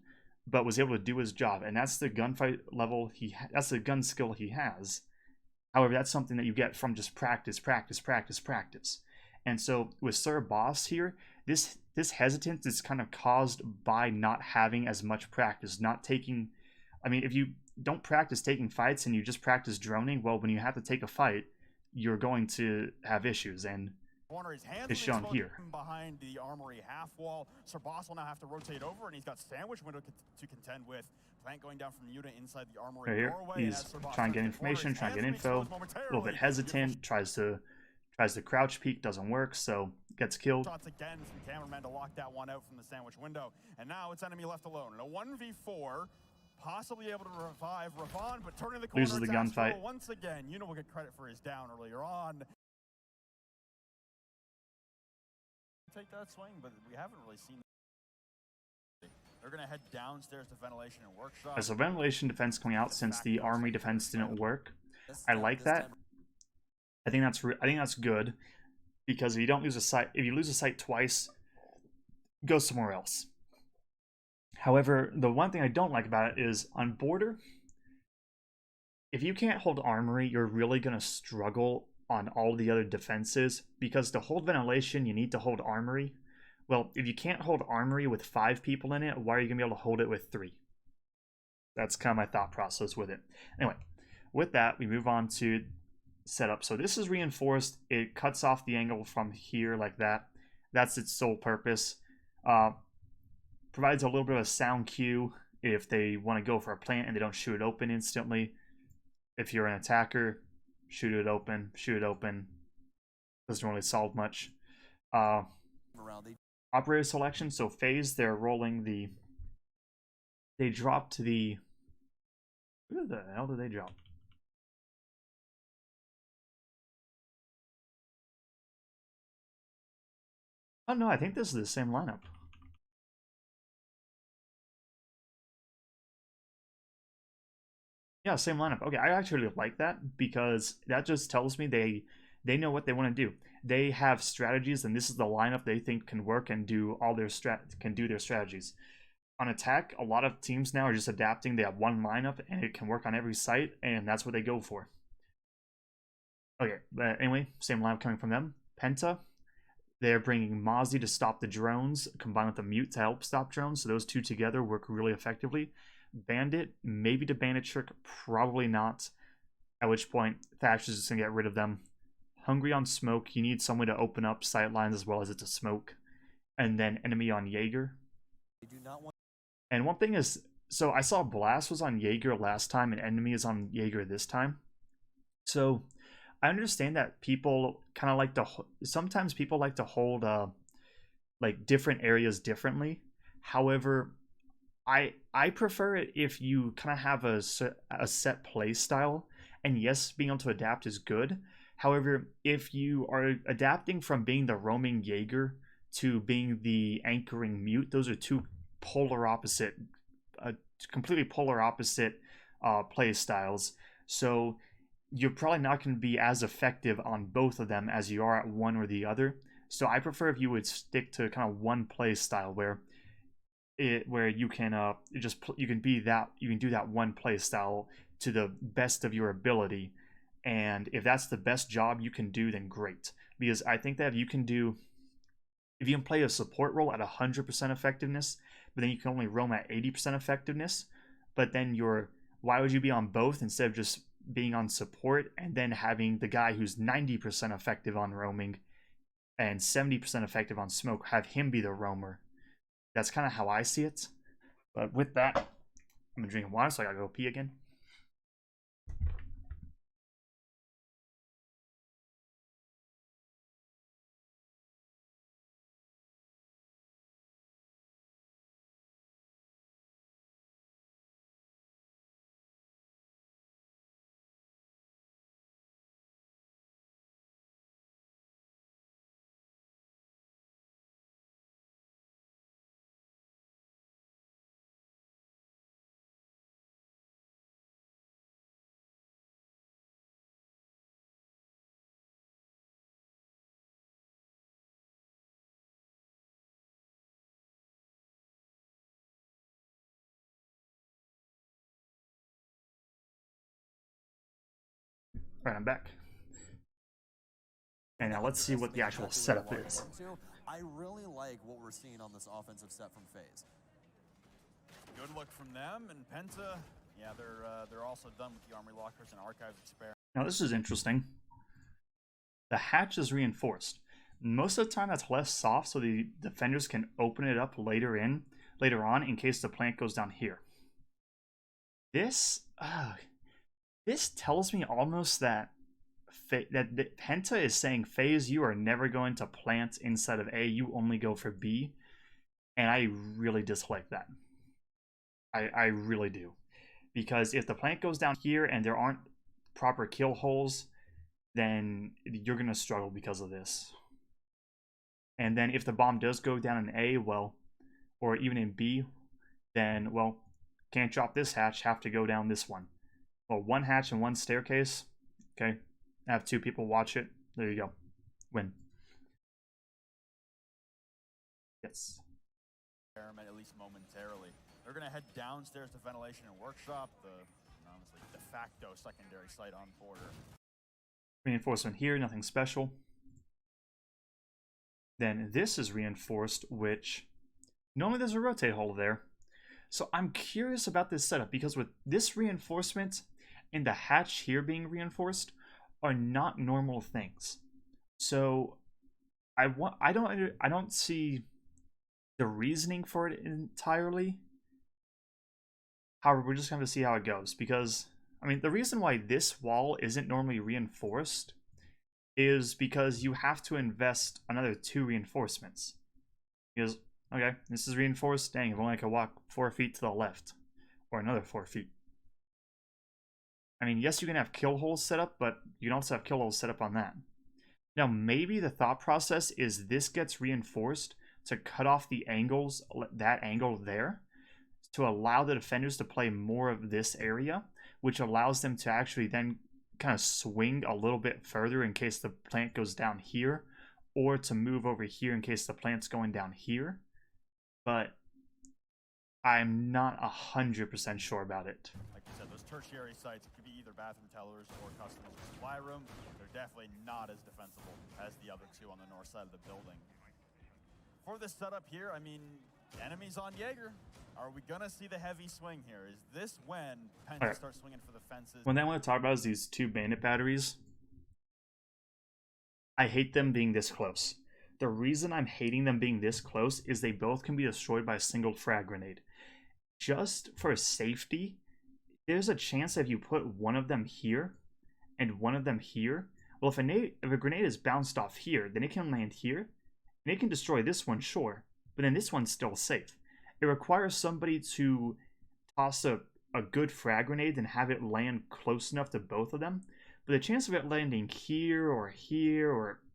but was able to do his job. And that's the gunfight level that's the gun skill he has. However, that's something that you get from just practice. And so with Sir Boss here, this hesitance is kind of caused by not having as much practice, if you don't practice taking fights and you just practice droning, well, when you have to take a fight, you're going to have issues, and it's shown here. Behind the armory half wall, Sir Boss will now have to rotate over, and he's got sandwich window to contend with. Plant going down from Yuta inside the armory right here, doorway. he's trying to get information, trying to get info, a little bit hesitant, tries to crouch peek, doesn't work, so gets killed. Shots again from cameraman to lock that one out from the sandwich window, and now it's enemy left alone in a 1v4. Possibly able to revive Ravon, but turning the corner, loses the gunfight once again. Yuta will get credit for his down earlier on. Take that swing, but we haven't really seen. They're going to head downstairs to ventilation and workshop. As a ventilation defense coming out since the armory defense didn't work, I like that. I think that's good, because if you don't lose a site, if you lose a site twice, go somewhere else. However, the one thing I don't like about it is on border, if you can't hold armory, you're really going to struggle on all the other defenses, because to hold ventilation, you need to hold armory. Well, if you can't hold armory with 5 people in it, why are you going to be able to hold it with 3? That's kind of my thought process with it. Anyway, with that, we move on to setup. So this is reinforced. It cuts off the angle from here like that. That's its sole purpose. Provides a little bit of a sound cue if they want to go for a plant and they don't shoot it open instantly. If you're an attacker, shoot it open. Doesn't really solve much. Operator selection. So Faze, they're rolling they dropped the... Who the hell did they drop? Oh no, I think this is the same lineup. Yeah, same lineup. Okay, I actually like that, because that just tells me they know what they want to do. They have strategies, and this is the lineup they think can work and do all their strategies. On attack, a lot of teams now are just adapting. They have one lineup, and it can work on every site, and that's what they go for. Okay, but anyway, same lineup coming from them. Penta, they're bringing Mozzie to stop the drones, combined with the Mute to help stop drones, so those two together work really effectively. Bandit, maybe to Bandit trick, probably not. At which point, Thatch is just going to get rid of them. Hungry on smoke, you need someone to open up sight lines as well as it to smoke. And then enemy on Jaeger. And one thing is, so I saw Blast was on Jaeger last time and enemy is on Jaeger this time. So I understand that people kind of like to, sometimes people like to hold like different areas differently. However, I prefer it if you kind of have a set play style, and yes, being able to adapt is good. However, if you are adapting from being the roaming Jaeger to being the anchoring Mute, those are two completely polar opposite play styles. So you're probably not going to be as effective on both of them as you are at one or the other. So I prefer if you would stick to kind of one play style where you can you can do that one play style to the best of your ability, and if that's the best job you can do, then great. Because I think that if you can do If you can play a support role at 100% effectiveness, but then you can only roam at 80% effectiveness, but then why would you be on both instead of just being on support and then having the guy who's 90% effective on roaming and 70% effective on smoke, have him be the roamer? That's kind of how I see it. But with that, I'm gonna drink water, so I gotta go pee again. Alright, I'm back. And now let's see what the actual setup is. I really like what we're seeing on this offensive set from Faze. Good look from them, and Penta, yeah, they're also done with the Armory Lockers and Archives experiment. Now this is interesting. The hatch is reinforced. Most of the time that's less soft, so the defenders can open it up later on in case the plant goes down here. This tells me almost that Penta is saying, Faze, you are never going to plant inside of A, you only go for B. And I really dislike that. I really do. Because if the plant goes down here and there aren't proper kill holes, then you're going to struggle because of this. And then if the bomb does go down in A, well, or even in B, then, well, can't drop this hatch, have to go down this one. Well, one hatch and one staircase. Okay, have two people watch it. There you go. Win. Yes. Experiment, at least momentarily. They're going to head downstairs to ventilation and workshop, the honestly de facto secondary site on border. Reinforcement here, nothing special. Then this is reinforced, which normally there's a rotate hole there. So I'm curious about this setup because with this reinforcement and the hatch here being reinforced are not normal things. So I don't see the reasoning for it entirely. However, we're just going to see how it goes because, I mean, the reason why this wall isn't normally reinforced is because you have to invest another 2 reinforcements. Because, okay, this is reinforced. Dang, if only I could walk 4 feet to the left. Or another 4 feet. I mean, yes, you can have kill holes set up, but you can also have kill holes set up on that. Now, maybe the thought process is this gets reinforced to cut off the angles, that angle there, to allow the defenders to play more of this area, which allows them to actually then kind of swing a little bit further in case the plant goes down here, or to move over here in case the plant's going down here. But I'm not 100% sure about it. Like you said, those tertiary sites could be either bathroom tellers or customers' supply room. They're definitely not as defensible as the other 2 on the north side of the building. For this setup here, I mean, enemies on Jaeger. Are we going to see the heavy swing here? Is this when Penta starts swinging for the fences? One thing I want to talk about is these 2 bandit batteries. I hate them being this close. The reason I'm hating them being this close is they both can be destroyed by a single frag grenade. Just for safety, there's a chance that if you put one of them here and one of them here, well, if a grenade is bounced off here, then it can land here, and it can destroy this one, sure, but then this one's still safe. It requires somebody to toss a good frag grenade and have it land close enough to both of them. But the chance of it landing here or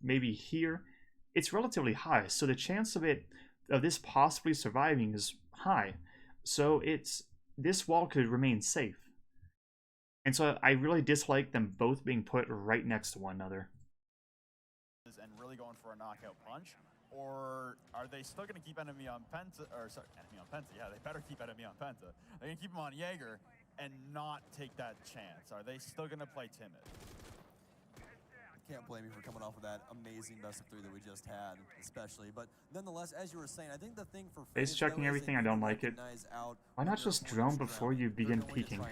maybe here, it's relatively high. So the chance of this possibly surviving is high. So this wall could remain safe. And so I really dislike them both being put right next to one another. And really going for a knockout punch. Or are they still going to keep enemy on Penta? Or sorry, enemy on Penta. Yeah, they better keep enemy on Penta. They're going to keep him on Jaeger and not take that chance. Are they still going to play timid? can't blame you for coming off of that amazing best of 3 that we just had, especially. But nonetheless, as you were saying, I think the thing for Face checking everything, I don't like it. Why not just drone before you begin peeking?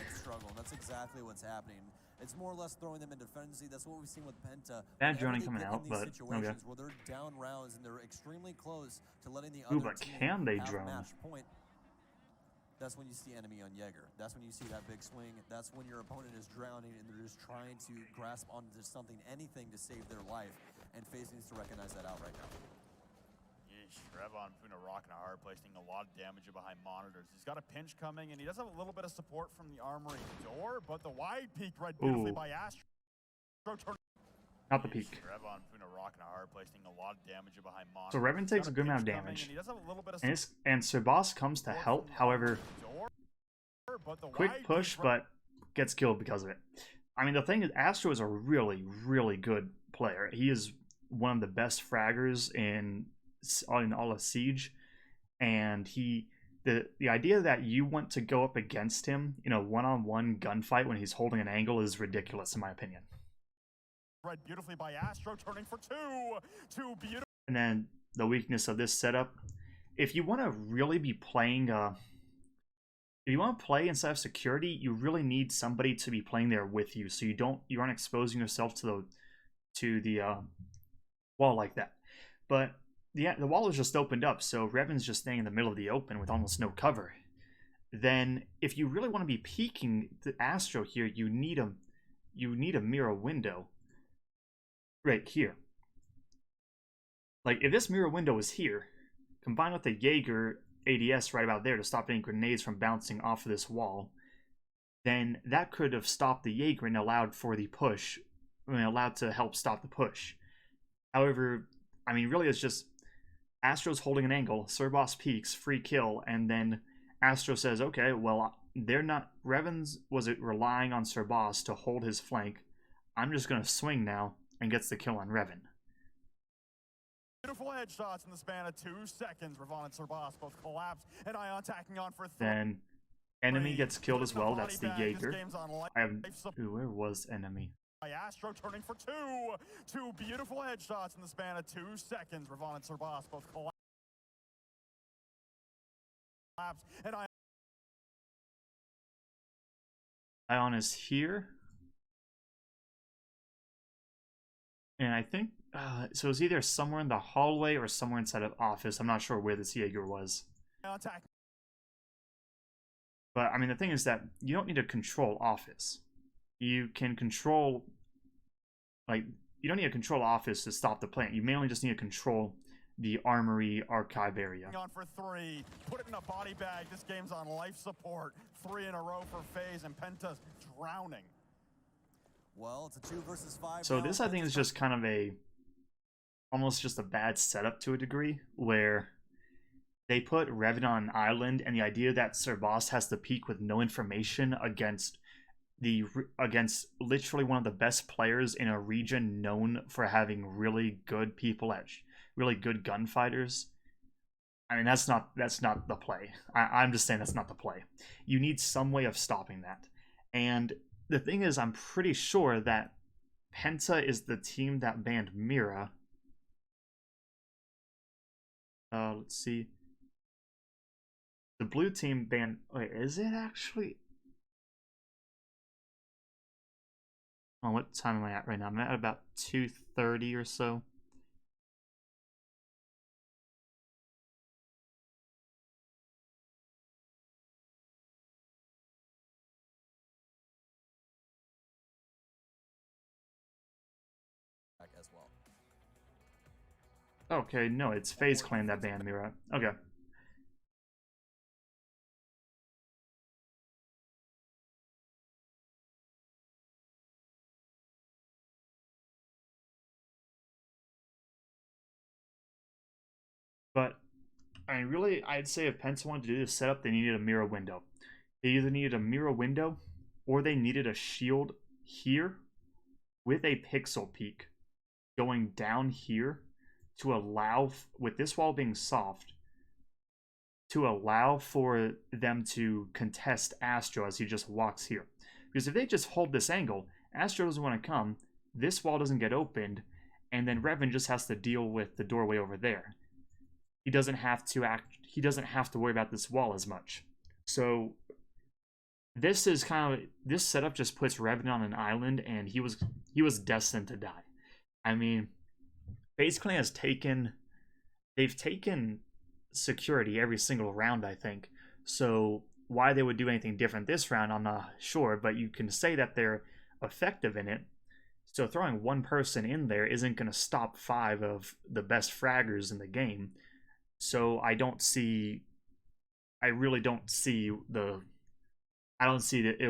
That's exactly what's happening. It's more or less throwing them into frenzy. That's what we've seen with Penta. Bad droning coming out, but okay. Where they're down rounds and they're extremely close to letting the Ooh, other but team can they have drone? match point. That's when you see enemy on Jaeger. That's when you see that big swing. That's when your opponent is drowning and they're just trying to grasp onto something, anything to save their life. And Faze needs to recognize that out right now. Yeesh, Revon putting a rock in a hard place, taking a lot of damage behind monitors. He's got a pinch coming, and he does have a little bit of support from the armory door, but the wide peak right beautifully by Astro. Not the peak. Revon putting a rock in a hard place, taking a lot of damage behind monitors. So Revan takes a good amount of damage, and Sir Boss comes to help. However, quick push, but gets killed because of it. I mean, the thing is, Astro is a really, really good player. He is one of the best fraggers in all of Siege, and the idea that you want to go up against him in a one-on-one gunfight when he's holding an angle is ridiculous, in my opinion. Right, beautifully by Astro, turning for two beautiful. And then the weakness of this setup, if you want to really be playing, if you want to play inside of security, you really need somebody to be playing there with you, so you aren't exposing yourself to the wall like that. But the wall is just opened up, so Revan's just staying in the middle of the open with almost no cover. Then, if you really want to be peeking the Astro here, you need a mirror window. Right here. Like, if this mirror window was here, combined with the Jaeger ADS right about there to stop any grenades from bouncing off of this wall, then that could have stopped the Jaeger and allowed for the push. I mean, allowed to help stop the push. However, I mean, really it's just Astro's holding an angle, Sir Boss peeks, free kill, and then Astro says, okay, well, they're not... Revan's was relying on Sir Boss to hold his flank. I'm just going to swing now, and gets the kill on Revan. Beautiful headshots in the span of 2 seconds. Revon and Sir Boss both collapse, and Ion tacking on for 3. Then enemy gets killed as well. That's the Jaeger. Where was enemy? By Astro turning for two beautiful headshots in the span of 2 seconds. Revon and Sir Boss both collapse, and Ion is here. And I think, so it's either somewhere in the hallway or somewhere inside of office. I'm not sure where this Jaeger was. But, I mean, the thing is that you don't need to control office. You can control, like, you don't need to control office to stop the plant. You mainly just need to control the armory archive area. On for 3, put it in a body bag. This game's on life support. 3 in a row for Faze, and Penta's drowning. Well, it's a 2 versus 5. So this, I think, is just kind of almost just a bad setup to a degree, where they put Revan on an island, and the idea that Sir Boss has to peek with no information against literally one of the best players in a region known for having really good people really good gunfighters. I mean, that's not the play. I'm just saying that's not the play. You need some way of stopping that. And the thing is, I'm pretty sure that Penta is the team that banned Mira. Let's see. The blue team banned... Wait, is it actually? Oh, what time am I at right now? I'm at about 2:30 or so. As well. Okay, no, it's Faze Clan that banned Mira. Okay. But, I mean, really, I'd say if Penta wanted to do this setup, they needed a mirror window. They either needed a mirror window, or they needed a shield here with a pixel peak going down here to allow, with this wall being soft, to allow for them to contest Astro as he just walks here. Because if they just hold this angle, Astro doesn't want to come, this wall doesn't get opened, and then Revan just has to deal with the doorway over there. He doesn't have to worry about this wall as much. So this setup just puts Revan on an island, and he was destined to die. I mean, FaZe Clan they've taken security every single round, I think. So why they would do anything different this round, I'm not sure, but you can say that they're effective in it. So throwing one person in there isn't going to stop 5 of the best fraggers in the game. So I really don't see it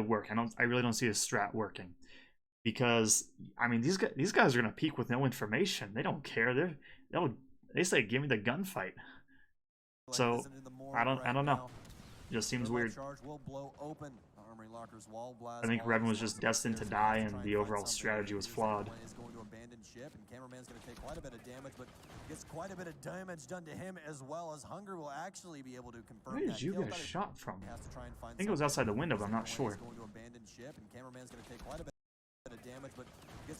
work. I really don't see the strat working. Because I mean, these guys are going to peek with no information. They don't care. They say give me the gunfight. So I don't know. It just seems weird. I think Revan was just destined to die, and the overall strategy was flawed. Cameraman's going to take quite a bit of damage, but gets quite a bit of damage done to him as well, as Hungry will actually be able to confirm. Where did you get shot from? I think it was outside the window, but I'm not sure.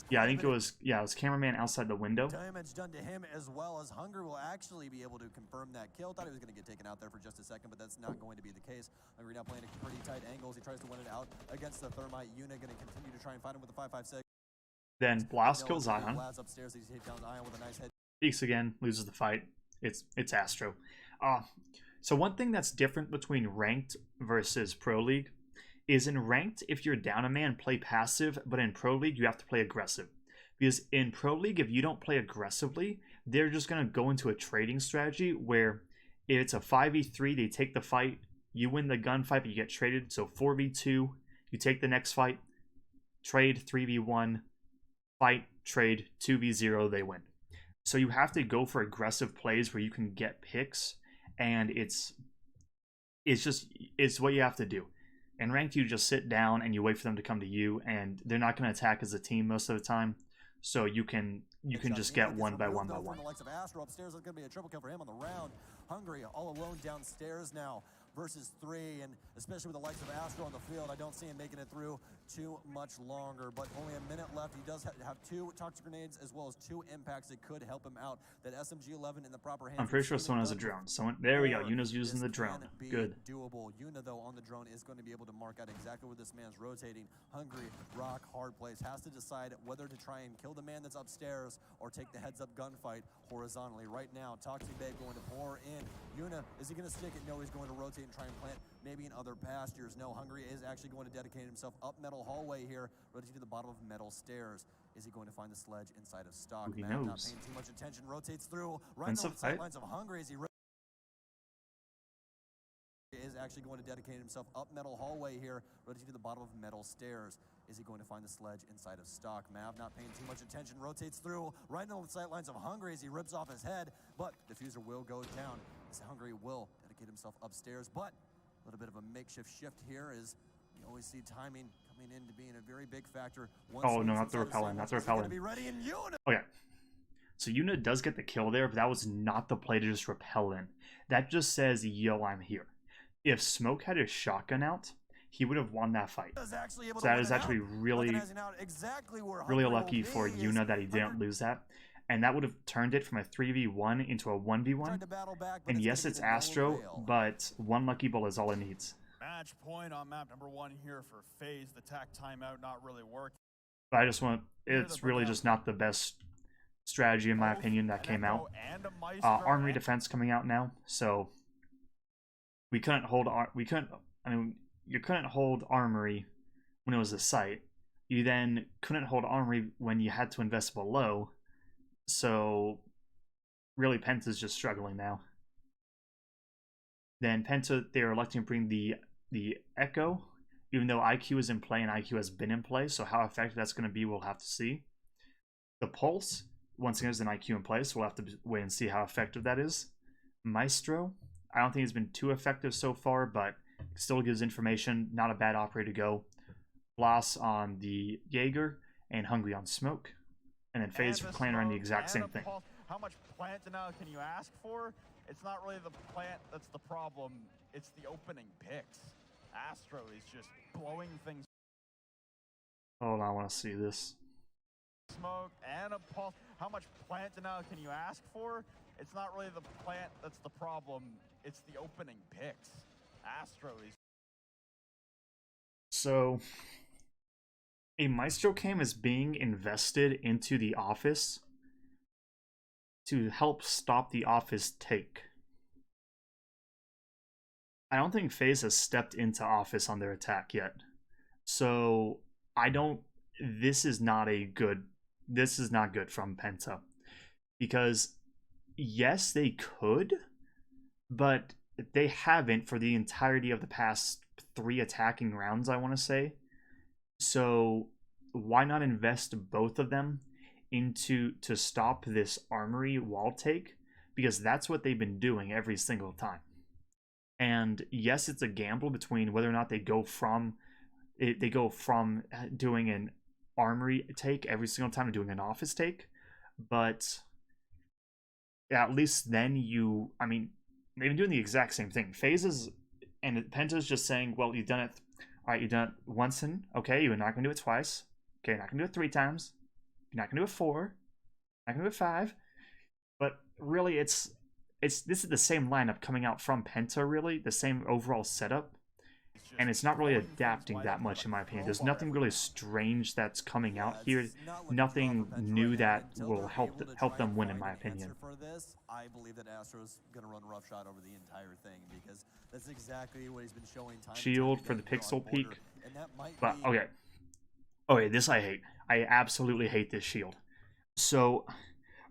Yeah, I think it was cameraman outside the window. Damage done to him as well, as Hungry will actually be able to confirm that kill. Thought he was going to get taken out there for just a second, but that's not going to be the case. Hungry now playing at pretty tight angles. He tries to win it out against the Thermite unit. Going to continue to try and find him with the 5.56. Then Blast kills Ion. Peeks again, loses the fight. It's Astro. So one thing that's different between ranked versus Pro League is in ranked, if you're down a man, play passive, but in Pro League, you have to play aggressive. Because in Pro League, if you don't play aggressively, they're just going to go into a trading strategy where if it's a 5v3, they take the fight, you win the gunfight, but you get traded. So 4v2, you take the next fight, trade 3v1, fight, trade 2v0, they win. So you have to go for aggressive plays where you can get picks, and it's what you have to do. In ranked, you just sit down and you wait for them to come to you, and they're not going to attack as a team most of the time. So you can just get one by one by one. The likes of Astro upstairs, that's going to be a triple kill for him on the round. Hungry all alone downstairs now versus 3, and especially with the likes of Astro on the field, I don't see him making it through too much longer, but only a minute left. He does have 2 toxic grenades as well as 2 impacts that could help him out. That SMG-11 in the proper hands. I'm pretty sure someone has a drone. There we go. Yuna's using the drone. Good. Doable. Yuna, though, on the drone is going to be able to mark out exactly where this man's rotating. Hungry, rock, hard place. Has to decide whether to try and kill the man that's upstairs or take the heads-up gunfight horizontally. Right now, Toxic Babe going to pour in. Yuna, is he going to stick it? No, he's going to rotate and try and plant maybe in other pastures. No, Hungry is actually going to dedicate himself up metal hallway here, rotating to the bottom of metal stairs. Is he going to find the sledge inside of stock? Who Not paying too much attention, rotates through right on the sidelines of Hungry as he is actually going to dedicate himself up metal hallway here, rotating to the bottom of metal stairs. Is he going to find the sledge inside of stock? Mav not paying too much attention, rotates through right on the sidelines of Hungry as he rips off his head, but diffuser will go down as Hungry will dedicate himself upstairs, but a little bit of a makeshift shift here is you always see timing coming into being a very big factor. Oh no, not the repellent, not the repellent. Okay. So Yuna does get the kill there, but that was not the play to just repel in. That just says, yo, I'm here. If Smoke had his shotgun out, he would have won that fight. So that is actually really lucky for Yuna that he didn't lose that. And that would have turned it from a 3v1 into a 1v1. And yes, it's Astro, but one lucky ball is all it needs. Match point on map number 1 here for FaZe. The tack timeout not really working. But I just want, it's really just not the best strategy in my opinion that came out. Armory defense coming out now, so we couldn't hold, you couldn't hold Armory when it was a site. You then couldn't hold Armory when you had to invest below. So really Penta's just struggling now. Then Penta, they're electing to bring the Echo, even though IQ is in play and IQ has been in play, so how effective that's going to be we'll have to see. The Pulse, once again, is an IQ in play, so we'll have to wait and see how effective that is. Maestro, I don't think it's been too effective so far, but still gives information, not a bad operator to go. Bloss on the Jaeger, and Hungry on Smoke. And then FaZe for Clan are in the exact same thing. How much plant now can you ask for? It's not really the plant that's the problem, it's the opening picks. Astro is just blowing things. Hold on, I want to see this. Smoke and a pulse. How much plant now can you ask for? It's not really the plant that's the problem. It's the opening picks. Astro is. So, a Maestro Cam is being invested into the office to help stop the office take. I don't think FaZe has stepped into office on their attack yet. So, this is not good from Penta. Because, yes, they could, but they haven't for the entirety of the past 3 attacking rounds, I want to say. So, why not invest both of them to stop this armory wall take? Because that's what they've been doing every single time. And yes, it's a gamble between whether or not they go from doing an armory take every single time to doing an office take, but at least then they've been doing the exact same thing. Phases and Penta's just saying, well, you've done it. All right, you've done it once, and okay, you're not gonna do it twice. Okay, you're not gonna do it 3 times. You're not gonna do it 4. You're not gonna do it 5. But really, this is the same lineup coming out from Penta. Really, the same overall setup, and it's not really adapting that much, in my opinion. There's nothing really strange that's coming out here. Nothing new that will help them win, in my opinion. For this, I believe that Astro's gonna run roughshod over the entire thing because that's exactly what he's been showing time. Shield for the pixel peak, but okay, this I hate. I absolutely hate this shield. So,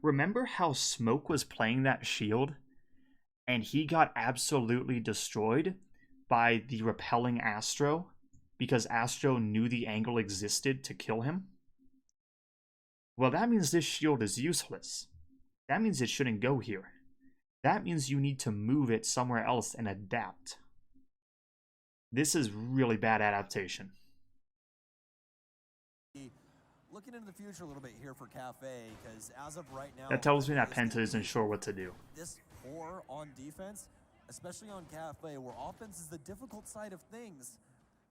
remember how Smoke was playing that shield, and he got absolutely destroyed by the repelling Astro because Astro knew the angle existed to kill him? Well, that means this shield is useless. That means it shouldn't go here. That means you need to move it somewhere else and adapt. This is really bad adaptation. Looking into the future a little bit here for Cafe, because as of right now, that tells me that Penta isn't sure what to do. This poor on defense, especially on Cafe, where offense is the difficult side of things,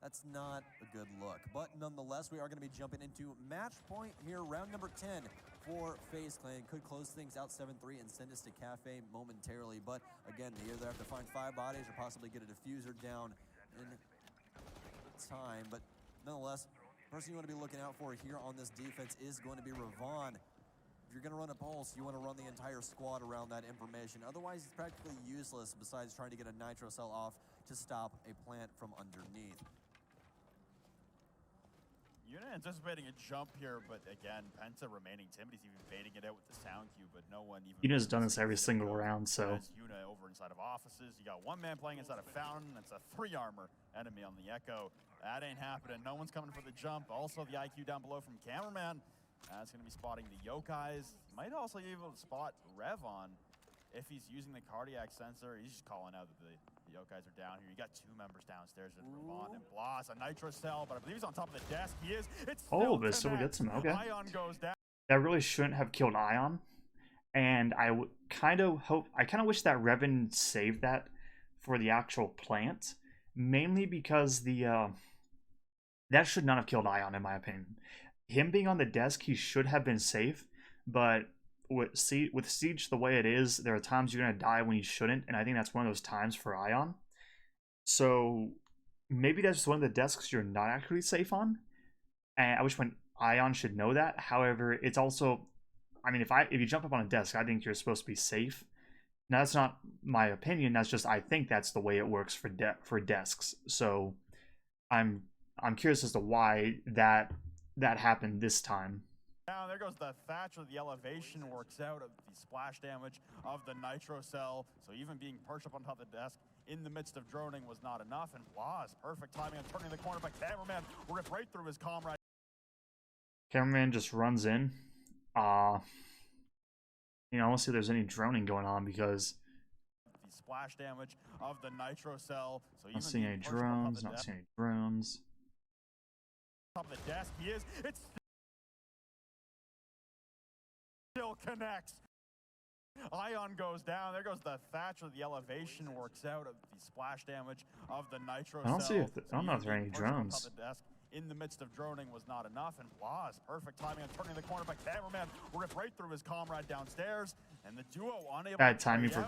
that's not a good look. But nonetheless, we are going to be jumping into match point here, round number 10 for FaZe Clan. Could close things out 7-3 and send us to Cafe momentarily. But again, they either have to find 5 bodies or possibly get a diffuser down in time. But nonetheless, person you want to be looking out for here on this defense is going to be Ravon. If you're going to run a pulse, you want to run the entire squad around that information. Otherwise, it's practically useless besides trying to get a nitro cell off to stop a plant from underneath. Unit anticipating a jump here, but again, Penta remaining timid. He's even baiting it out with the sound cue, but no one even... Unit's done this every single round, so... Unit over inside of offices. You got 1 man playing inside of Fountain. That's a 3 armor enemy on the Echo. That ain't happening. No one's coming for the jump. Also, the IQ down below from Cameraman. That's going to be spotting the Yokais. Might also be able to spot Revon if he's using the cardiac sensor. He's just calling out that the Yokais are down here. You got 2 members downstairs with Revon and Blas. A nitro cell, but I believe he's on top of the desk. He is. It's oh, but still gets him. Okay. Ion goes down. That really shouldn't have killed Ion. And I kind of wish that Revan saved that for the actual plant. Mainly because that should not have killed Ion, in my opinion. Him being on the desk, he should have been safe, but with Siege the way it is, there are times you're going to die when you shouldn't, and I think that's one of those times for Ion. So maybe that's just one of the desks you're not actually safe on, and I wish Ion should know that. However, it's also, I mean, if you jump up on a desk, I think you're supposed to be safe. Now, that's not my opinion, that's just, I think that's the way it works for desks. So I'm curious as to why that happened this time. Now there goes the Thatcher. The elevation works out of the splash damage of the nitro cell. So even being perched up on top of the desk in the midst of droning was not enough. And Blas, perfect timing on turning the corner, but Cameraman ripped right through his comrade. Cameraman just runs in. You know, I want to see if there's any droning going on because the splash damage of the nitro cell. So not seeing any drones. Not seeing any drones. Top of the desk, he is. It's still connects. Ion goes down. There goes the Thatcher. The elevation works out of the splash damage of the nitro cell. I don't know if there are any drones. in the midst of droning was not enough, and Blas, perfect timing on turning the corner, but Cameraman ripped right through his comrade downstairs, and the duo unable Bad to timing trade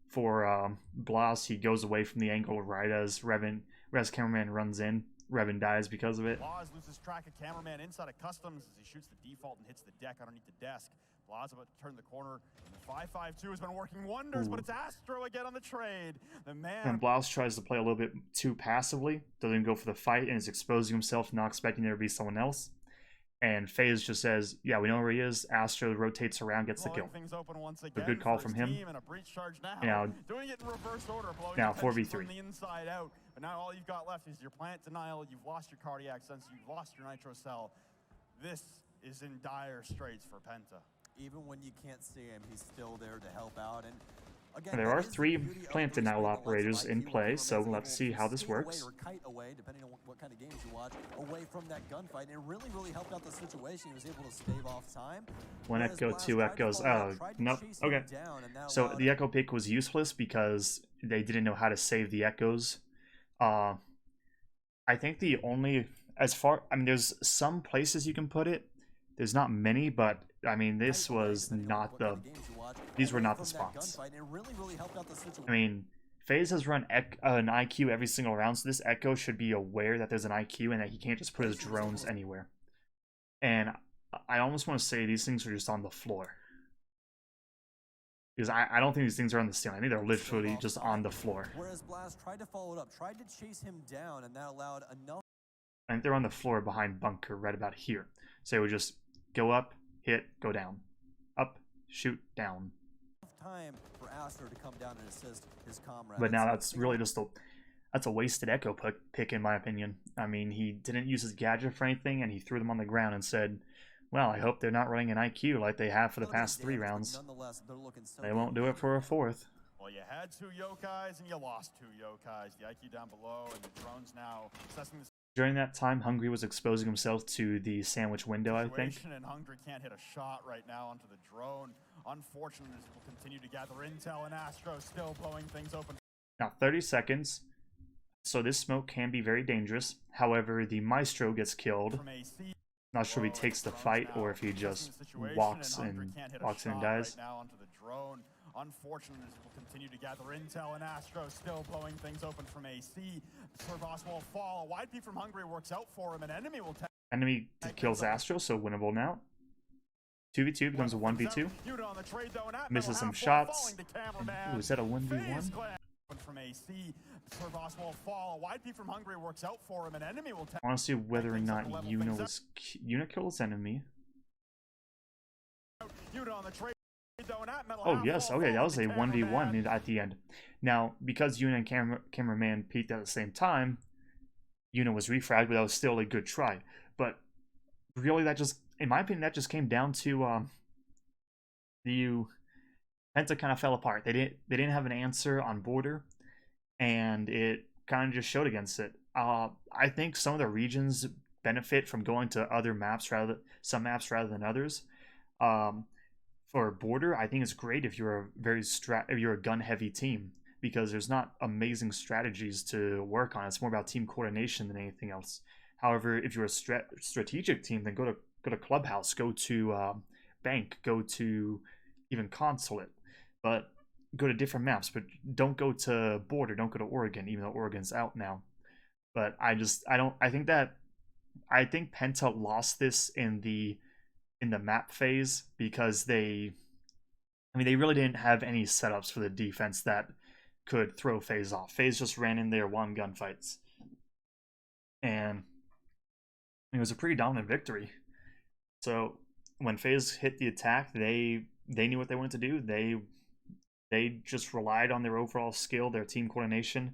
for Blas. He goes away from the angle right as Cameraman runs in. Revan dies because of it. Blas loses track of Cameraman inside of customs as he shoots the default and hits the deck underneath the desk. Blas about to turn the corner, and the 5-5-2 has been working wonders, but it's Astro again on the trade. The man. And Blas tries to play a little bit too passively, doesn't go for the fight, and is exposing himself, not expecting there to be someone else. And Faze just says, yeah, we know where he is. Astro rotates around, gets the kill. Things open once again A good call from him. And a breach charge Now, doing it in reverse order, blowing now attention 4v3. from the inside out. But now all you've got left is your plant denial. You've lost your cardiac sense. You've lost your nitro cell. This is in dire straits for Penta. Even when you can't see him, he's still there to help out. And again, there are 3 plant denial operators in play, so let's see how this works. Or kite away, depending on what kind of games you watch, away from that gunfight. And it really helped out the situation. He was able to stave off time. 1 echo, 2 echoes. Oh, nope. Okay. So the echo pick was useless because they didn't know how to save the echoes. I think the only, there's some places you can put it. There's not many, but I mean, this was not the. These were not the spots. I mean, Faze has run an IQ every single round, so this Echo should be aware that there's an IQ and that he can't just put his drones anywhere. And I almost want to say these things are just on the floor. Because I don't think these things are on the ceiling. I think they're literally just on the floor. Whereas Blast tried to follow it up, tried to chase him down, and that allowed enough. I think they're on the floor behind bunker, right about here. So it would just go up, hit, go down. Up, shoot, down. Time for Astro to come down and assist his comrade. But now that's really just that's a wasted Echo pick in my opinion. I mean, he didn't use his gadget for anything, and he threw them on the ground and said, well, I hope they're not running an IQ like they have for the past 3 rounds. They won't do it for a 4th. Well, you had 2 Yokais and you lost 2 Yokais. The IQ down below, and the drones now assessing the. During that time, Hungry was exposing himself to the sandwich window, I think. And Hungry can't hit a shot right now onto the drone. Unfortunately, as we'll continue to gather intel, and Astro still blowing things open. Now, 30 seconds. So this smoke can be very dangerous. However, the Maestro gets killed. Not sure if he takes the fight or if he just walks in and dies. Now onto the drone. Unfortunately, as we'll continue to gather intel, and Astro still blowing things open from AC. Servos will fall. A wide peek from Hungry works out for him. An enemy will enemy kills Astro, so winnable now. 2v2 becomes a 1v2. Misses some shots. Ooh, is that a 1v1? From AC, Servos will fall. A wide peek from Hungry works out for him. An enemy will. I want to see whether or not Yuna kills enemy. Oh yes, okay, that was a 1v1 at the end. Now, because Yuna and Cameraman peeked at the same time, Yuna was refragged, but that was still a good try. But really, that just, in my opinion, that just came down to Penta kind of fell apart. They didn't have an answer on border, and it kind of just showed against it. I think some of the regions benefit from going to other maps some maps rather than others. For border, I think it's great if you're a gun heavy team, because there's not amazing strategies to work on. It's more about team coordination than anything else. However, if you're a strategic team, then go to Clubhouse, go to Bank, go to even Consulate, but go to different maps. But don't go to border, don't go to Oregon, even though Oregon's out now. But I think Penta lost this in the map phase because they really didn't have any setups for the defense that could throw Faze off. Faze just ran in there, won gunfights, and it was a pretty dominant victory. So when Faze hit the attack, they knew what they wanted to do. They just relied on their overall skill, their team coordination,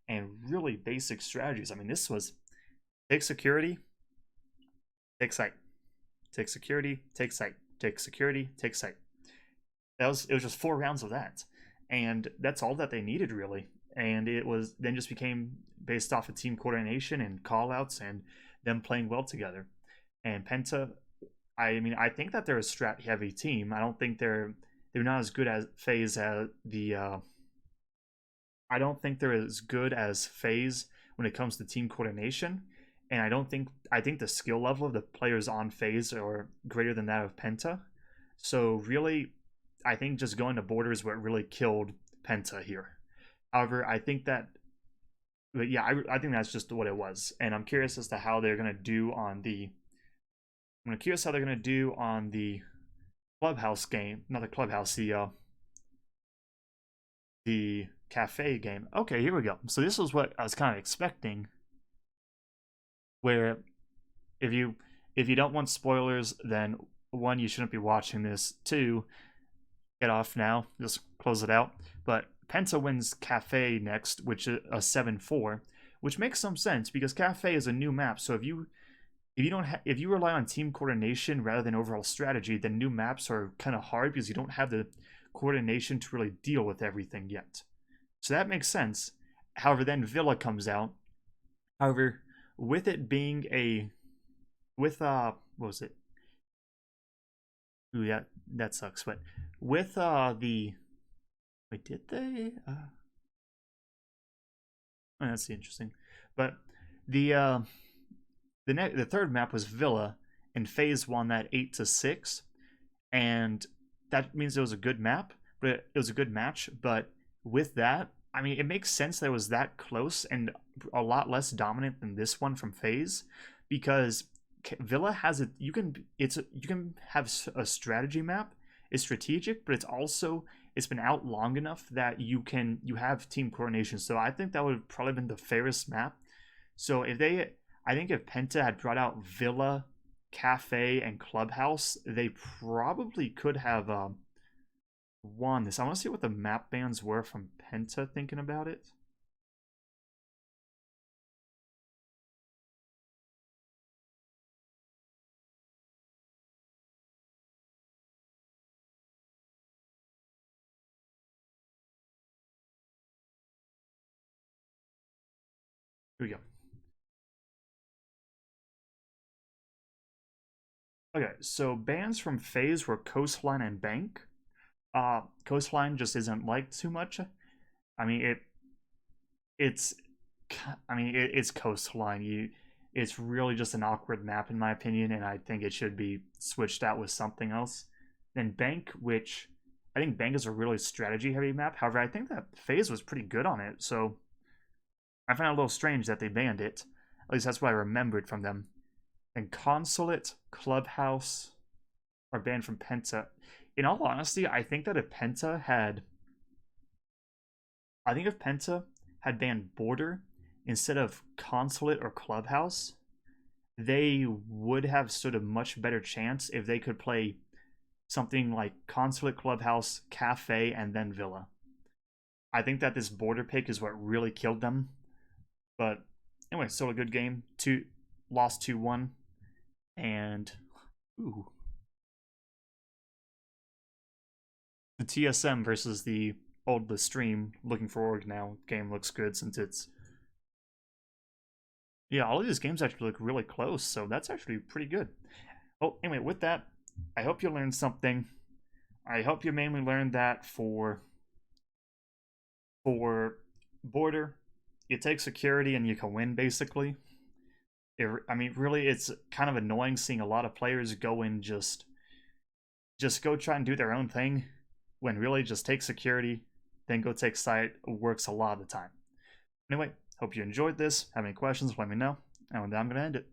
and really basic strategies. I mean, this was take security, take site. Take security, take site. Take security, take site. It was just 4 rounds of that. And that's all that they needed, really. And it was then just became based off of team coordination and call-outs and them playing well together. And Penta, I think that they're a strat-heavy team. I don't think they're not as good as Faze as I don't think they're as good as Faze when it comes to team coordination. and I think the skill level of the players on Faze are greater than that of Penta. So really, I think just going to border is what really killed Penta here. However, I think that, but yeah, I think that's just what it was, and I'm curious as to how they're gonna do on the. I'm curious how they're gonna do on the clubhouse game, not the clubhouse, the cafe game. Okay, here we go. So this was what I was kind of expecting. Where if you don't want spoilers, then one, you shouldn't be watching this. Two, get off now. Just close it out. But Penta wins Cafe next, which is a 7-4, which makes some sense because Cafe is a new map. So if you rely on team coordination rather than overall strategy, then new maps are kind of hard because you don't have the coordination to really deal with everything yet. So that makes sense. However, then Villa comes out. However, with it being what was it? Ooh, yeah, that sucks. But with wait, did they? That's interesting. But the third map was Villa, and FaZe won that 8-6, and that means it was a good map, but it was a good match. But with that, I mean, it makes sense that it was that close and a lot less dominant than this one from FaZe, because Villa has a you can have a strategy map. It's strategic, but it's been out long enough that you have team coordination. So I think that would have probably been the fairest map. So I think if Penta had brought out Villa, Cafe, and Clubhouse, they probably could have won this. I want to see what the map bans were from Penta, thinking about it. Here we go. Okay, so bans from FaZe were Coastline and Bank. Coastline just isn't liked too much. I mean, it's it's Coastline. It's really just an awkward map in my opinion, and I think it should be switched out with something else. Then Bank, which I think Bank is a really strategy heavy map. However, I think that FaZe was pretty good on it, so I find it a little strange that they banned it. At least that's what I remembered from them. And Consulate, Clubhouse are banned from Penta. In all honesty, I think if Penta had banned Border instead of Consulate or Clubhouse, they would have stood a much better chance if they could play something like Consulate, Clubhouse, Cafe, and then Villa. I think that this Border pick is what really killed them. But anyway, still a good game. Lost 2-1. And ooh. The TSM versus the stream looking for org now game looks good since it's all of these games actually look really close, so that's actually pretty good. Oh, anyway, with that, I hope you learned something. I hope you mainly learned that for Border, you take security and you can win basically. I mean, really, it's kind of annoying seeing a lot of players go and just go try and do their own thing, when really just take security, then go take site works a lot of the time. Anyway, hope you enjoyed this. Have any questions, let me know. And with that, I'm going to end it.